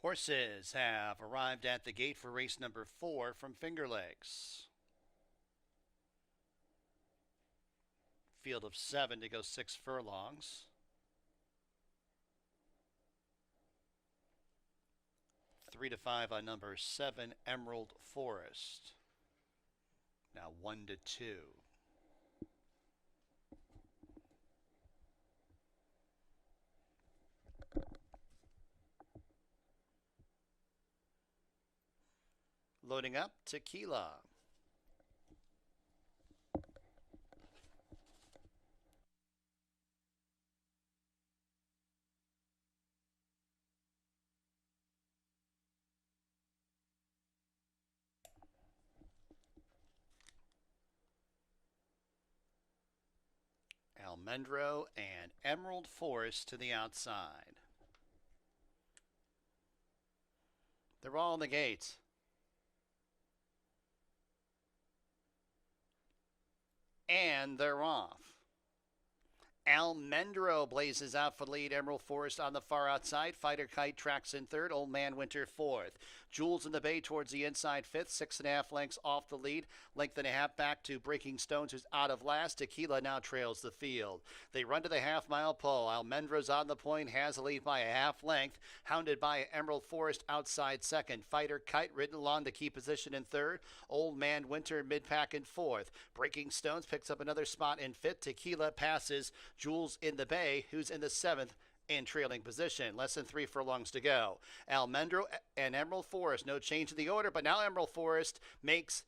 Horses have arrived at the gate for race number 4 from Finger Lakes. Field of 7 to go 6 furlongs. 3 to 5 on number 7, Emerald Forest. Now 1 to 2. Loading up, Tequila. Almendro and Emerald Forest to the outside. They're all in the gate. And they're off. Almendro blazes out for the lead. Emerald Forest on the far outside. Fighter Kite tracks in third. Old Man Winter fourth. Jules in the Bay towards the inside fifth. 6.5 lengths off the lead. Length and a half back to Breaking Stones, who's out of last. Tequila now trails the field. They run to the half-mile pole. Almendro's on the point. Has a lead by a half length. Hounded by Emerald Forest outside second. Fighter Kite ridden along to key position in third. Old Man Winter mid-pack in fourth. Breaking Stones picks up another spot in fifth. Tequila passes Jules in the Bay, who's in the seventh in trailing position. Less than 3 furlongs to go. Almendro and Emerald Forest, no change in the order, but now Emerald Forest makes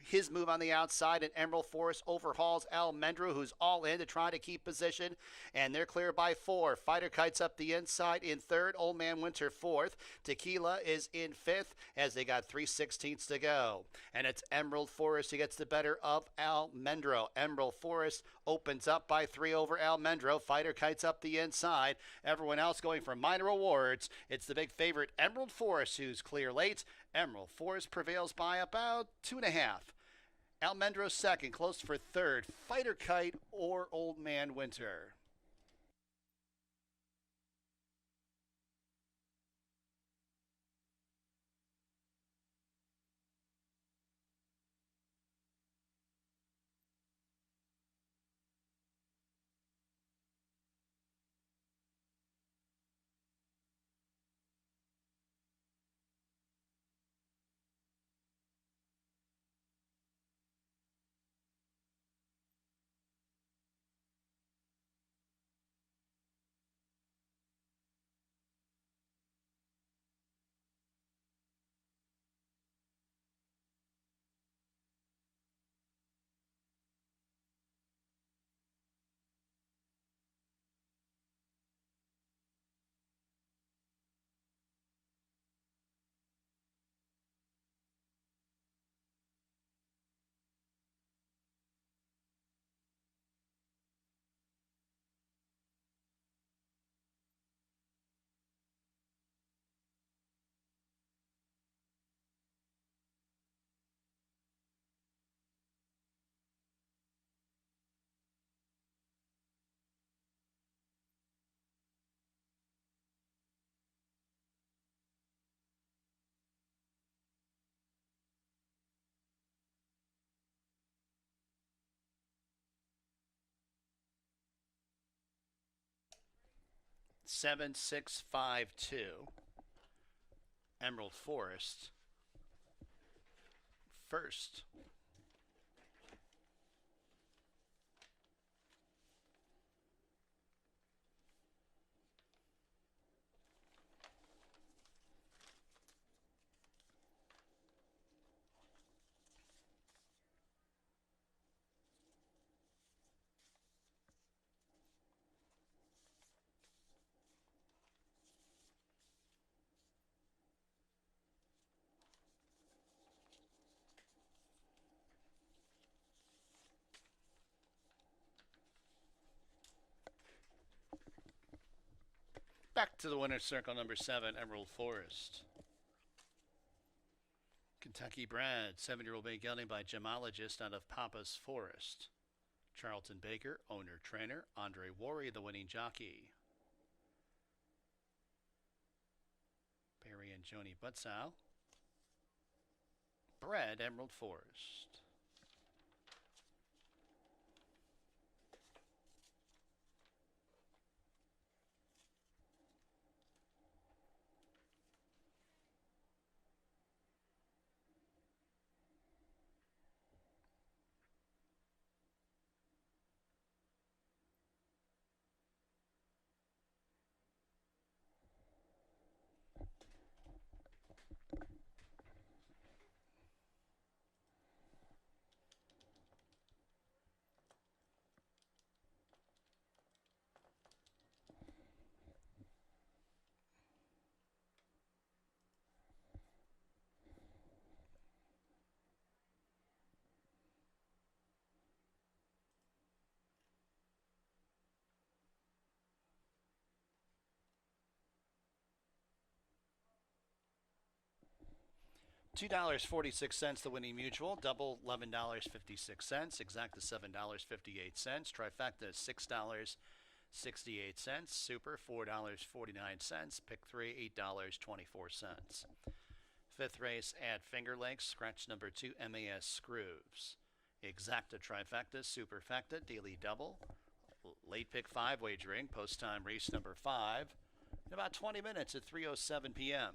his move on the outside, and Emerald Forest overhauls Almendro, who's all in to try to keep position, and they're clear by 4. Fighter Kite's up the inside in third. Old Man Winter fourth. Tequila is in fifth as they got 3/16 to go. And it's Emerald Forest who gets the better of Almendro. Emerald Forest opens up by 3 over Almendro. Fighter Kite's up the inside. Everyone else going for minor awards. It's the big favorite Emerald Forest who's clear late. Emerald Forest prevails by about 2.5. Almendro second, close for third. Fighter Kite or Old Man Winter. 7652. Emerald Forest. First. Back to the winner's circle, number 7, Emerald Forest. Kentucky bred, 7-year-old bay gelding by gemologist out of Papa's Forest. Charlton Baker, owner trainer. Andre Worry, the winning jockey. Barry and Joni Butzow. Bred Emerald Forest. $2.46 the winning mutual, double $11.56, exacta $7.58, trifecta $6.68, super $4.49, pick 3 $8.24. Fifth race at Finger Lakes, scratch number 2, MAS Screws. Exacta trifecta, superfecta, daily double, late pick 5 wagering, post time race number 5, in about 20 minutes at 3:07 p.m.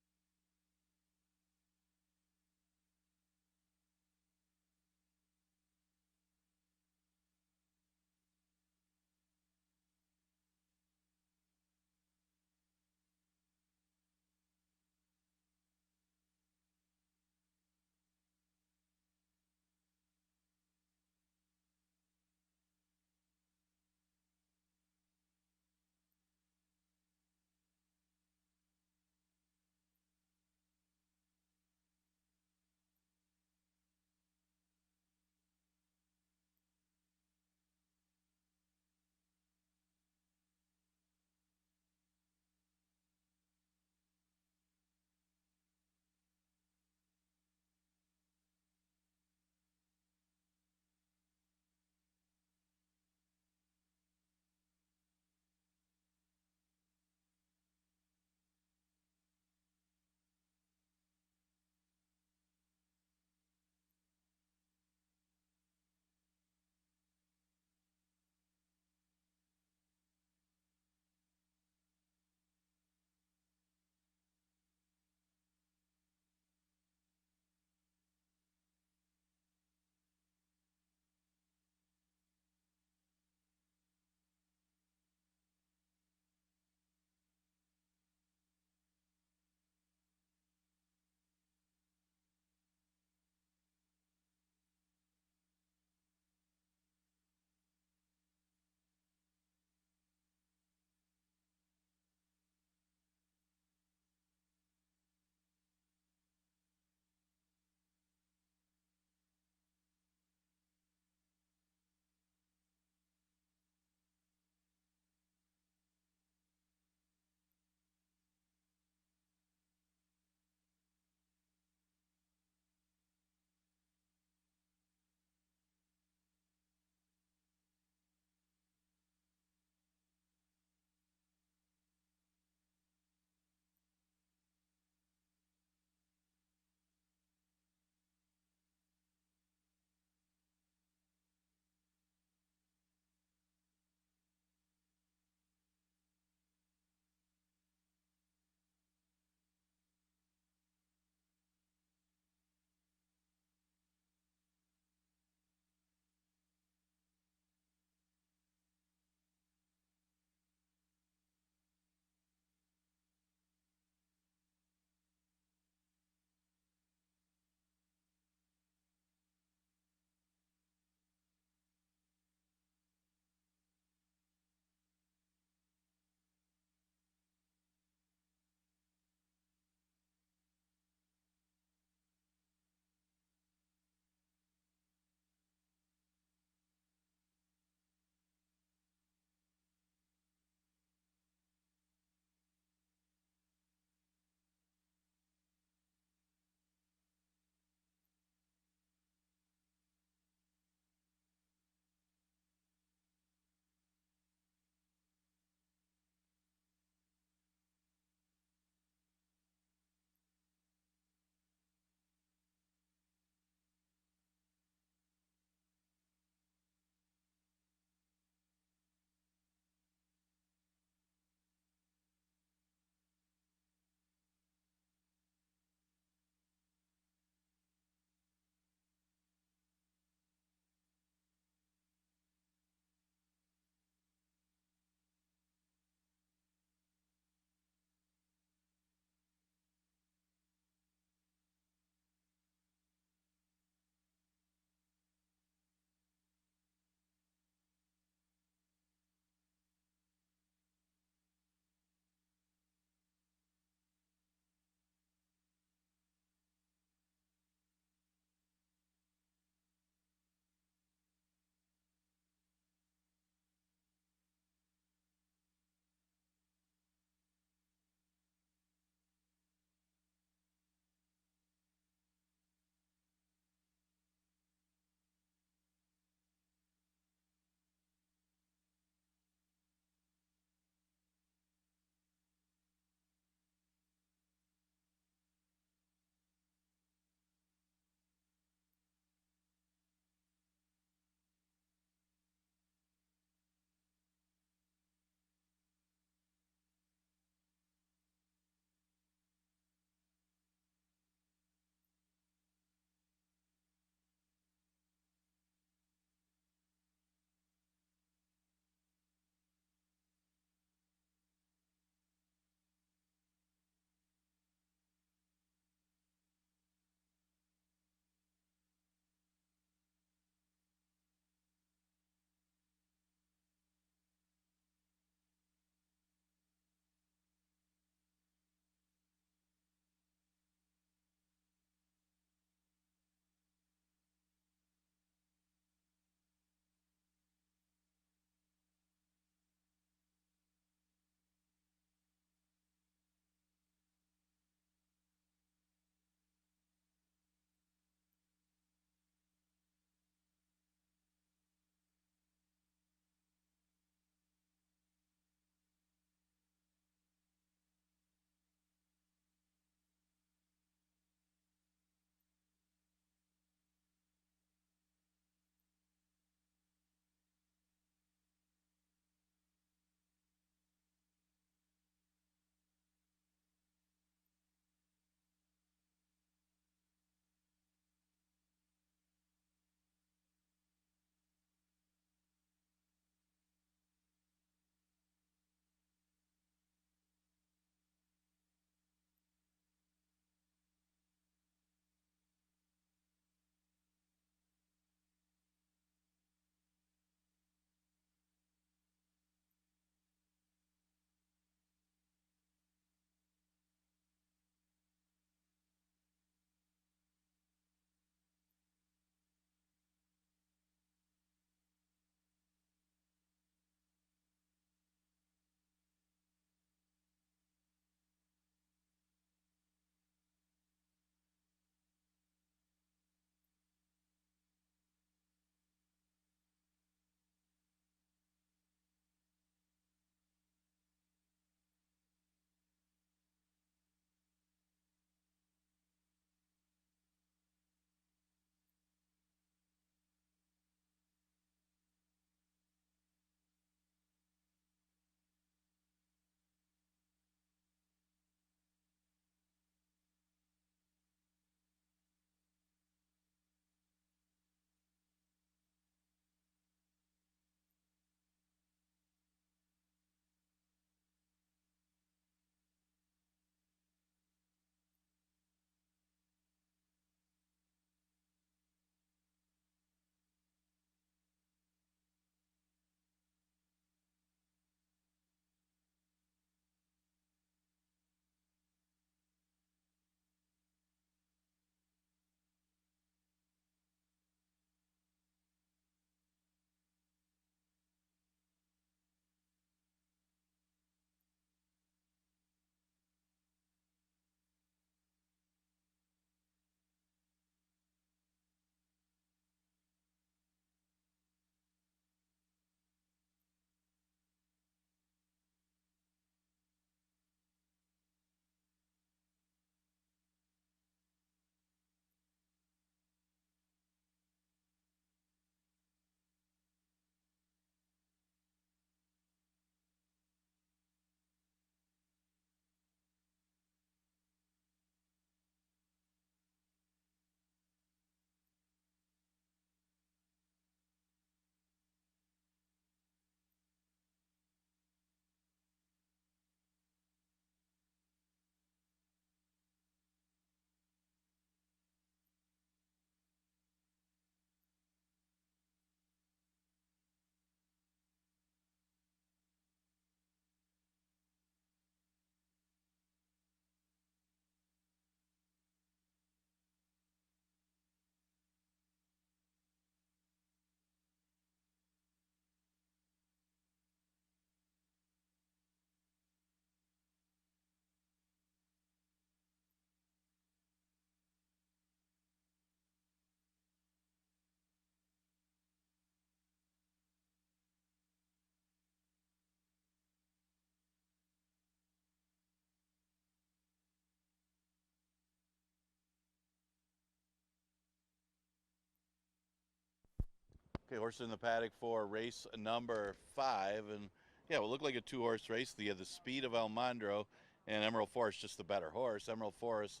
Okay, horse in the paddock for race number 5, and yeah, it will look like a 2-horse race. You have the speed of Almandro, and Emerald Forest just the better horse. Emerald Forest,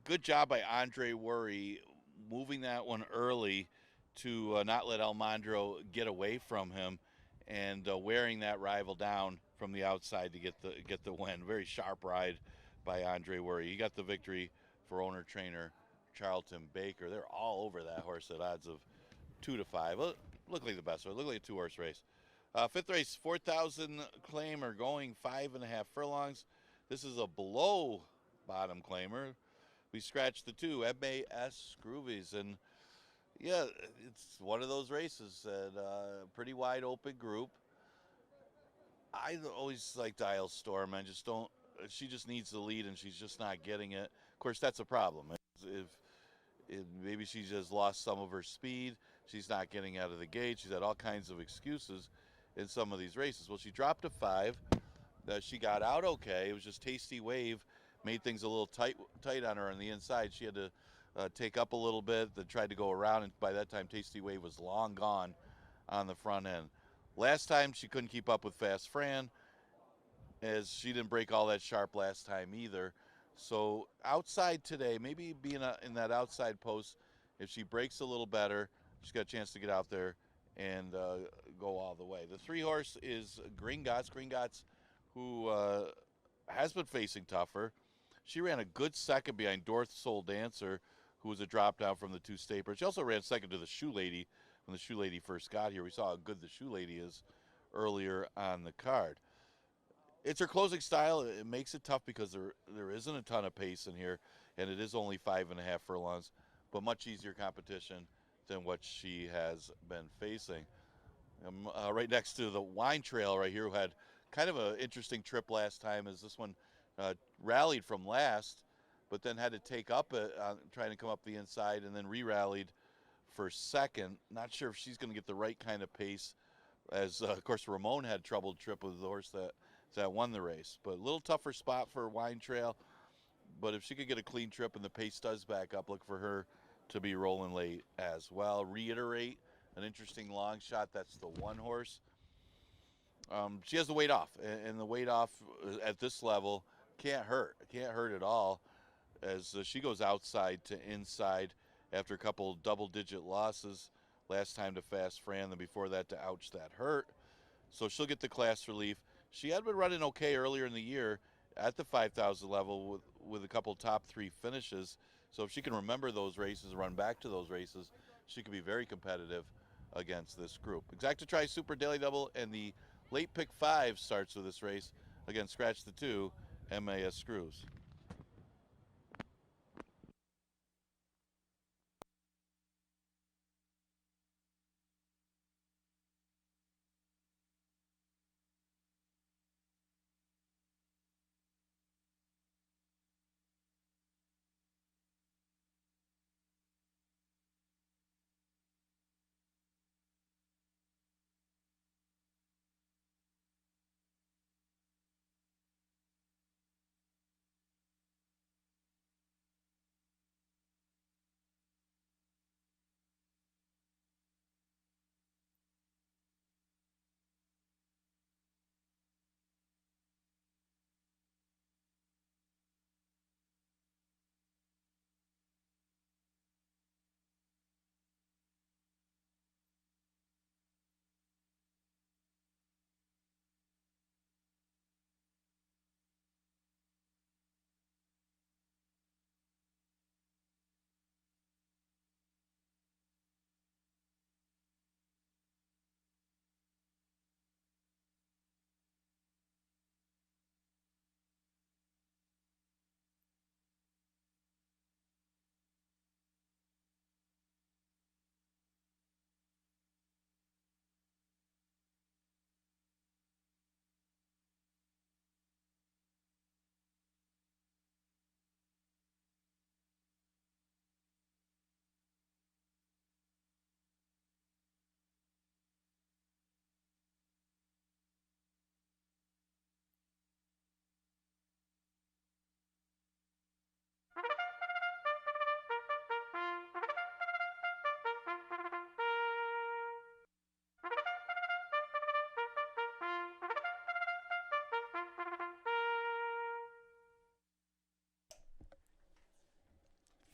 good job by Andre Worry moving that one early to not let Almandro get away from him, and wearing that rival down from the outside to get the win. Very sharp ride by Andre Worry. He got the victory for owner trainer Charlton Baker. They're all over that horse at odds of 2-5. Look like the best one. Look like a 2-horse race. Fifth race, 4,000 claimer going 5.5 furlongs. This is a below bottom claimer. We scratched the 2 MAS Groovies, and yeah, it's one of those races at a pretty wide open group. I always like Dial Storm. I just don't. She just needs the lead, and she's just not getting it. Of course, that's a problem. If maybe she just lost some of her speed, she's not getting out of the gate. She's had all kinds of excuses in some of these races. Well, she dropped to 5. She got out okay. It was just Tasty Wave made things a little tight on her on the inside. She had to take up a little bit, then tried to go around, and by that time Tasty Wave was long gone on the front end. Last time she couldn't keep up with Fast Fran, as she didn't break all that sharp last time either. So outside today, maybe being in that outside post, if she breaks a little better, she's got a chance to get out there and go all the way. The 3-horse is Gringotts. Gringotts, who has been facing tougher. She ran a good second behind Dorth Soul Dancer, who was a drop down from the 2 Stapler. She also ran second to the Shoe Lady when the Shoe Lady first got here. We saw how good the Shoe Lady is earlier on the card. It's her closing style. It makes it tough because there isn't a ton of pace in here, and it is only 5.5 furlongs, but much easier competition than what she has been facing. Right next to the Wine Trail right here, who had kind of an interesting trip last time, as this one rallied from last, but then had to take up trying to come up the inside, and then re-rallied for second. Not sure if she's going to get the right kind of pace, as of course Ramon had trouble trip with the horse that won the race. But a little tougher spot for Wine Trail, but if she could get a clean trip and the pace does back up, look for her to be rolling late as well. Reiterate, an interesting long shot. That's the 1-horse. She has the weight off, and the weight off at this level can't hurt. It can't hurt at all, as she goes outside to inside after a couple double-digit losses. Last time to Fast Fran, then before that to Ouch That Hurt. So she'll get the class relief. She had been running okay earlier in the year at the 5,000 level with a couple top 3 finishes. So if she can remember those races, run back to those races, she could be very competitive against this group. Exacta Tri Super Daily Double, and the late pick 5 starts with this race. Again, scratch the 2 MAS Screws.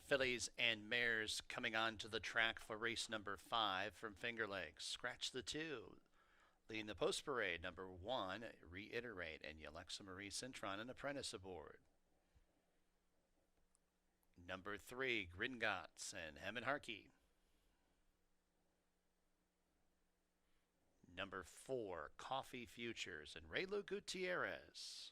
fillies and mares coming onto the track for race number 5 from Finger Lakes. Scratch the 2. Leading the post parade, number 1, Reiterate, and Alexa Marie Cintron, an apprentice aboard. Number 3, Gringotts and Hemon Harkey. Number 4, Coffee Futures and Raylo Gutierrez.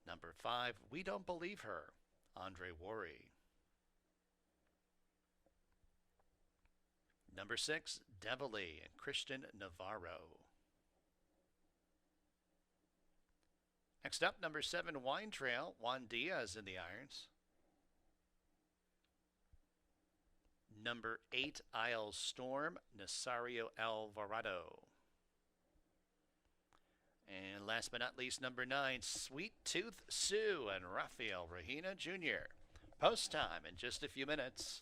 Number 5, We Don't Believe Her, Andre Worry. Number 6, Devilly and Christian Navarro. Next up, number 7, Wine Trail, Juan Diaz in the irons. Number 8, Isle Storm, Nasario Alvarado. And last but not least, number 9, Sweet Tooth Sue and Rafael Rahina Jr. Post time in just a few minutes.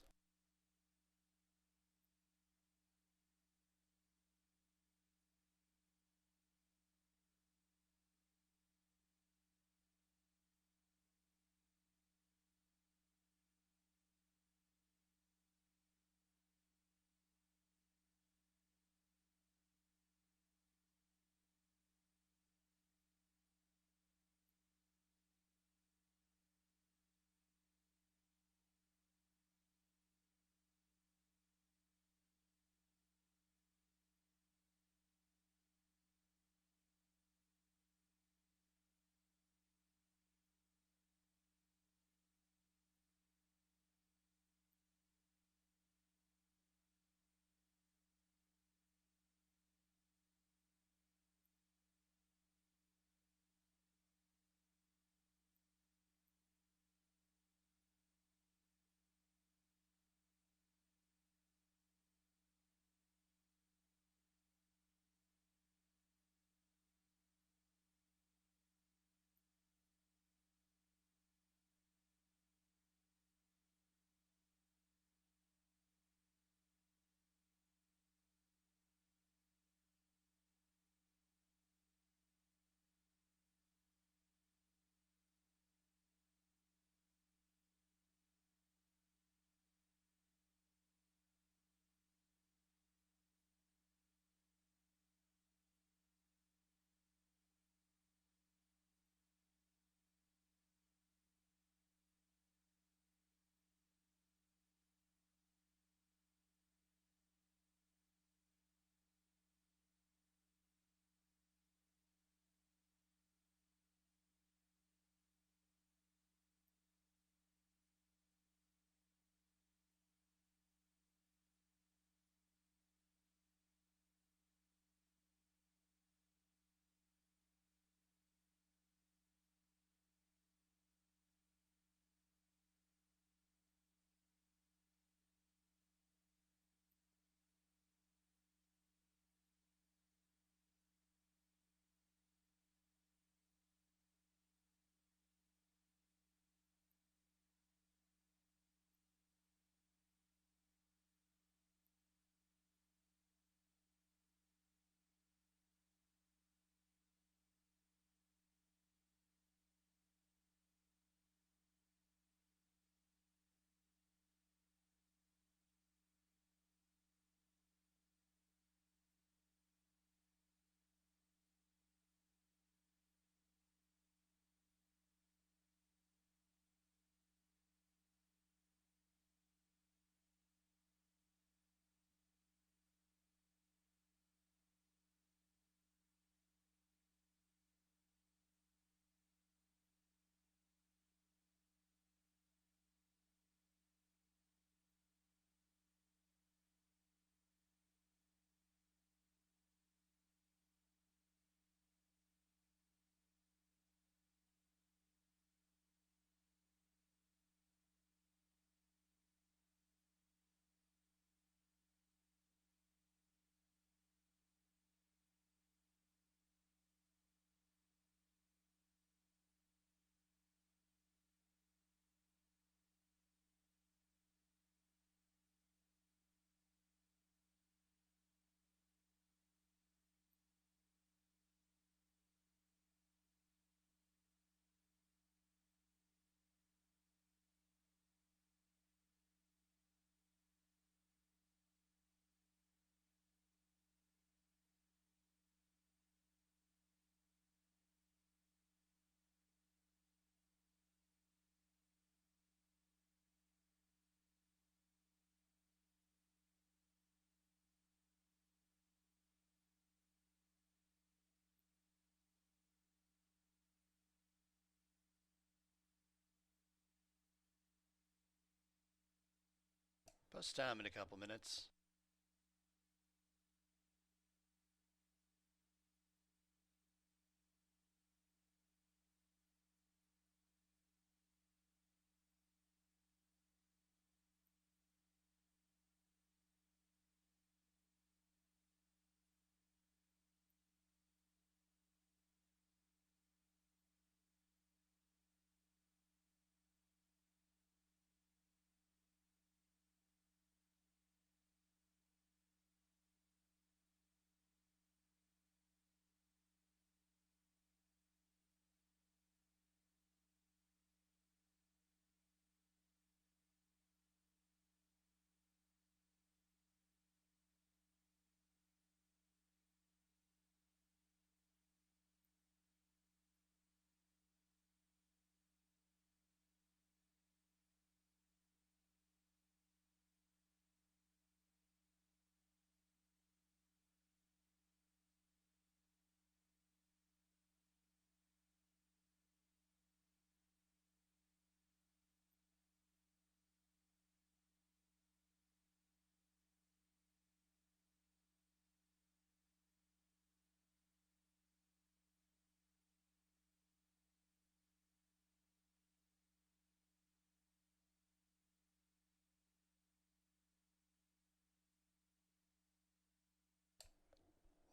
Post time in a couple minutes.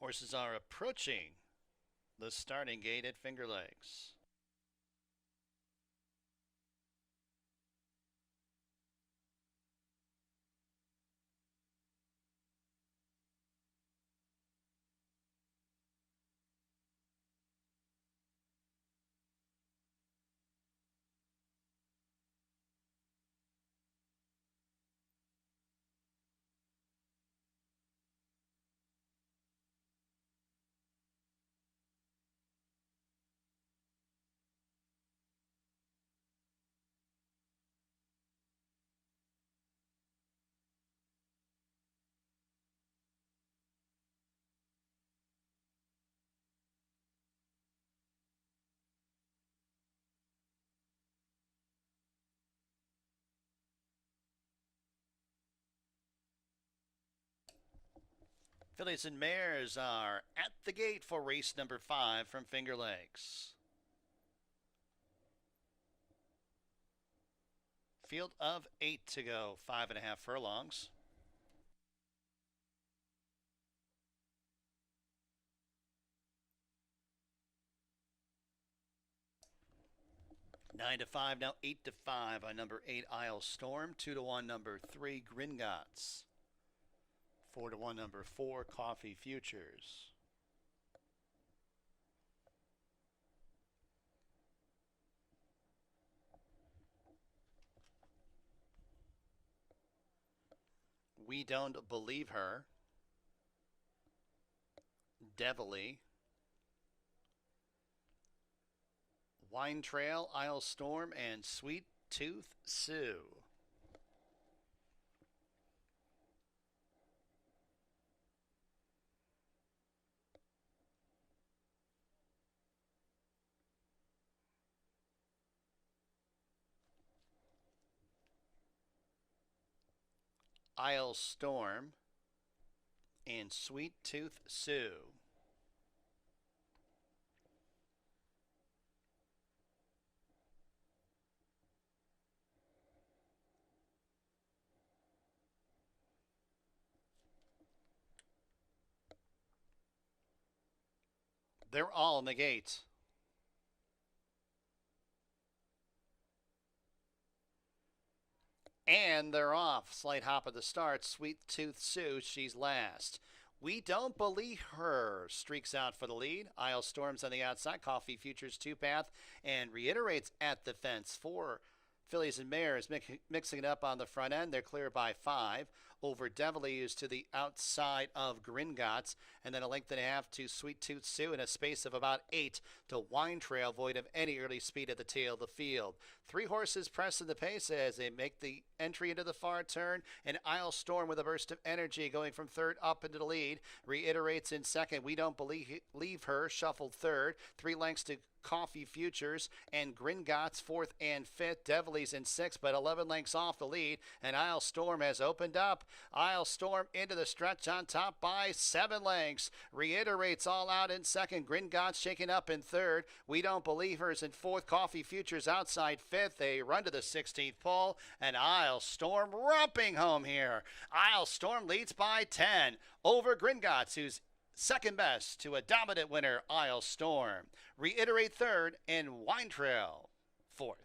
Horses are approaching the starting gate at Finger Lakes. Fillies and mares are at the gate for race number 5 from Finger Lakes. Field of 8 to go, 5.5 furlongs. Nine to 5, now 8 to 5 on number 8 Isle Storm, 2 to 1 number 3 Gringotts, 4 to 1 number 4 Coffee Futures. We Don't Believe Her, Devilly, Wine Trail, Isle Storm, and Sweet Tooth Sue. Isle Storm and Sweet Tooth Sue. They're all in the gate. And they're off. Slight hop at the start. Sweet Tooth Sue, she's last. We Don't Believe Her streaks out for the lead. Isle Storms on the outside. Coffee Futures 2-path and reiterates at the fence. 4 Fillies and mares mixing it up on the front end. They're clear by 5. Over Devilly is to the outside of Gringotts, and then a length and a half to Sweet Tooth Sue, and a space of about 8 to Wine Trail, void of any early speed at the tail of the field. 3 horses pressing the pace as they make the entry into the far turn, and Isle Storm with a burst of energy going from third up into the lead. Reiterates in second. We Don't Believe Her, shuffled third. 3 lengths to Coffee Futures and Gringotts fourth and fifth. Devilies in sixth, but 11 lengths off the lead. And Isle Storm has opened up. Isle Storm into the stretch on top by 7 lengths. Reiterates all out in second. Gringotts shaking up in third. We Don't Believe Her is in fourth. Coffee Futures outside fifth. They run to the 16th pole. And Isle Storm romping home here. Isle Storm leads by 10 over Gringotts, who's second best to a dominant winner, Isle Storm. Reiterate third and Wine Trail fourth.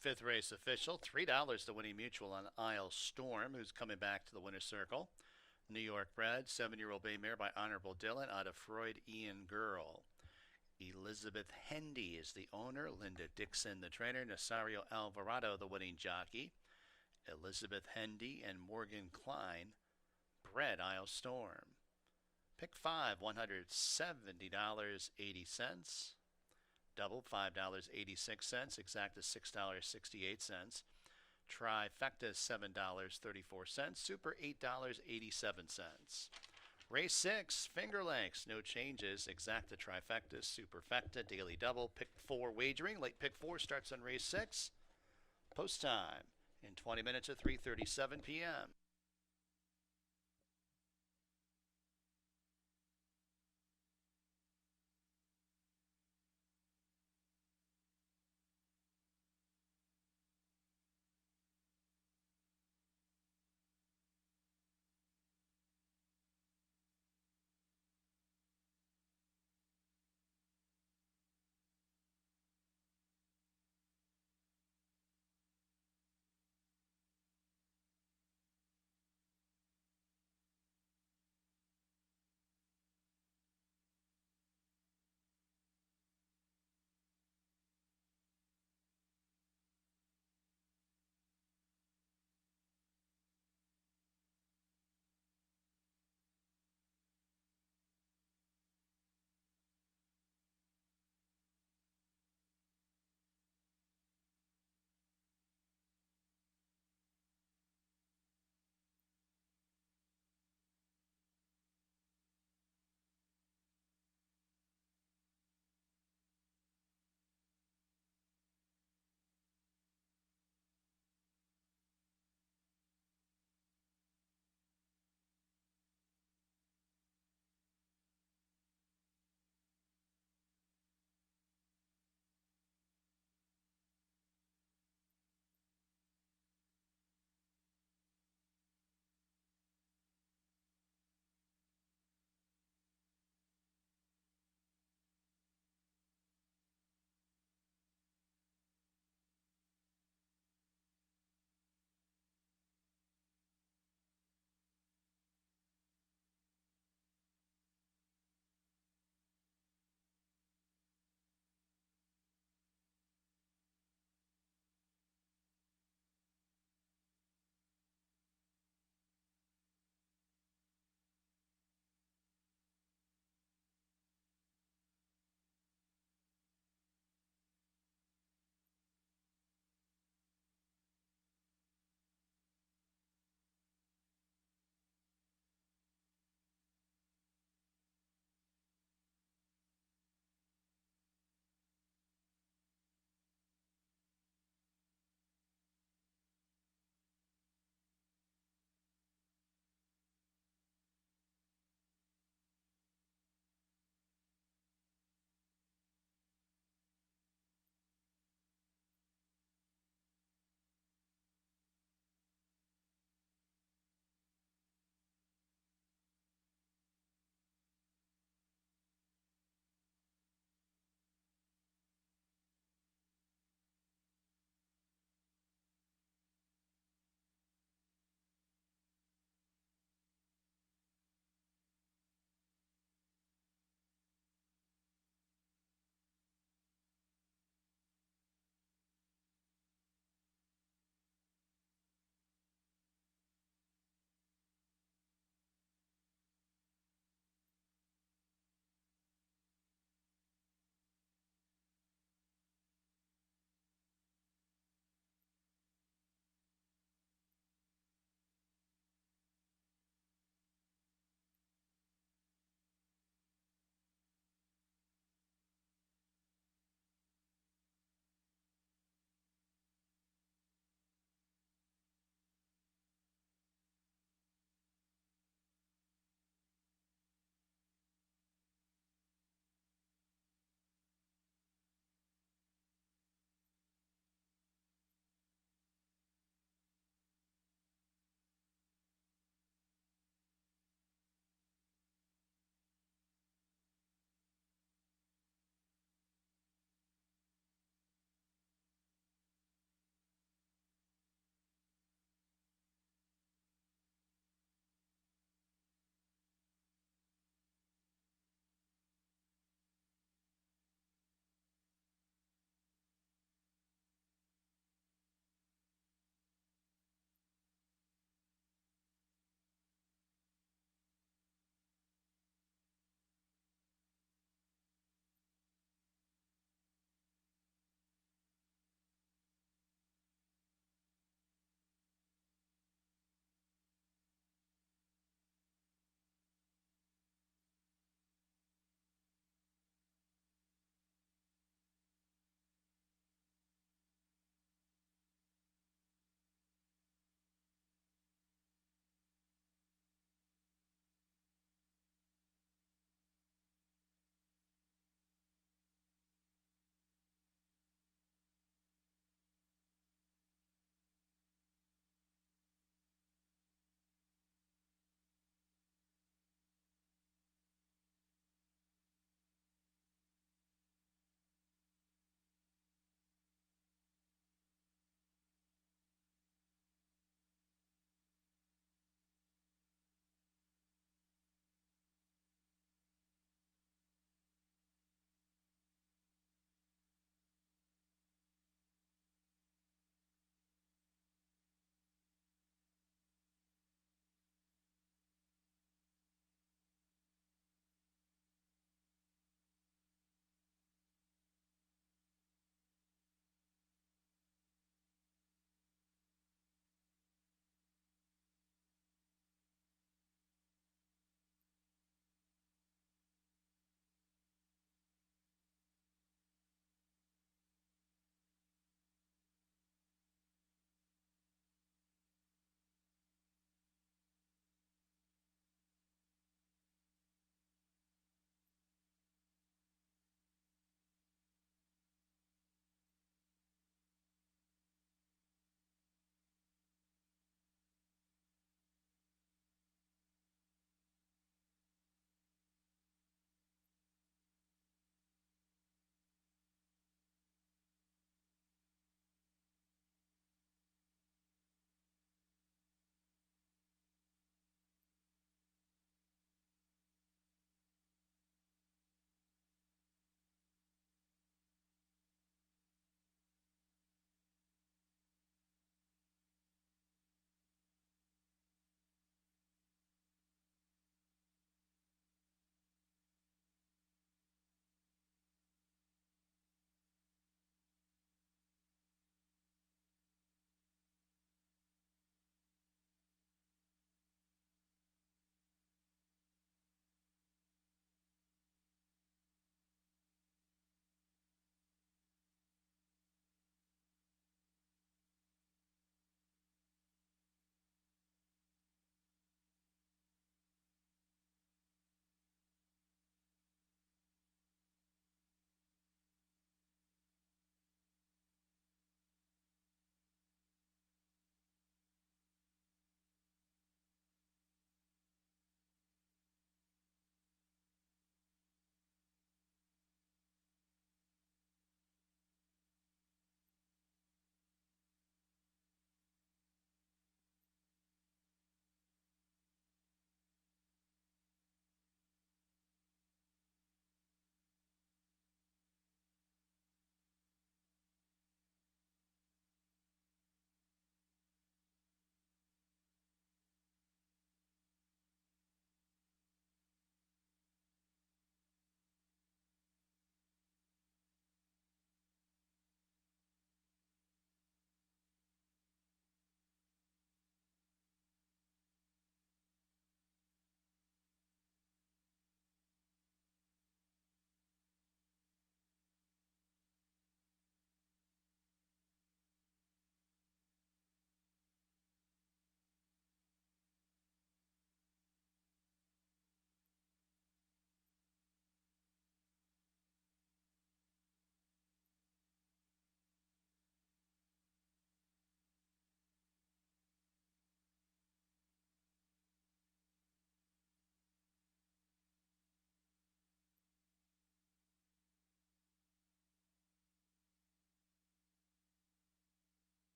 Fifth race official, $3 to Winning Mutual on Isle Storm, who's coming back to the winner's circle. New York bred, 7-year-old bay mare by Honorable Dylan out of Freud Ian Girl. Elizabeth Hendy is the owner. Linda Dixon, the trainer. Nasario Alvarado, the winning jockey. Elizabeth Hendy and Morgan Klein bred Isle Storm. Pick 5, $170.80. Double, $5.86. Exact is $6.68. Trifecta, $7.34. Super, $8.87. Race 6, Finger Lakes, no changes. Exacta, trifecta, superfecta, daily double. Pick 4 wagering. Late pick 4 starts on race 6. Post time in 20 minutes at 3:37 p.m.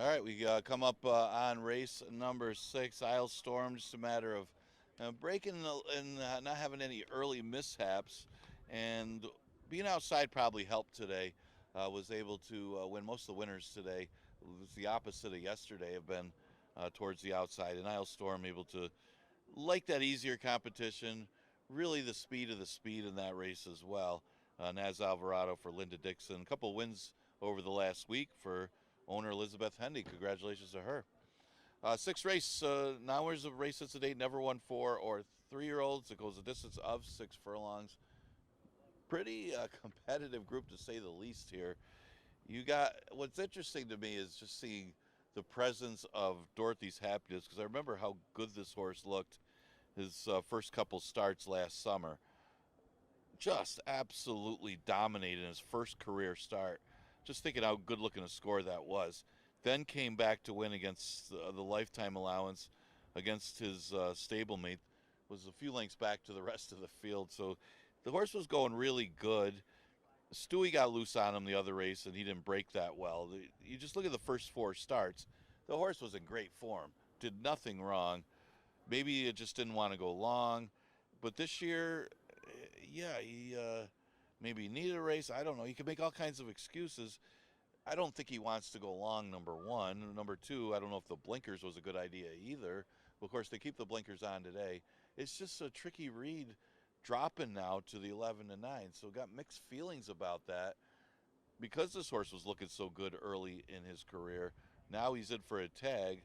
All right, we come up on race number 6, Isle Storm. Just a matter of breaking and not having any early mishaps, and being outside probably helped today. Was able to win most of the winners today. It was the opposite of yesterday. Have been towards the outside, and Isle Storm able to like that easier competition. Really, the speed of the speed in that race as well. Naz Alvarado for Linda Dixon. A couple wins over the last week for owner Elizabeth Hendy. Congratulations to her. Sixth race, now there's a race that's today, never won 4 or 3-year-olds. It goes a distance of 6 furlongs. Pretty competitive group to say the least here. You got, what's interesting to me is just seeing the presence of Dorothy's Happiness, because I remember how good this horse looked his first couple starts last summer. Just absolutely dominated in his first career start. Just thinking how good looking a score that was. Then came back to win against the lifetime allowance against his stablemate. Was a few lengths back to the rest of the field. So the horse was going really good. Stewie got loose on him the other race, and he didn't break that well. You just look at the first 4 starts. The horse was in great form. Did nothing wrong. Maybe it just didn't want to go long. But this year, yeah, he maybe needed a race. I don't know. He could make all kinds of excuses. I don't think he wants to go long, number one. Number two, I don't know if the blinkers was a good idea either. Of course, they keep the blinkers on today. It's just a tricky read dropping now to the 11 to 9. So got mixed feelings about that because this horse was looking so good early in his career. Now he's in for a tag.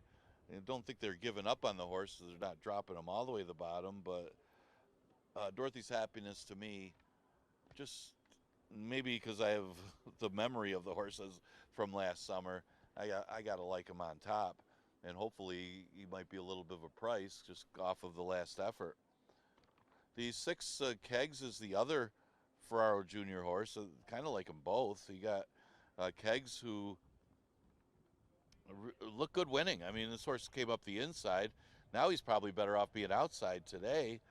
I don't think they're giving up on the horse, so they're not dropping him all the way to the bottom. But Dorothy's Happiness to me, just maybe because I have the memory of the horses from last summer, I got to like him on top. And hopefully he might be a little bit of a price just off of the last effort. The 6 Kegs is the other Ferraro Jr. horse. Kind of like them both. You got Kegs who look good winning. I mean, this horse came up the inside. Now he's probably better off being outside today,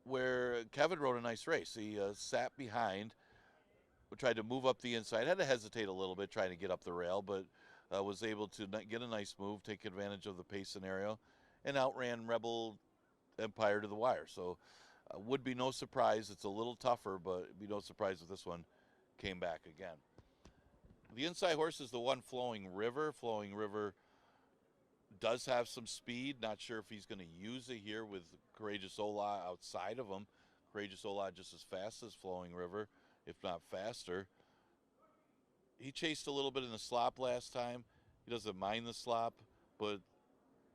where Kevin rode a nice race. He sat behind, tried to move up the inside, had to hesitate a little bit trying to get up the rail, but was able to get a nice move, take advantage of the pace scenario, and outran Rebel Empire to the wire. So would be no surprise. It's a little tougher, but it'd be no surprise if this one came back again. The inside horse is the one Flowing River. Flowing River does have some speed. Not sure if he's going to use it here with Courageous Ola outside of him. Courageous Ola just as fast as Flowing River, if not faster. He chased a little bit in the slop last time. He doesn't mind the slop, but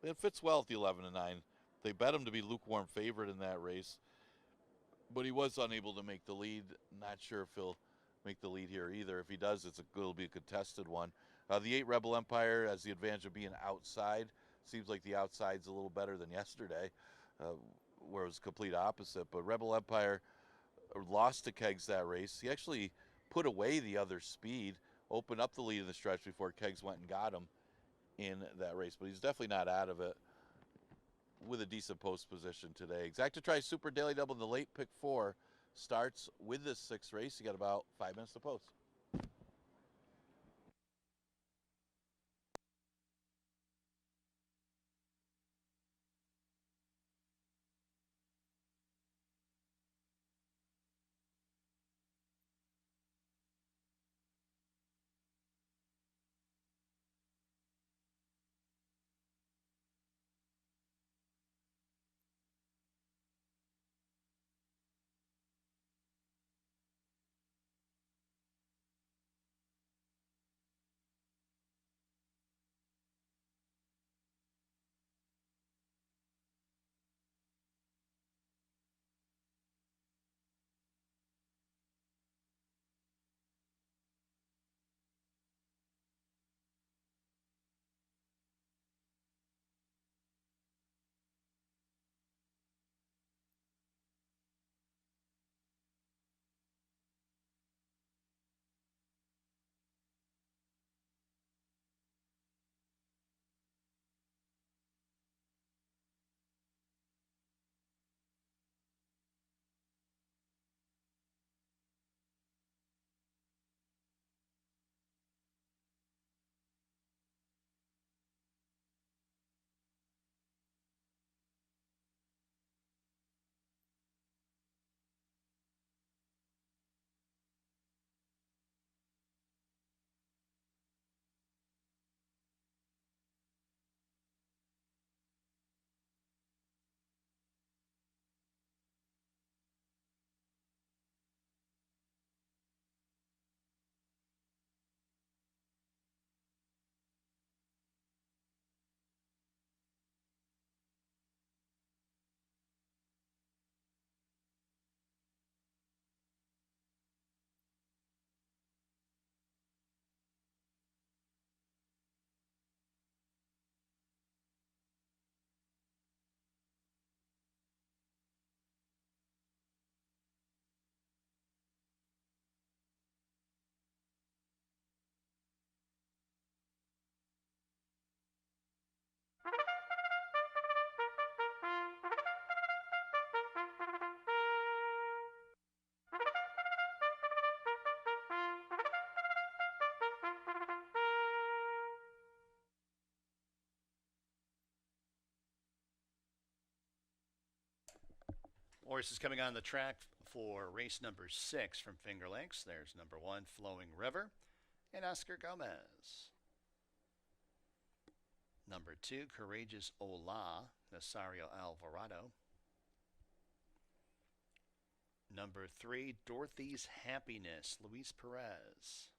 it fits well at the 11 to 9. They bet him to be lukewarm favorite in that race, but he was unable to make the lead. Not sure if he'll make the lead here either. If he does, it'll be a contested one. The 8 Rebel Empire has the advantage of being outside. Seems like the outside's a little better than yesterday, where it was complete opposite. But Rebel Empire lost to Kegs that race. He actually put away the other speed, opened up the lead in the stretch before Kegs went and got him in that race. But he's definitely not out of it with a decent post position today. Exactitry Super Daily Double in the late pick 4 starts with this 6th race. You got about 5 minutes to post. Horses coming on the track for race number 6 from Finger Lakes. There's number 1, Flowing River, and Oscar Gomez. Number 2, Courageous Ola, Nasario Alvarado. Number 3, Dorothy's Happiness, Luis Perez.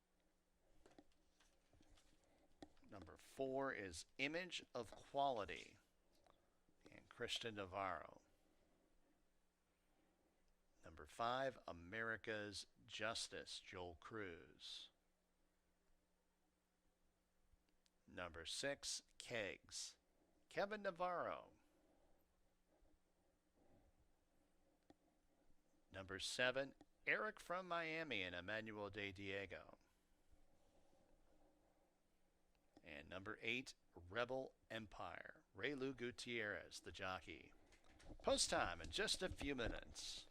Number 4 is Image of Quality, and Christian Navarro. Number 5, America's Justice, Joel Cruz. Number 6, Kegs, Kevin Navarro. Number 7, Eric from Miami and Emmanuel de Diego. And number 8, Rebel Empire, Raylu Gutierrez, the jockey. Post time in just a few minutes.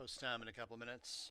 Post time in a couple minutes.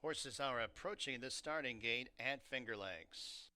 Horses are approaching the starting gate at Finger Lakes.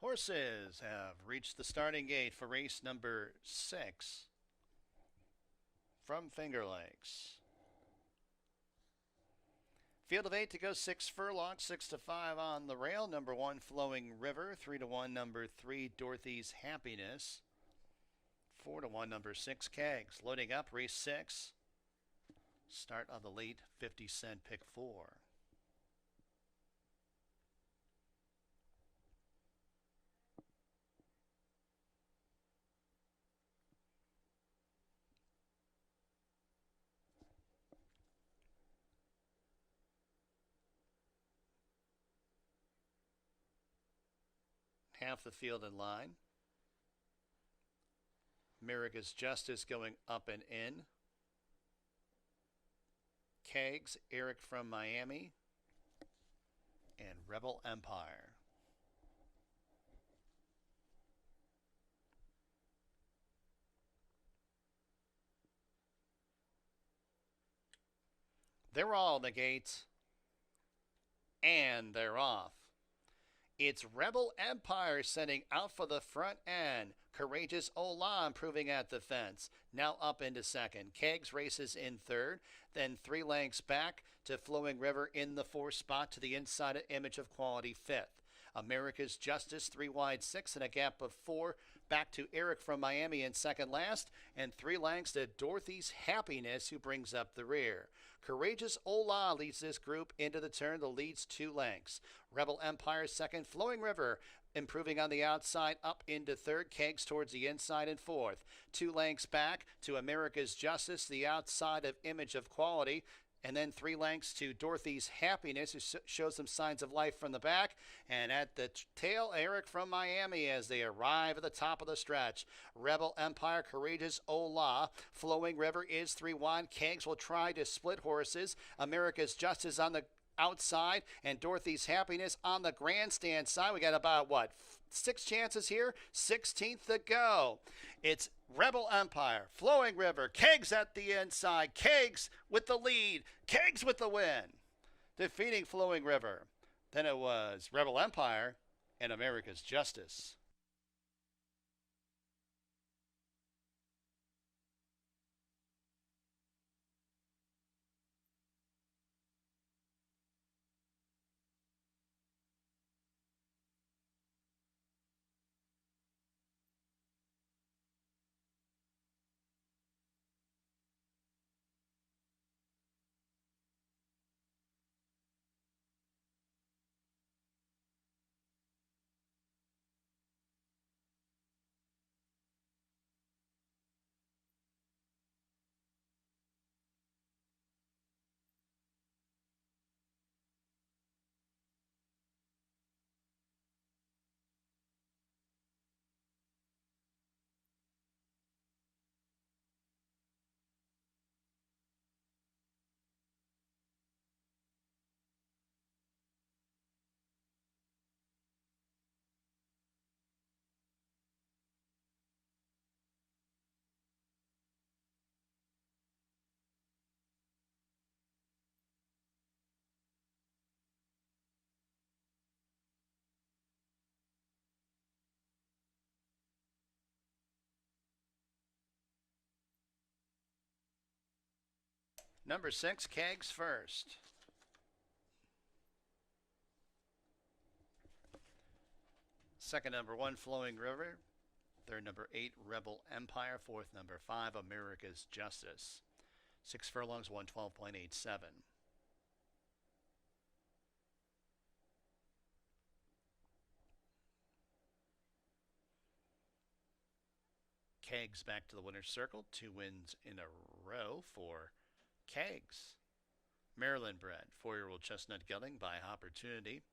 Horses have reached the starting gate for race number 6 from Finger Lakes. Field of 8 to go 6 furlongs, 6 to 5 on the rail. Number 1, Flowing River. 3 to 1, number 3, Dorothy's Happiness. 4 to 1, number 6, Kegs. Loading up, race 6. Start of the late 50-cent pick 4. Half the field in line. America's Justice going up and in. Kegs, Eric from Miami, and Rebel Empire. They're all in the gates, and they're off. It's Rebel Empire setting out for the front end. Courageous Ola improving at the fence. Now up into second. Kegs races in third. Then 3 lengths back to Flowing River in the 4th spot to the inside of Image of Quality 5th. America's Justice 3 wide 6 and a gap of 4 back to Eric from Miami in second last, and 3 lengths to Dorothy's Happiness, who brings up the rear. Courageous Ola leads this group into the turn, that leads 2 lengths. Rebel Empire second. Flowing River improving on the outside up into third. Kegs towards the inside in fourth. 2 lengths back to America's Justice, the outside of Image of Quality. And then 3 lengths to Dorothy's Happiness, who shows some signs of life from the back. And at the tail, Eric from Miami as they arrive at the top of the stretch. Rebel Empire, Courageous Ola. Flowing River is 3 wide. Kegs will try to split horses. America's Justice on the outside, and Dorothy's Happiness on the grandstand side. We got about, 6 chances here? 16th to go. It's Rebel Empire, Flowing River, Kegs at the inside. Kegs with the lead. Kegs with the win. defeating Flowing River. Then it was Rebel Empire and America's Justice. Number 6, Kegs first. Second, number 1, Flowing River. Third, number 8, Rebel Empire. Fourth, number 5, America's Justice. 6 furlongs, 112.87. Kegs back to the winner's circle. 2 wins in a row for Kegs. Maryland bred, 4-year-old chestnut gelding by Opportunity.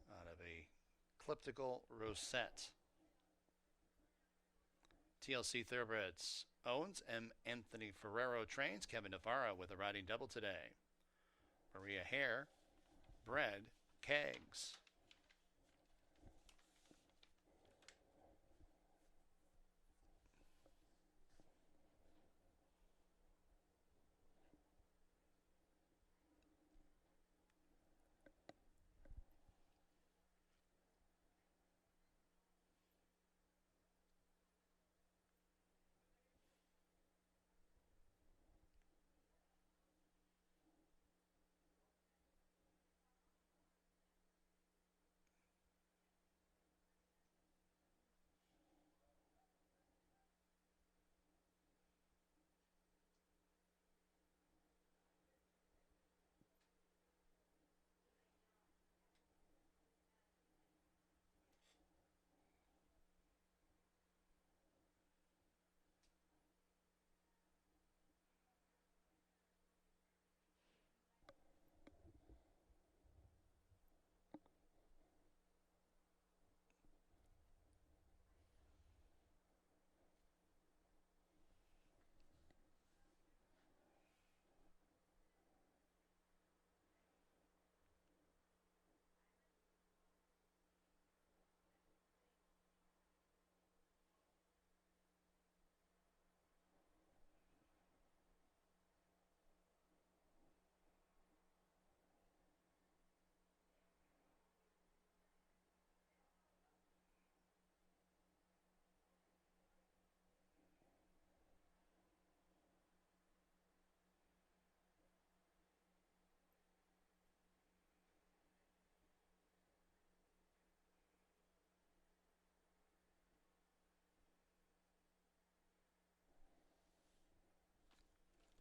Out of a Ecliptical Rosette. TLC Thoroughbreds owns M. Anthony Ferrero trains. Kevin Navarro with a riding double today. Maria Hare bred Kegs.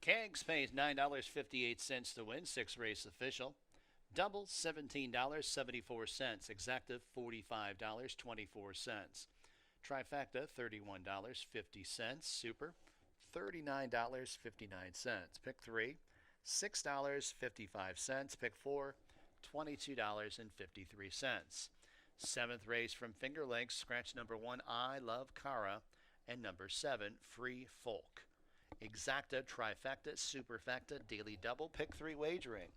Kegs pays $9.58 to win, 6 race official. Double $17.74. Exacta $45.24. Trifecta $31.50. Super $39.59. Pick 3 $6.55. Pick 4 $22.53. Seventh race from Finger Lakes. Scratch number 1, I Love Cara, and number 7, Free Folk. Exacta, trifecta, superfecta, daily double, pick 3 wagering.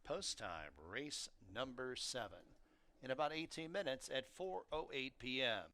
Post time, race number 7. In about 18 minutes at 4:08 p.m.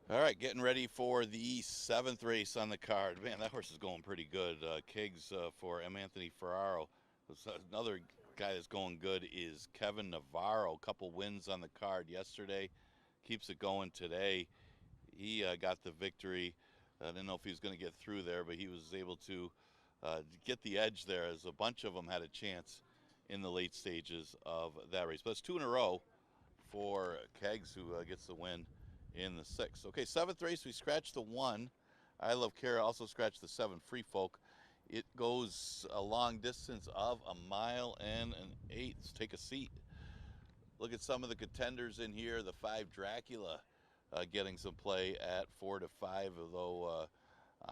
All right, getting ready for the 7th race on the card. Man, that horse is going pretty good. Keggs for M. Anthony Ferraro. Another guy that's going good is Kevin Navarro. Couple wins on the card yesterday. Keeps it going today. He got the victory. I didn't know if he was going to get through there, but he was able to get the edge there, as a bunch of them had a chance in the late stages of that race. But it's 2 in a row for Keggs, who gets the win in the 6th. Okay, 7th race, we scratched the 1. I Love Kara also scratched the 7, Free Folk. It goes a long distance of 1 mile and an eighth. Let's take a seat. Look at some of the contenders in here. The 5 Dracula getting some play at 4 to 5, although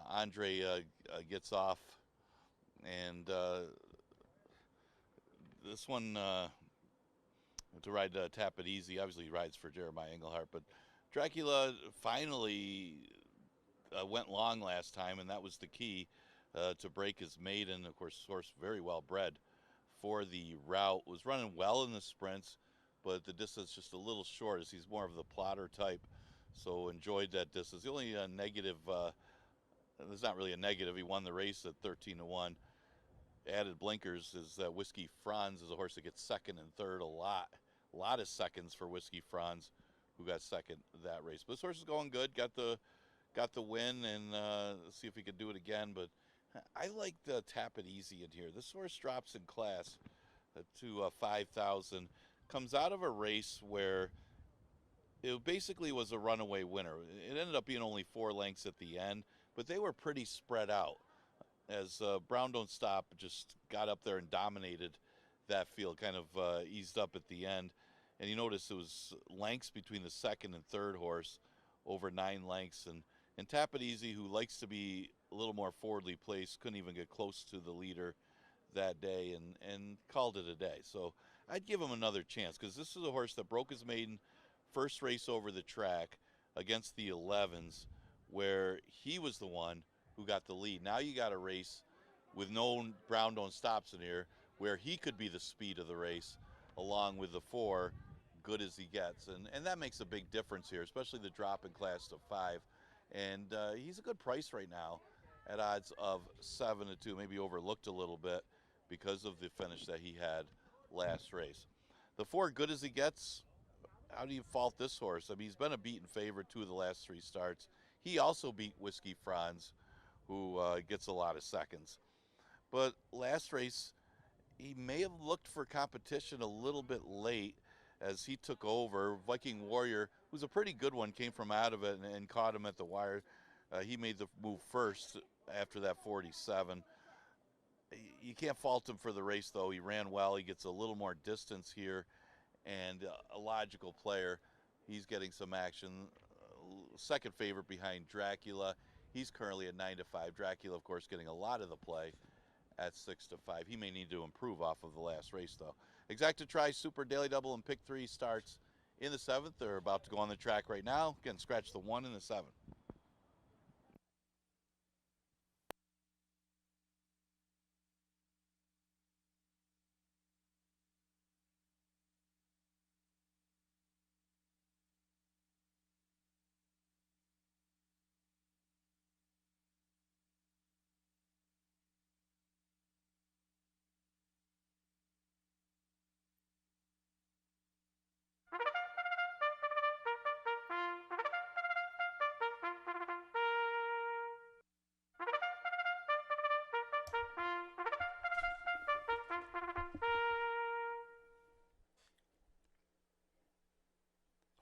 Andre gets off. And this one to ride Tap It Easy. Obviously, he rides for Jeremiah Englehart, but Dracula finally went long last time, and that was the key to break his maiden. Of course, horse very well bred for the route. Was running well in the sprints, but the distance just a little short, as he's more of the plotter type. So enjoyed that distance. The only negative, there's not really a negative. He won the race at 13 to 1. Added blinkers is Whiskey Franz is a horse that gets second and third a lot. A lot of seconds for Whiskey Franz, who got second that race. But this horse is going good. Got the win, and see if he could do it again. But I like the Tap It Easy in here. This horse drops in class to 5,000. Comes out of a race where it basically was a runaway winner. It ended up being only 4 lengths at the end, but they were pretty spread out, as Brown Don't Stop just got up there and dominated that field, kind of eased up at the end. And you notice it was lengths between the second and third horse, over 9 lengths. And Tap It Easy, who likes to be a little more forwardly placed, couldn't even get close to the leader that day, and called it a day. So I'd give him another chance, because this is a horse that broke his maiden first race over the track against the 11s, where he was the one who got the lead. Now you got a race with no Brown Don't Stops in here, where he could be the speed of the race, along with the 4, Good As He Gets. And that makes a big difference here, especially the drop in class to 5. And he's a good price right now at odds of 7 to 2, maybe overlooked a little bit because of the finish that he had last race. The 4, Good As He Gets, how do you fault this horse? I mean, he's been a beaten favorite 2 of the last 3 starts. He also beat Whiskey Franz, who gets a lot of seconds. But last race, he may have looked for competition a little bit late as he took over. Viking Warrior, who's a pretty good one, came from out of it and caught him at the wire. He made the move first after that 47. You can't fault him for the race, though. He ran well. He gets a little more distance here, and a logical player. He's getting some action. Second favorite behind Dracula. He's currently at 9 to 5. Dracula, of course, getting a lot of the play at 6 to 5. He may need to improve off of the last race, though. Exacta Tri Super Daily Double and Pick 3 starts in the 7th. They're about to go on the track right now. Again, scratch the 1 and the 7.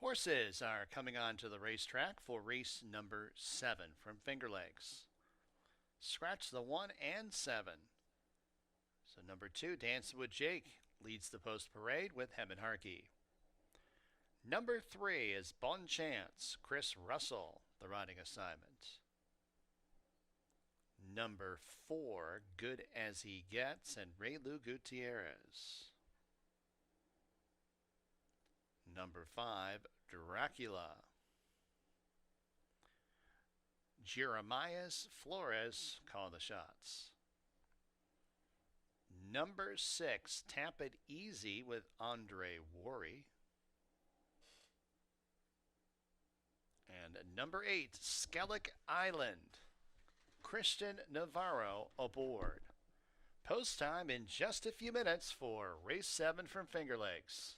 Horses are coming on to the racetrack for race number 7 from Finger Lakes. Scratch the 1 and 7. So number 2, Dancing with Jake, leads the post parade with Hem and Harkey. Number 3 is Bon Chance, Chris Russell, the riding assignment. Number 4, Good As He Gets, and Ray Lou Gutierrez. Number 5, Dracula. Jeremias Flores call the shots. Number 6, Tap It Easy with Andre Worry. number 8, Skellig Island. Christian Navarro aboard. Post time in just a few minutes for race 7 from Finger Lakes.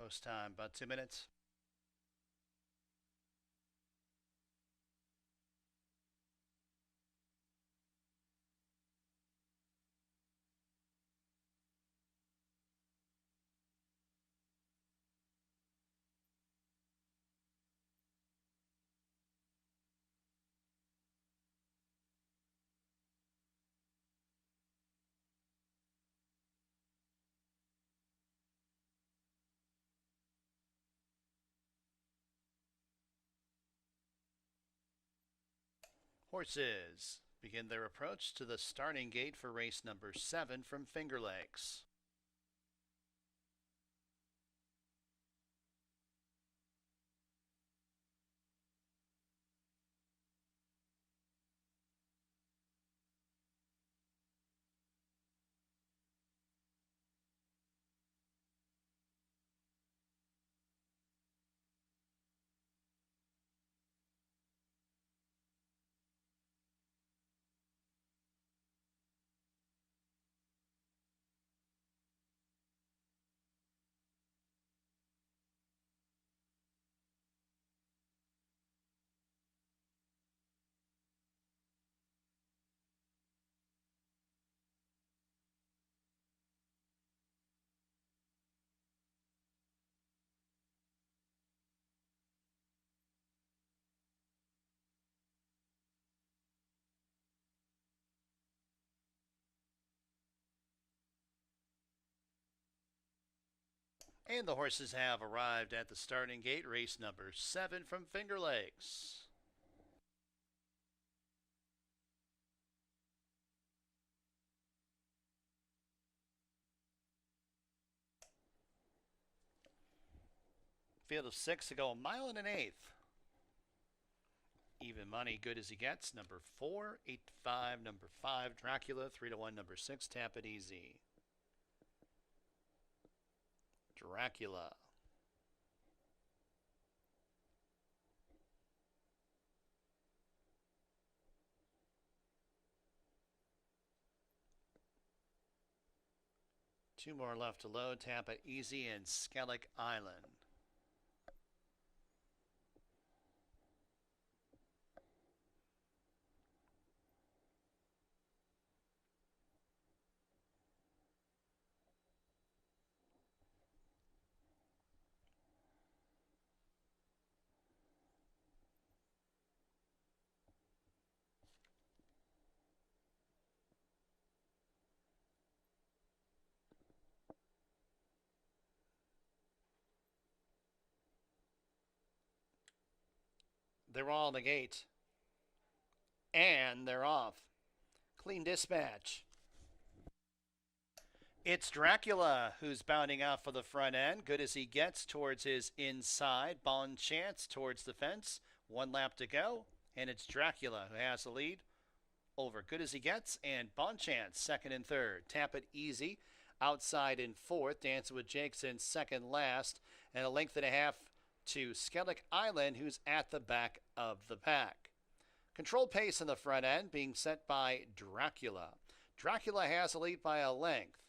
Post time, about 2 minutes. Horses begin their approach to the starting gate for race number 7 from Finger Lakes. And the horses have arrived at the starting gate, race number 7 from Finger Lakes. Field of 6 to go, a mile and an eighth. Even money, good as he gets. Number 4, 8-5, number 5, Dracula, 3-1, number 6, Tap It Easy. Dracula. Two more left to load. Tap It Easy and Skellig Island. They're all in the gate. And they're off. Clean dispatch. It's Dracula who's bounding out for the front end. Good as he gets towards his inside. Bon Chance towards the fence. 1 lap to go. And it's Dracula who has the lead over Good as he gets. And Bon Chance second and third. Tap It Easy outside in fourth. Dancing with Jake's in second last. And a length and a half to Skellig Island, who's at the back of the pack. Controlled pace in the front end being set by Dracula. Dracula has a lead by a length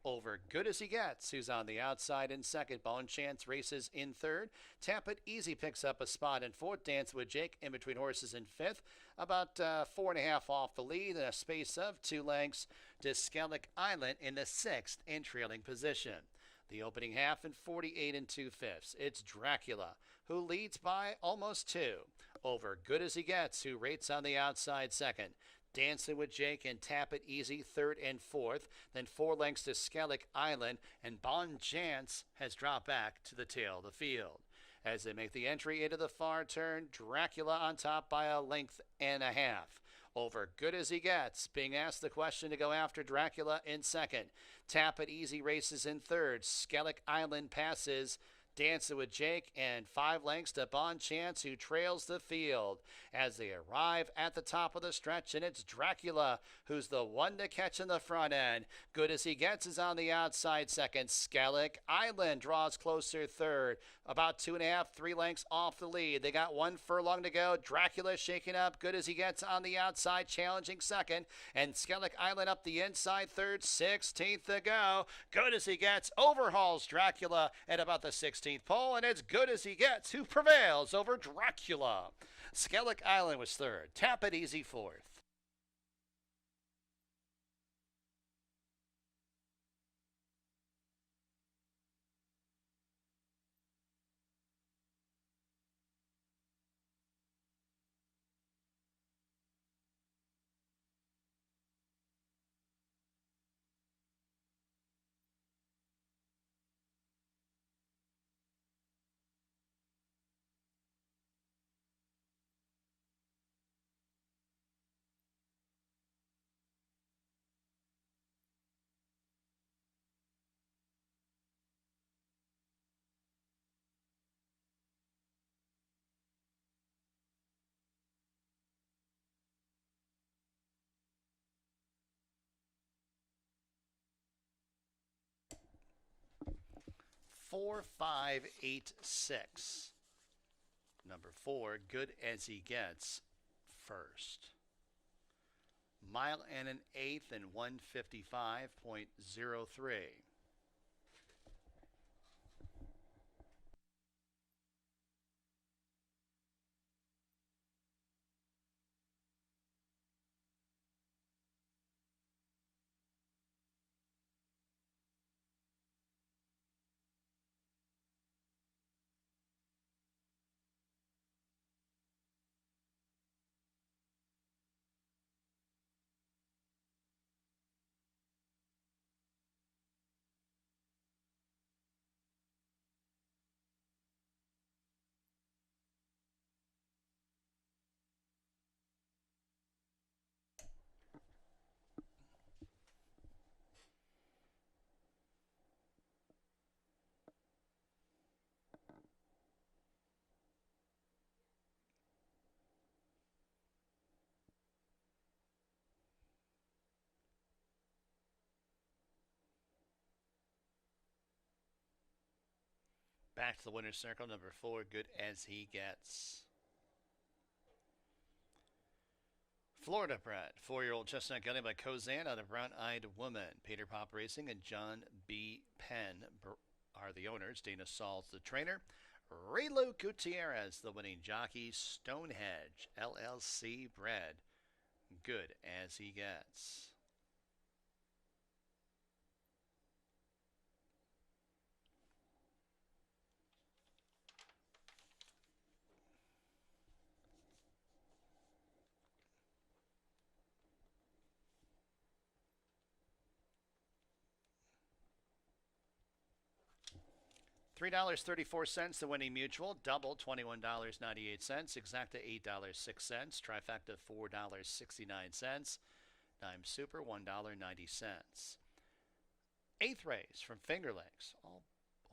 over Good as he gets, who's on the outside in second. Bon Chance races in third. Tap It Easy picks up a spot in fourth. Dance with Jake in between horses in fifth. About 4.5 off the lead and a space of 2 lengths to Skellig Island in the sixth and trailing position. The opening half in 48 2/5. It's Dracula, who leads by almost 2 over Good as he gets, who rates on the outside second. Dancing with Jake and Tap It Easy third and fourth. Then 4 lengths to Skellig Island, and Bon Chance has dropped back to the tail of the field. As they make the entry into the far turn, Dracula on top by a length and a half. Over Good as he gets, being asked the question to go after Dracula in second. Tap It Easy races in third. Skellig Island passes Dancing with Jake, and 5 lengths to Bon Chance, who trails the field as they arrive at the top of the stretch. And it's Dracula, who's the one to catch in the front end. Good as he gets is on the outside second. Skellick Island draws closer third, about 2.5, 3 lengths off the lead. They got 1 furlong to go. Dracula shaking up. Good as he gets on the outside, challenging second. And Skellick Island up the inside third, 16th to go. Good as he gets, overhauls Dracula at about the 16th pole, and it's Good as he gets who prevails over Dracula. Skellick Island was third. Tap It Easy fourth. Four, 5, 8, 6. Number 4, Good as he gets, first. Mile and an eighth and 155.03. Back to the winner's circle, number 4, Good as he gets. Florida bred, 4-year-old chestnut gelding by Kozan out of Brown Eyed Woman. Peter Pop Racing and John B. Penn are the owners. Dana Saul's the trainer. Raylo Gutierrez, the winning jockey. Stonehenge, LLC bred. Good as he gets. $3.34, the winning mutual. Double, $21.98. Exacta, $8.06. Trifecta, $4.69. Dime Super, $1.90. Eighth race from Finger Lakes. A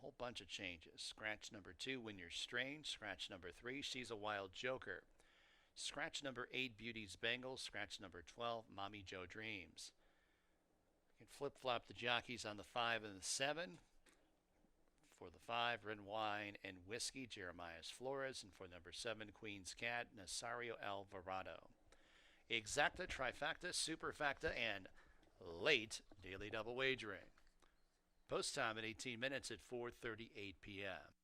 whole bunch of changes. Scratch number 2, Win Your Strange. Scratch number 3, She's a Wild Joker. Scratch number 8, Beauty's Bengals. Scratch number 12, Mommy Joe Dreams. You can flip-flop the jockeys on the 5 and the 7. For the 5, Red Wine and Whiskey, Jeremias Flores. And for number 7, Queen's Cat, Nasario Alvarado. Exacta, Trifecta, Superfacta, and late daily double wagering. Post time in 18 minutes at 4:38 p.m.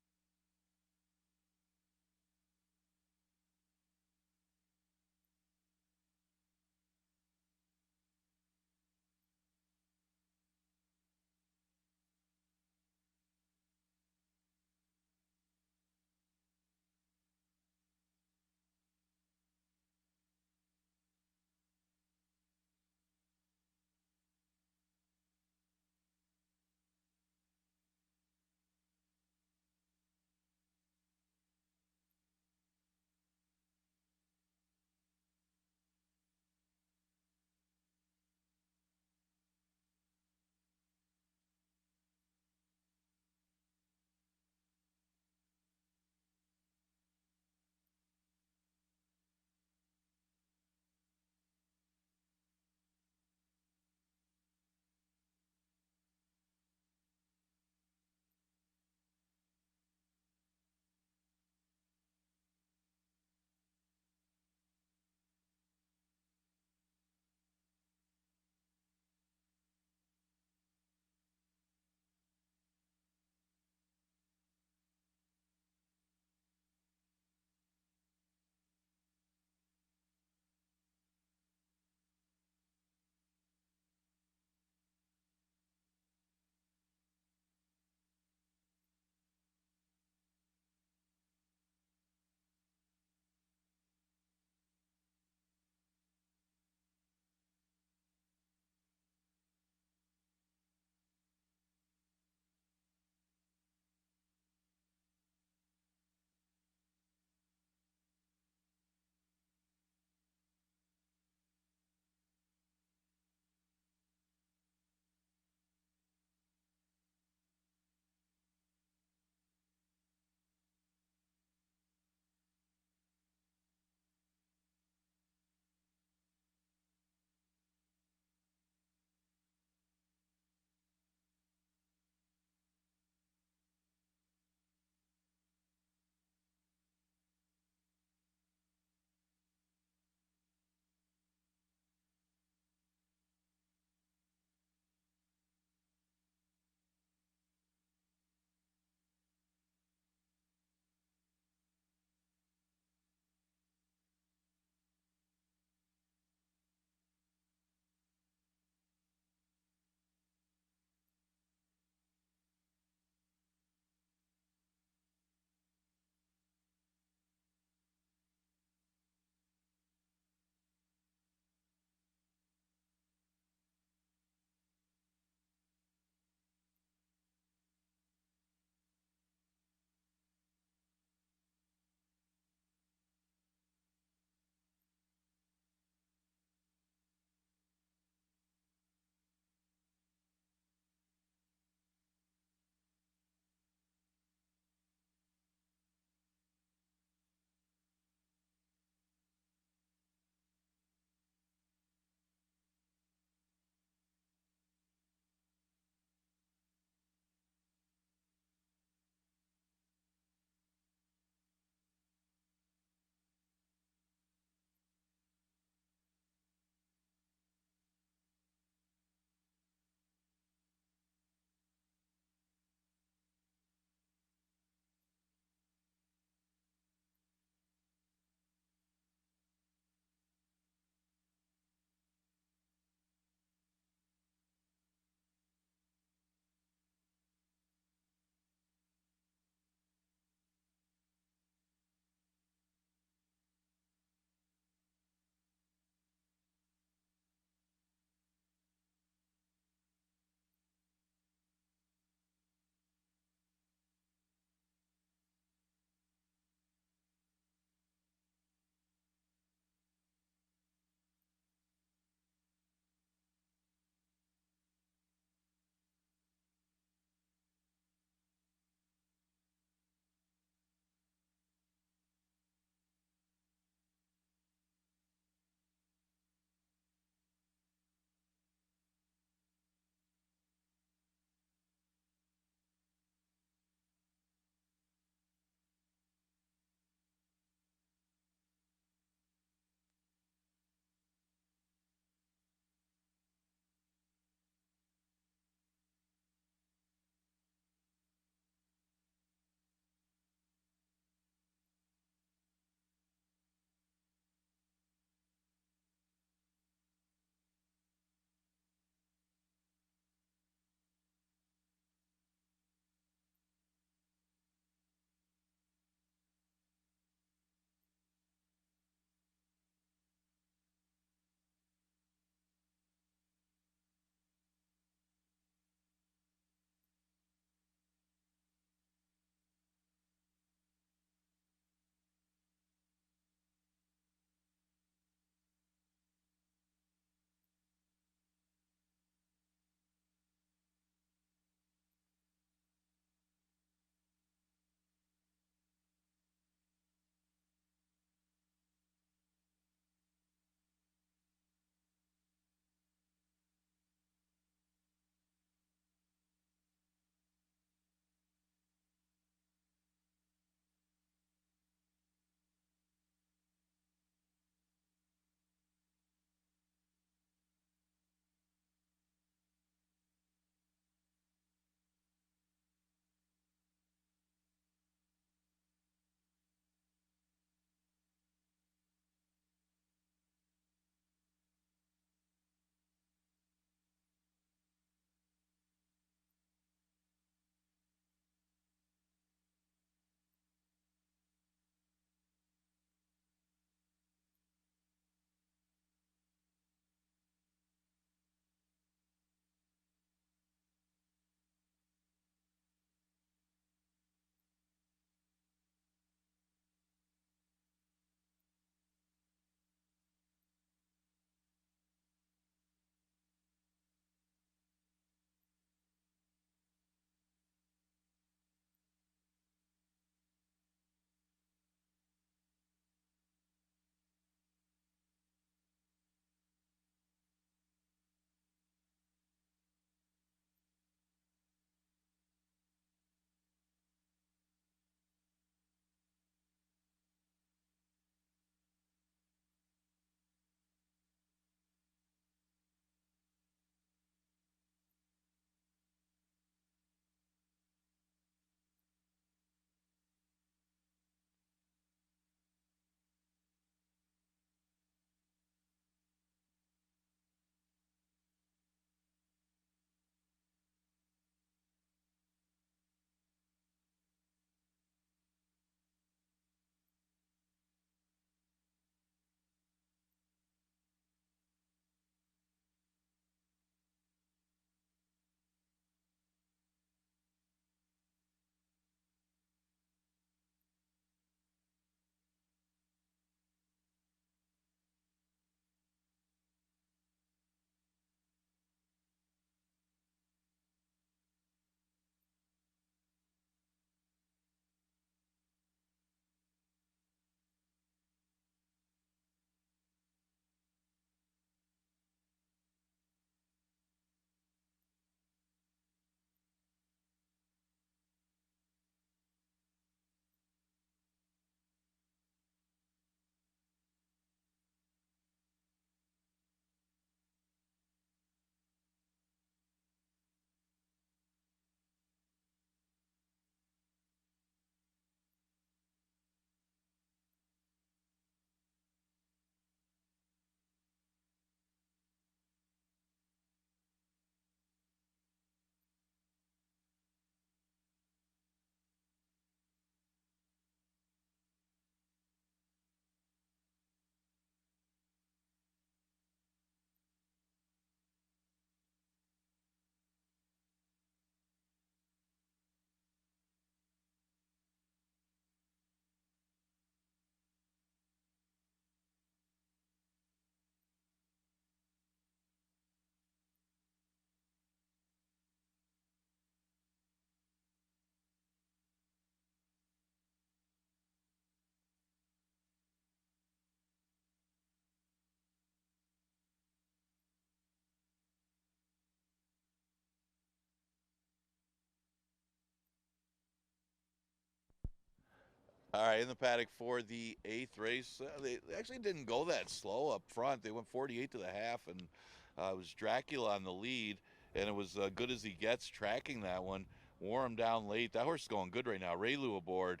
All right, in the paddock for the 8th race, they actually didn't go that slow up front. They went 48 to the half, and it was Dracula on the lead, and it was good as he gets tracking that one. Wore him down late. That horse is going good right now. Raylu aboard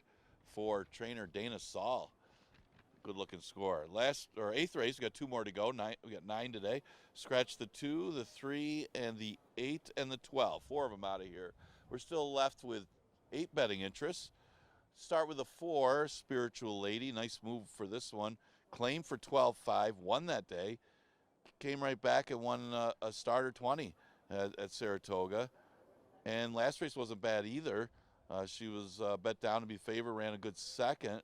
for trainer Dana Saul. Good looking score. Last or 8th race, we got 2 more to go. We got 9 today. Scratch the 2, the 3, and the 8 and the 12. 4 of them out of here. We're still left with 8 betting interests. Start with a 4, Spiritual Lady. Nice move for this one. Claim for 12.5. Won that day. Came right back and won a starter 20 at Saratoga. And last race wasn't bad either. She was bet down to be favored, ran a good second.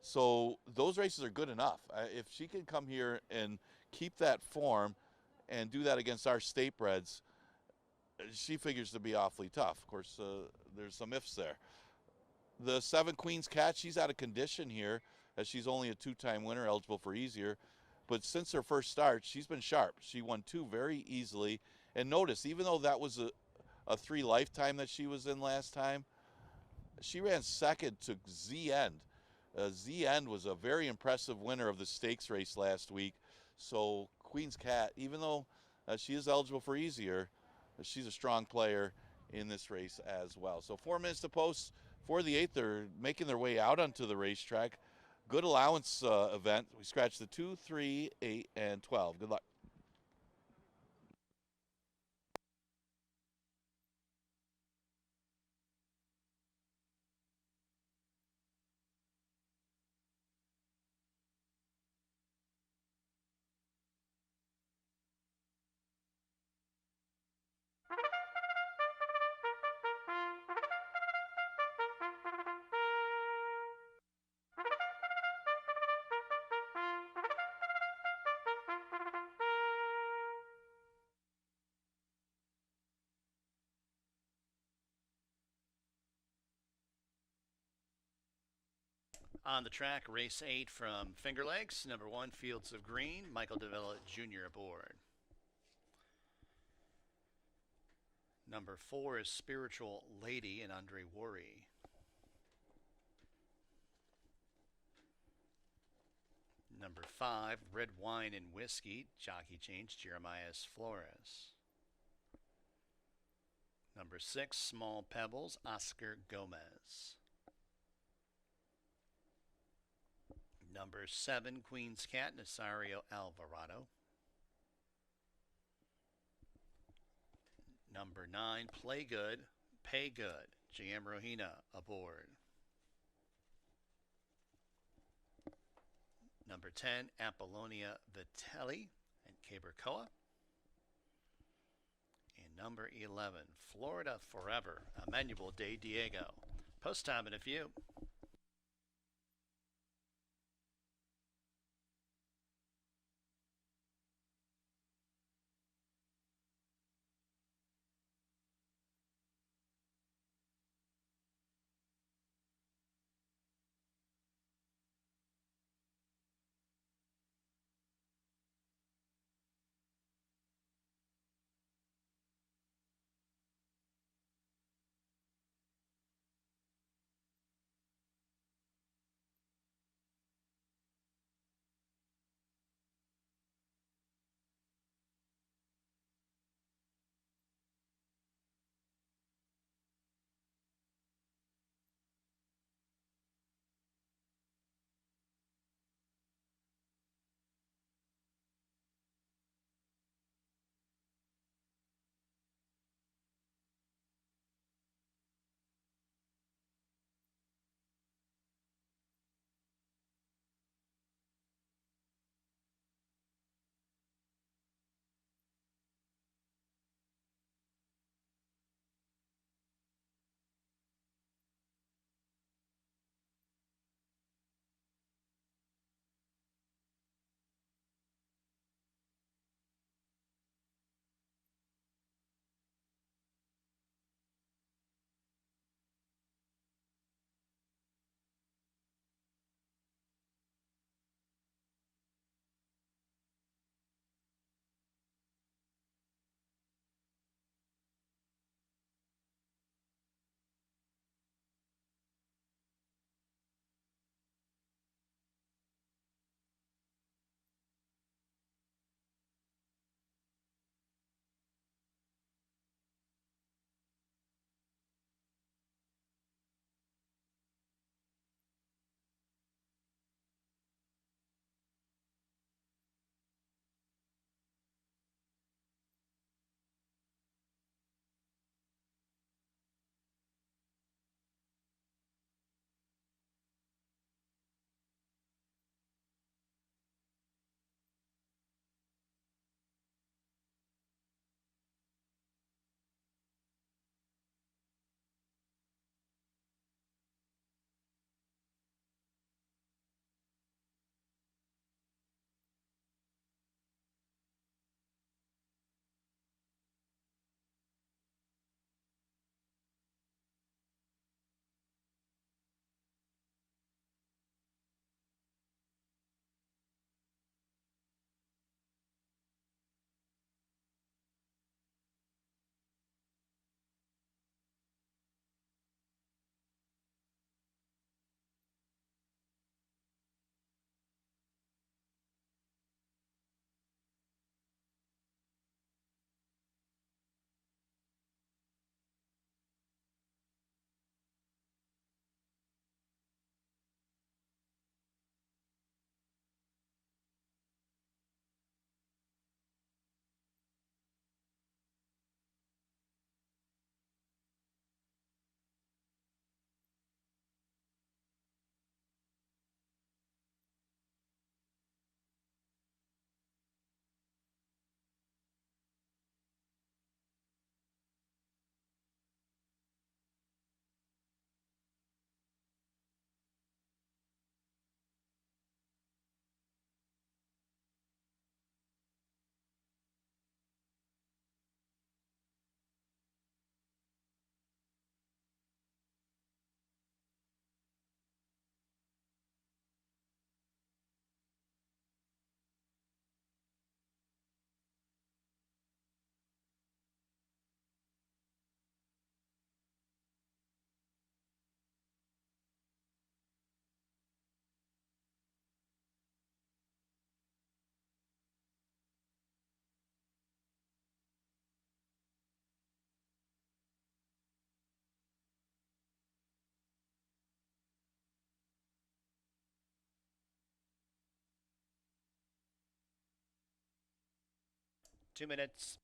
So those races are good enough. If she can come here and keep that form and do that against our state breds, she figures to be awfully tough. Of course, there's some ifs there. The 7 Queens Cat, she's out of condition here, as she's only a 2-time winner, eligible for easier. But since her first start, she's been sharp. She won 2 very easily. And notice, even though that was a 3 lifetime that she was in last time, she ran second to Z End. Z End was a very impressive winner of the stakes race last week. So Queen's Cat, even though she is eligible for easier, she's a strong player in this race as well. So 4 minutes to post for the 8th. They're making their way out onto the racetrack. Good allowance event. We scratched the 2, 3, 8, and 12. Good luck. On the track, race 8 from Finger Lakes. Number 1, Fields of Green. Michael DeVilla Jr. aboard. Number 4 is Spiritual Lady and Andre Worry. Number 5, Red Wine and Whiskey. Jockey change, Jeremiah Flores. Number 6, Small Pebbles, Oscar Gomez. Number 7, Queen's Cat, Nasario Alvarado. Number 9, Play Good, Pay Good, J.M. Rohina aboard. Number 10, Apollonia Vitelli and Cabercoa. And number 11, Florida Forever, Emmanuel de Diego. Post time in a few. 2 minutes.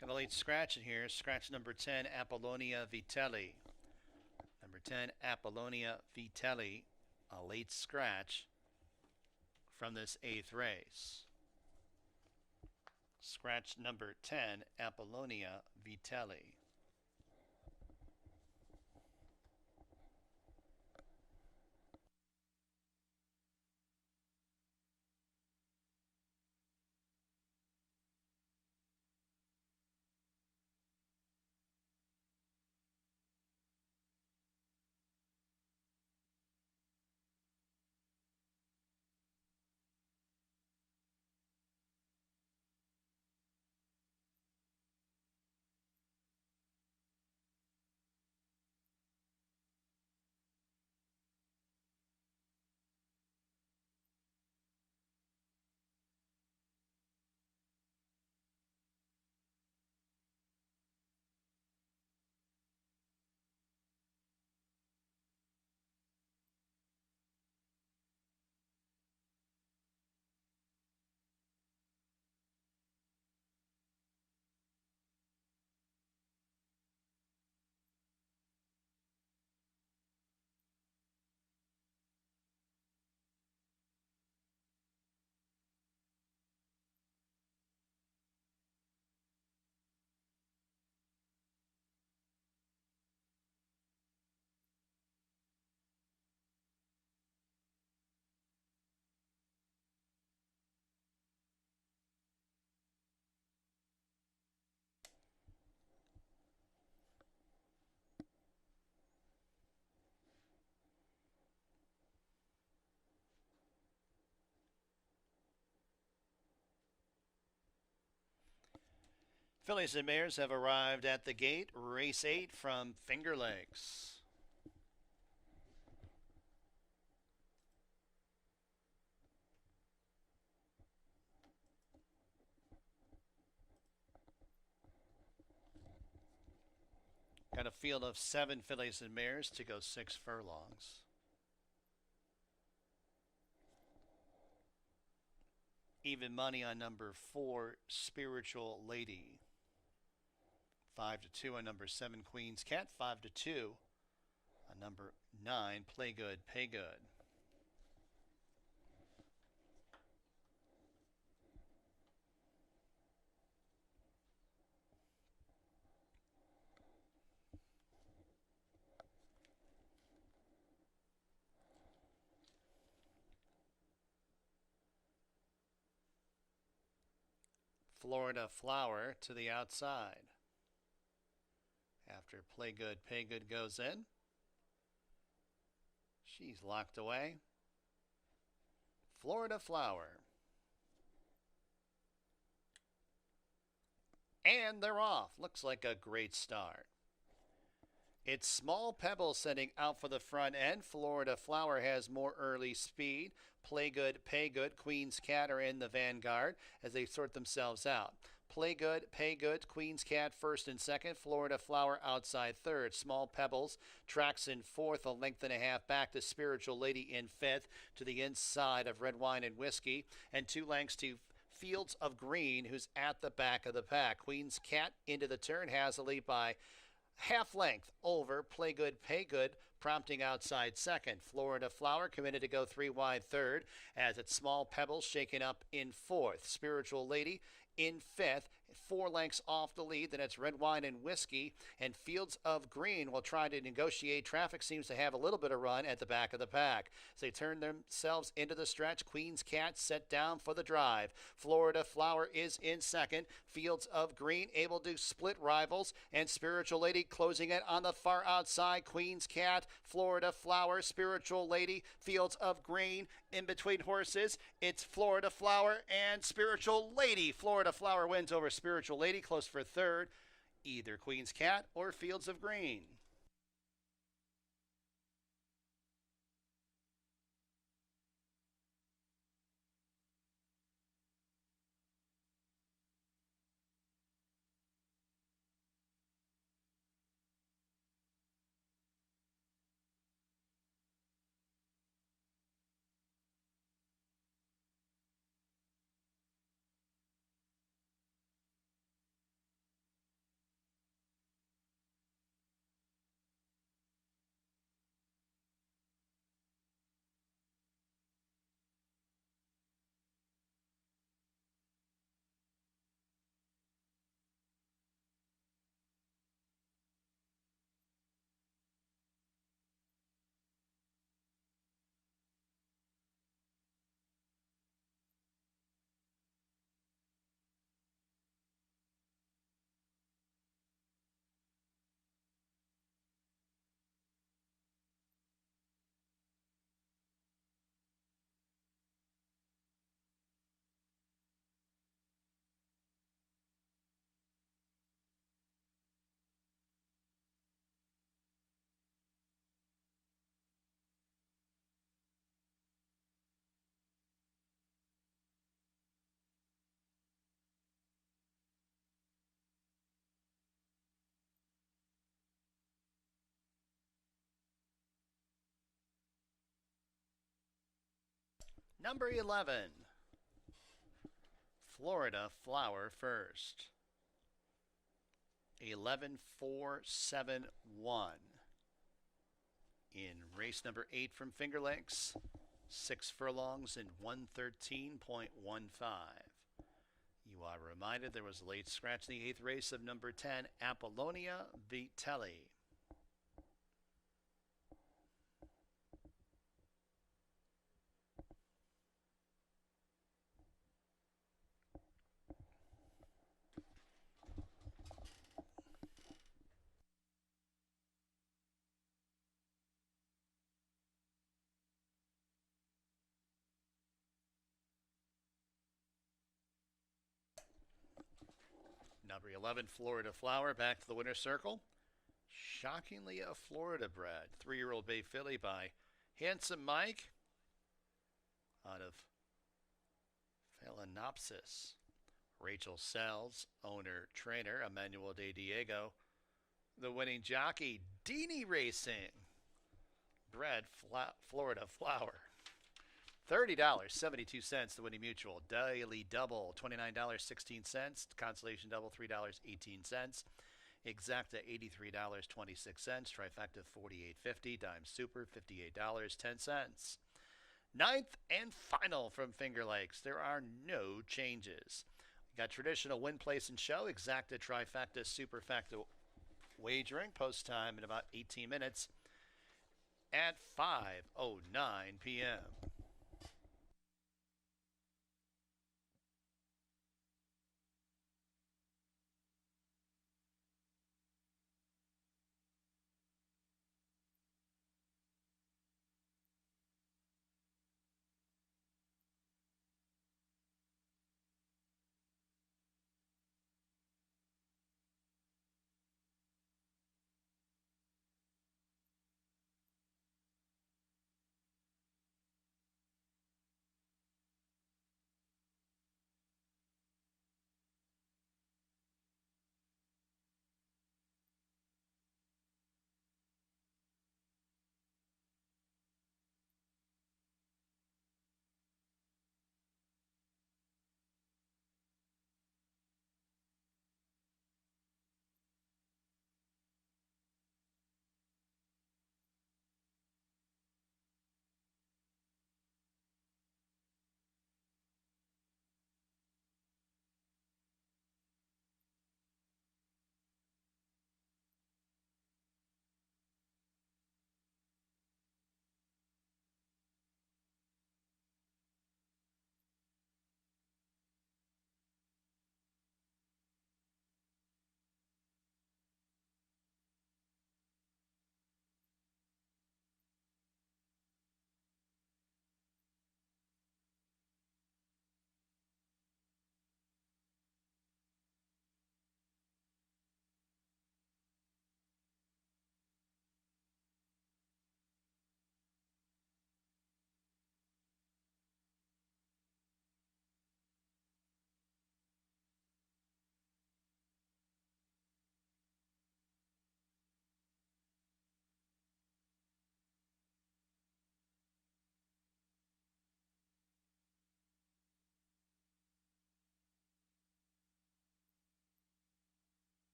Got a late scratch in here. Scratch number 10, Apollonia Vitelli. Number 10, Apollonia Vitelli. A late scratch from this 8th race. Scratch number 10, Apollonia Vitelli. Fillies and Mares have arrived at the gate. Race 8 from Finger Lakes. Got a field of 7 fillies and mares to go 6 furlongs. Even money on number 4, Spiritual Lady. 5-2 on number 7, Queen's Cat. 5-2 on number 9, Play Good, Pay Good. Florida Flower to the outside. After Play Good, Pay Good goes in, she's locked away. Florida Flower. And they're off. Looks like a great start. It's Small Pebbles sending out for the front end. Florida Flower has more early speed. Play Good, Pay Good, Queen's Cat are in the vanguard as they sort themselves out. Play Good, Pay Good, Queen's Cat first and second. Florida Flower outside third. Small Pebbles tracks in fourth, a length and a half back to Spiritual Lady in fifth to the inside of Red Wine and Whiskey, and 2 lengths to Fields of Green, who's at the back of the pack. Queen's Cat into the turn has a lead by half length over Play Good, Pay Good, prompting outside second. Florida Flower committed to go 3 wide third as it's Small Pebbles shaken up in fourth. Spiritual Lady in fifth, 4 lengths off the lead. Then it's Red Wine and Whiskey, and Fields of Green will try to negotiate. Traffic seems to have a little bit of run at the back of the pack. As they turn themselves into the stretch, Queen's Cat set down for the drive. Florida Flower is in second. Fields of Green able to split rivals, and Spiritual Lady closing it on the far outside. Queen's Cat, Florida Flower, Spiritual Lady, Fields of Green. In between horses, it's Florida Flower and Spiritual Lady. Florida Flower wins over Spiritual Lady, close for third, either Queen's Cat or Fields of Green. Number 11, Florida Flower first. 11-4-7-1. In race number 8 from Finger Lakes, 6 furlongs in 113.15. You are reminded there was a late scratch in the 8th race of number 10, Apollonia Vitelli. Number 11, Florida Flower, back to the winner's circle. Shockingly a Florida bred. 3-year-old bay filly by Handsome Mike out of Phalaenopsis. Rachel Sells, owner, trainer, Emmanuel De Diego. The winning jockey, Dini Racing. Bred Florida Flower. $30.72, the winning mutual. Daily double, $29.16. Consolation double, $3.18. Exacta, $83.26. Trifecta, $48.50. Dime Super, $58.10. Ninth and final from Finger Lakes. There are no changes. We got traditional win, place, and show. Exacta, trifecta, superfecta wagering. Post time in about 18 minutes at 5:09 p.m.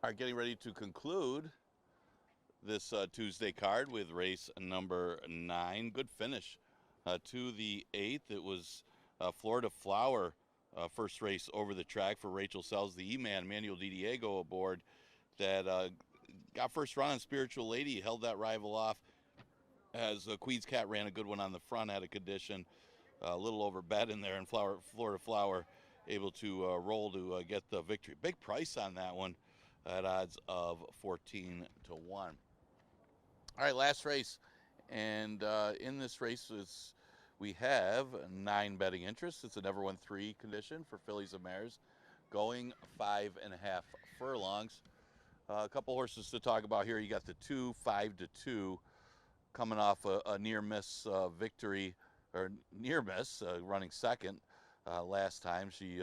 are getting ready to conclude this Tuesday card with race number 9. Good finish to the 8th. It was Florida Flower first race over the track for Rachel Sells, the E-Man, Manuel DiDiego aboard, that got first run on Spiritual Lady, held that rival off as Queen's Cat ran a good one on the front, had a condition, a little over bet in there, and Florida Flower able to roll to get the victory. Big price on that one at odds of 14 to 1. All right, last race. And in this race, we have 9 betting interests. It's a never won 3 condition for fillies and mares, going 5.5 furlongs. A couple horses to talk about here. You got the 2, 5 to 2, coming off a near miss victory, or near miss, running second last time. She,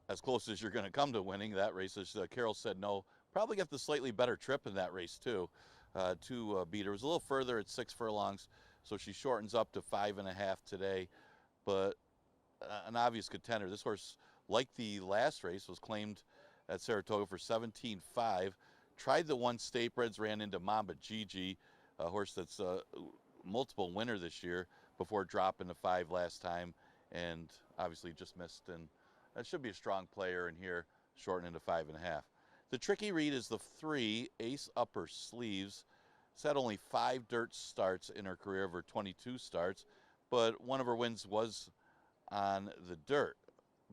as close as you're going to come to winning that race, as Carol said no. Probably got the slightly better trip in that race too, to beat her. It was a little further at 6 furlongs, so she shortens up to 5.5 today. But an obvious contender. This horse, like the last race, was claimed at Saratoga for 17.5. Tried the 1 Statebreds, ran into Mamba Gigi, a horse that's a multiple winner this year, before dropping to 5 last time, and obviously just missed. And that should be a strong player in here, shortening to 5.5. The tricky read is the 3, Ace Upper Sleeves. It's had only 5 dirt starts in her career of her 22 starts, but one of her wins was on the dirt.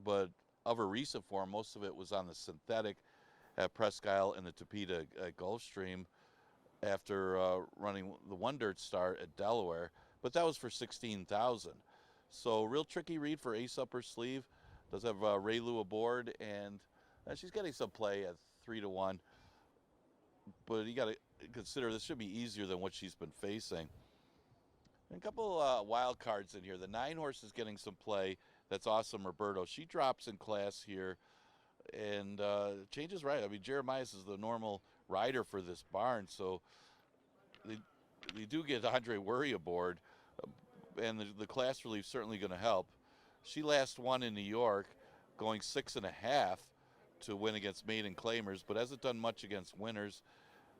But of her recent form, most of it was on the synthetic at Presque Isle and the Topeka Gulfstream after running the 1 dirt start at Delaware, but that was for 16,000. So real tricky read for Ace Upper Sleeve. Does have Ray Lou aboard, and she's getting some play at 3 to 1. But you got to consider this should be easier than what she's been facing. And a couple wild cards in here. The 9 horse is getting some play. That's Awesome Roberto. She drops in class here, and changes right. I mean, Jeremias is the normal rider for this barn, so they do get Andre Worry aboard, and the class relief certainly going to help. She last won in New York, going 6.5 to win against maiden claimers, but hasn't done much against winners,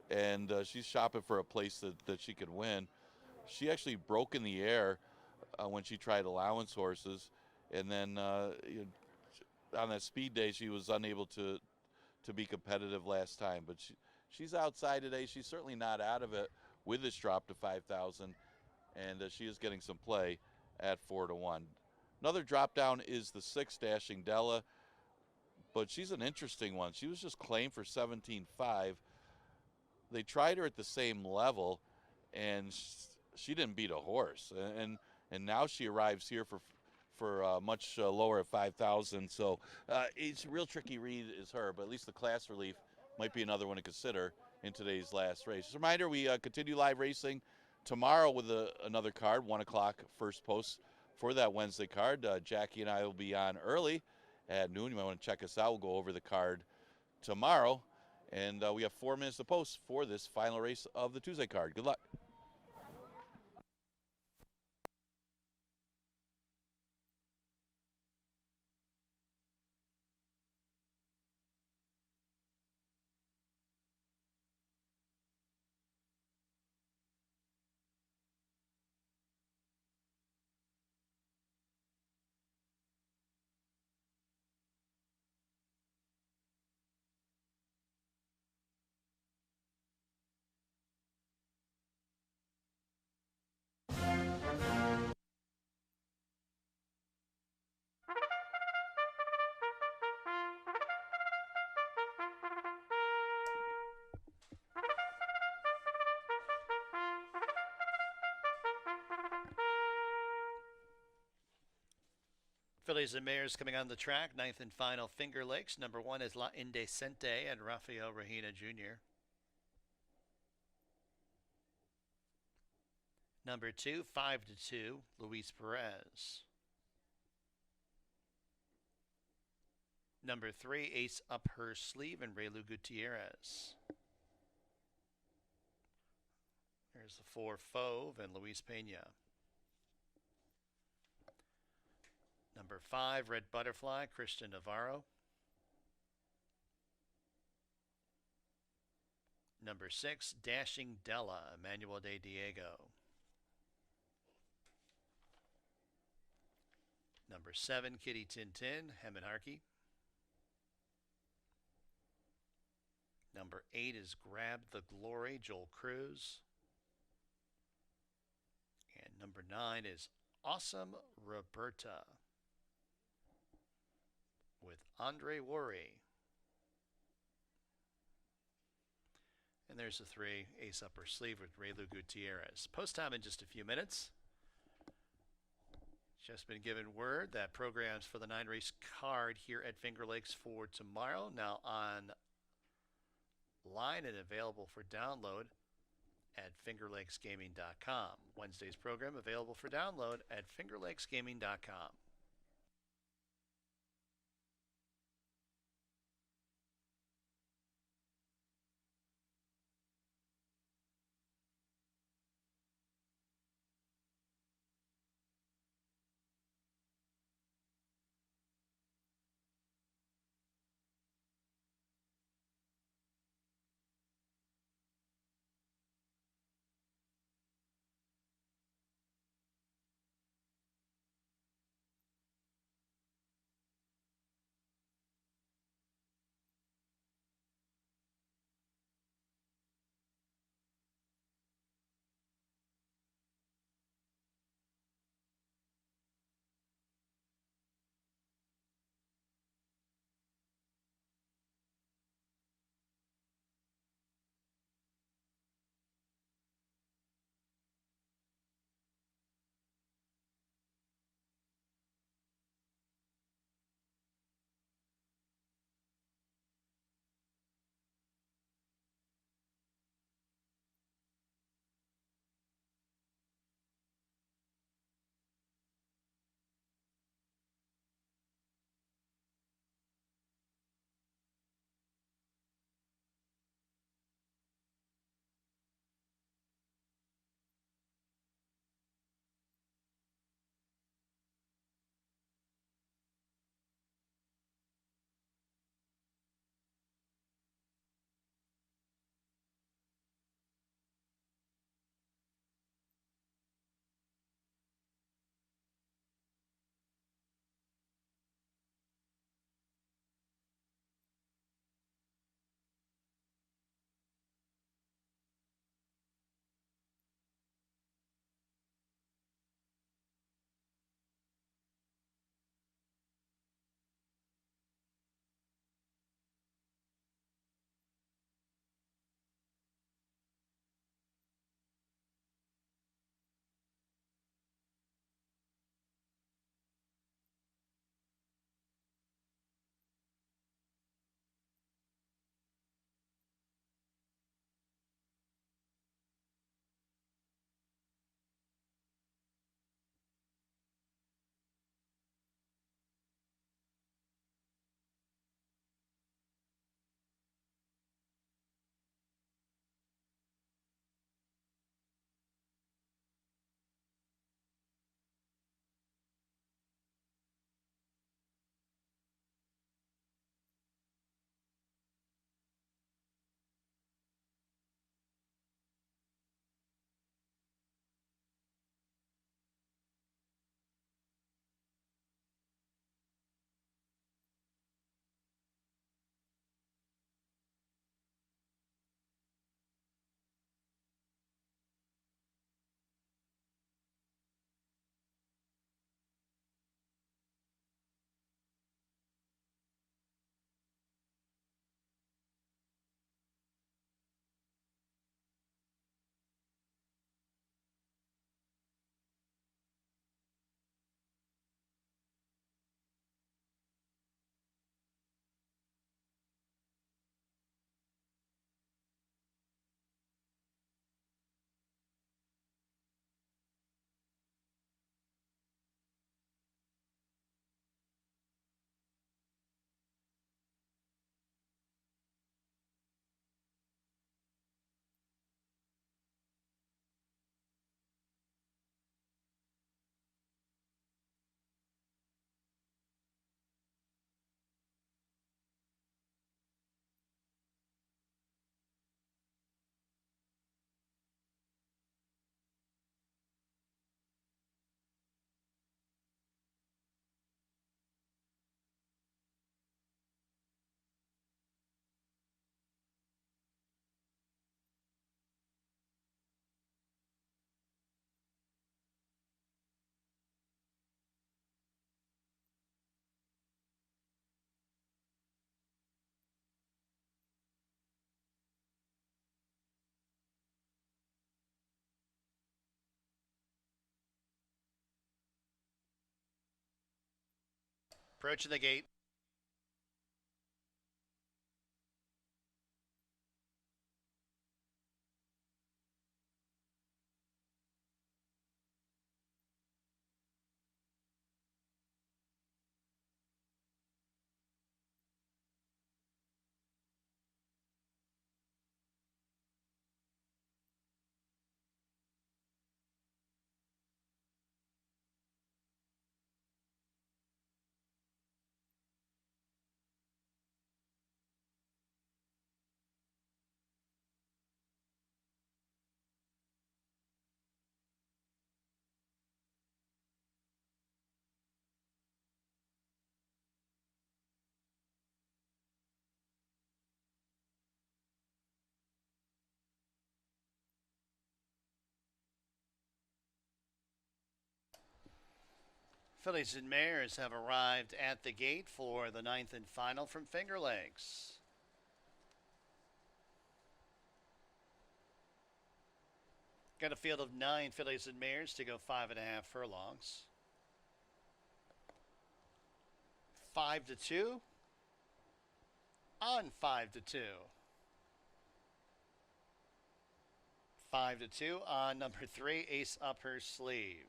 and she's shopping for a place that she could win. She actually broke in the air when she tried allowance horses, and then on that speed day she was unable to be competitive last time. But she's outside today. She's certainly not out of it with this drop to 5,000, and she is getting some play at 4 to 1. Another drop down is the 6, Dashing Della, but she's an interesting one. She was just claimed for 17.5. They tried her at the same level, and she didn't beat a horse. And now she arrives here for much lower at 5,000. So it's a real tricky read is her, but at least the class relief might be another one to consider in today's last race. Just a reminder, we continue live racing tomorrow with another card, 1 o'clock first post for that Wednesday card. Jackie and I will be on early at noon. You might want to check us out. We'll go over the card tomorrow. And we have 4 minutes to post for this final race of the Tuesday card. Good luck. Fillies and mares coming on the track. 9th and final, Finger Lakes. Number 1 is La Indecente and Rafael Regina Jr. Number 2, 5 to 2, Luis Perez. Number 3, Ace Up Her Sleeve and Raylu Gutierrez. There's the 4, Fauve and Luis Pena. Number 5, Red Butterfly, Christian Navarro. Number 6, Dashing Della, Emmanuel de Diego. Number 7, Kitty Tintin, Hemin Harkey. Number 8 is Grab the Glory, Joel Cruz. And number 9 is Awesome Roberta with Andre Worry. And there's the 3, Ace Up Her Sleeve with Raylu Gutierrez. Post time in just a few minutes. Just been given word that programs for the 9-race card here at Finger Lakes for tomorrow now online and available for download at fingerlakesgaming.com. Wednesday's program available for download at fingerlakesgaming.com. Approaching the gate. Fillies and Mares have arrived at the gate for the ninth and final from Finger Lakes. Got a field of 9 fillies and mares to go 5.5 furlongs. 5-2 on 5-2. 5-2 on number 3, Ace Up Her Sleeve.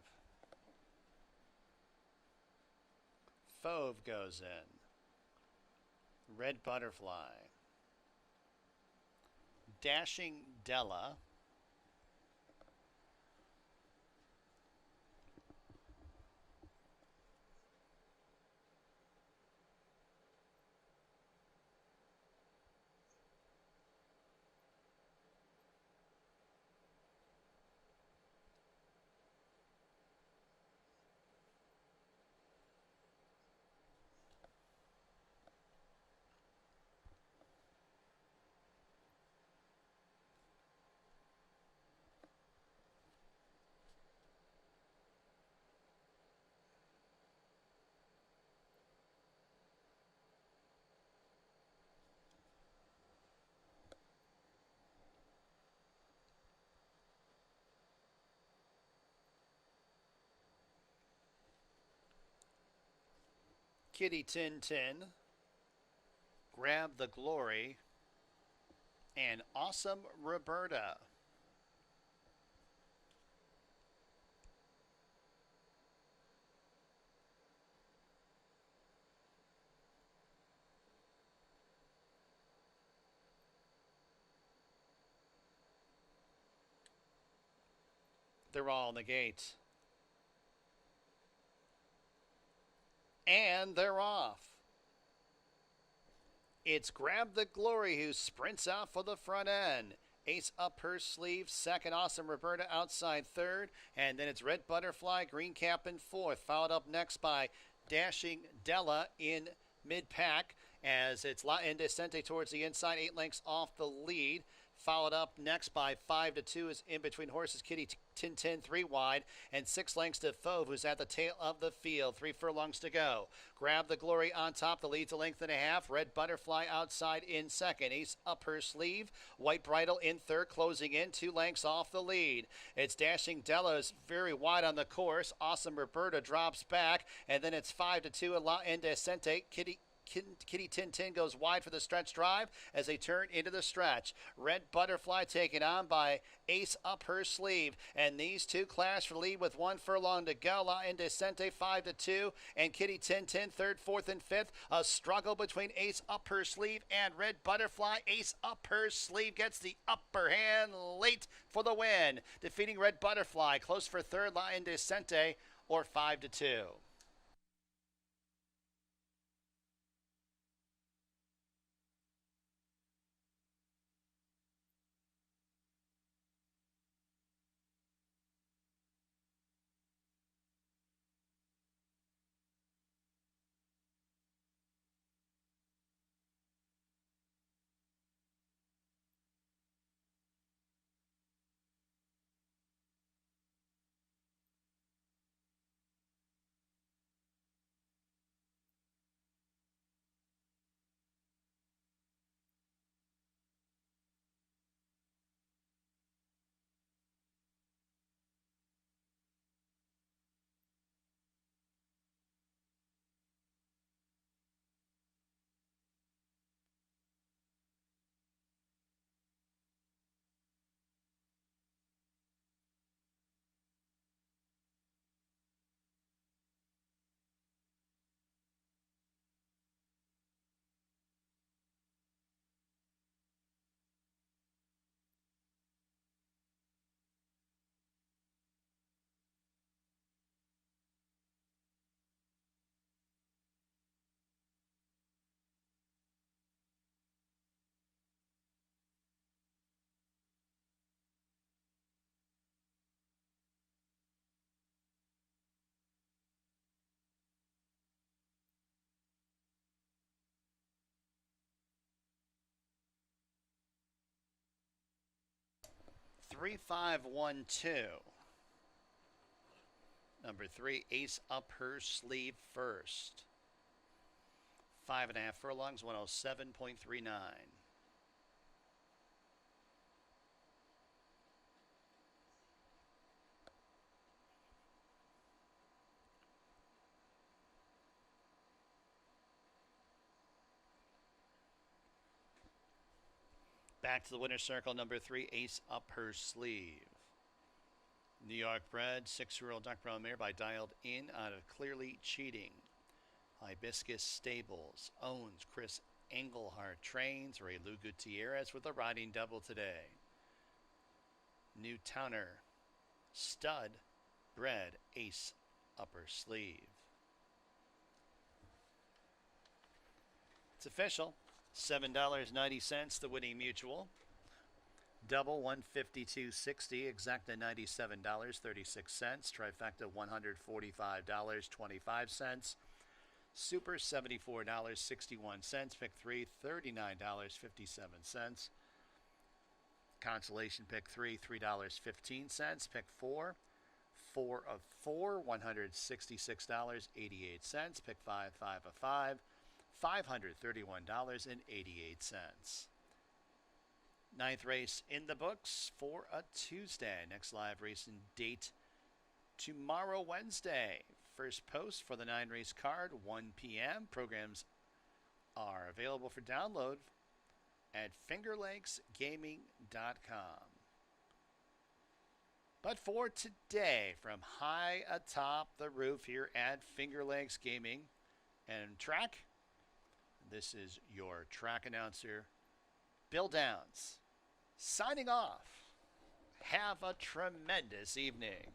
Fauve goes in. Red Butterfly. Dashing Della. Kitty Tin Tin, Grab the Glory, and Awesome Roberta. They're all in the gate. And they're off. It's Grab the Glory who sprints out for the front end. Ace Up Her Sleeve, second. Awesome Roberta outside third. And then it's Red Butterfly, Green Cap in fourth. Followed up next by Dashing Della in mid-pack as it's La Indecente towards the inside, 8 lengths off the lead. Followed up next by 5-2 is in between horses Kitty Tin Tin 3 wide and 6 lengths to Fauve, who's at the tail of the field. 3 furlongs to go. Grab the Glory on top. The lead's a length and a half. Red Butterfly outside in second. Ace Up Her Sleeve. White Bridle in third, closing in 2 lengths off the lead. It's Dashing Della's very wide on the course. Awesome Roberta drops back, and then it's 5-2 La Indecente. Kitty Tin Tin goes wide for the stretch drive as they turn into the stretch. Red Butterfly taken on by Ace Up Her Sleeve. And these two clash for the lead with 1 furlong to go. La Indecente 5-2 and Kitty Tin Tin third, fourth, and fifth. A struggle between Ace Up Her Sleeve and Red Butterfly. Ace Up Her Sleeve gets the upper hand late for the win, defeating Red Butterfly. Close for third, La Indecente, or 5-2. 3512. Number 3, Ace Up Her Sleeve First. 5.5 furlongs, 107.39. Back to the winner's circle, number 3, Ace Up Her Sleeve. New York bred, 6-year-old Duck Brown mare by Dialed In out of Clearly Cheating. Hibiscus Stables owns Chris Engelhart, trains Ray Lou Gutierrez with a riding double today. New Towner, stud, bred, Ace Upper Sleeve. It's official. $7.90 the winning mutual. Double $152.60, exacta $97.36, trifecta $145.25, super $74.61, pick 3 $39.57, consolation pick 3 $3.15, pick 4 4 of 4 $166.88, pick 5 5 of 5 $531.88. Ninth race in the books for a Tuesday. Next live racing date tomorrow, Wednesday. First post for the 9-race card, 1 p.m. Programs are available for download at fingerlakesgaming.com. But for today, from high atop the roof here at Finger Lakes Gaming and Track, this is your track announcer, Bill Downs, signing off. Have a tremendous evening.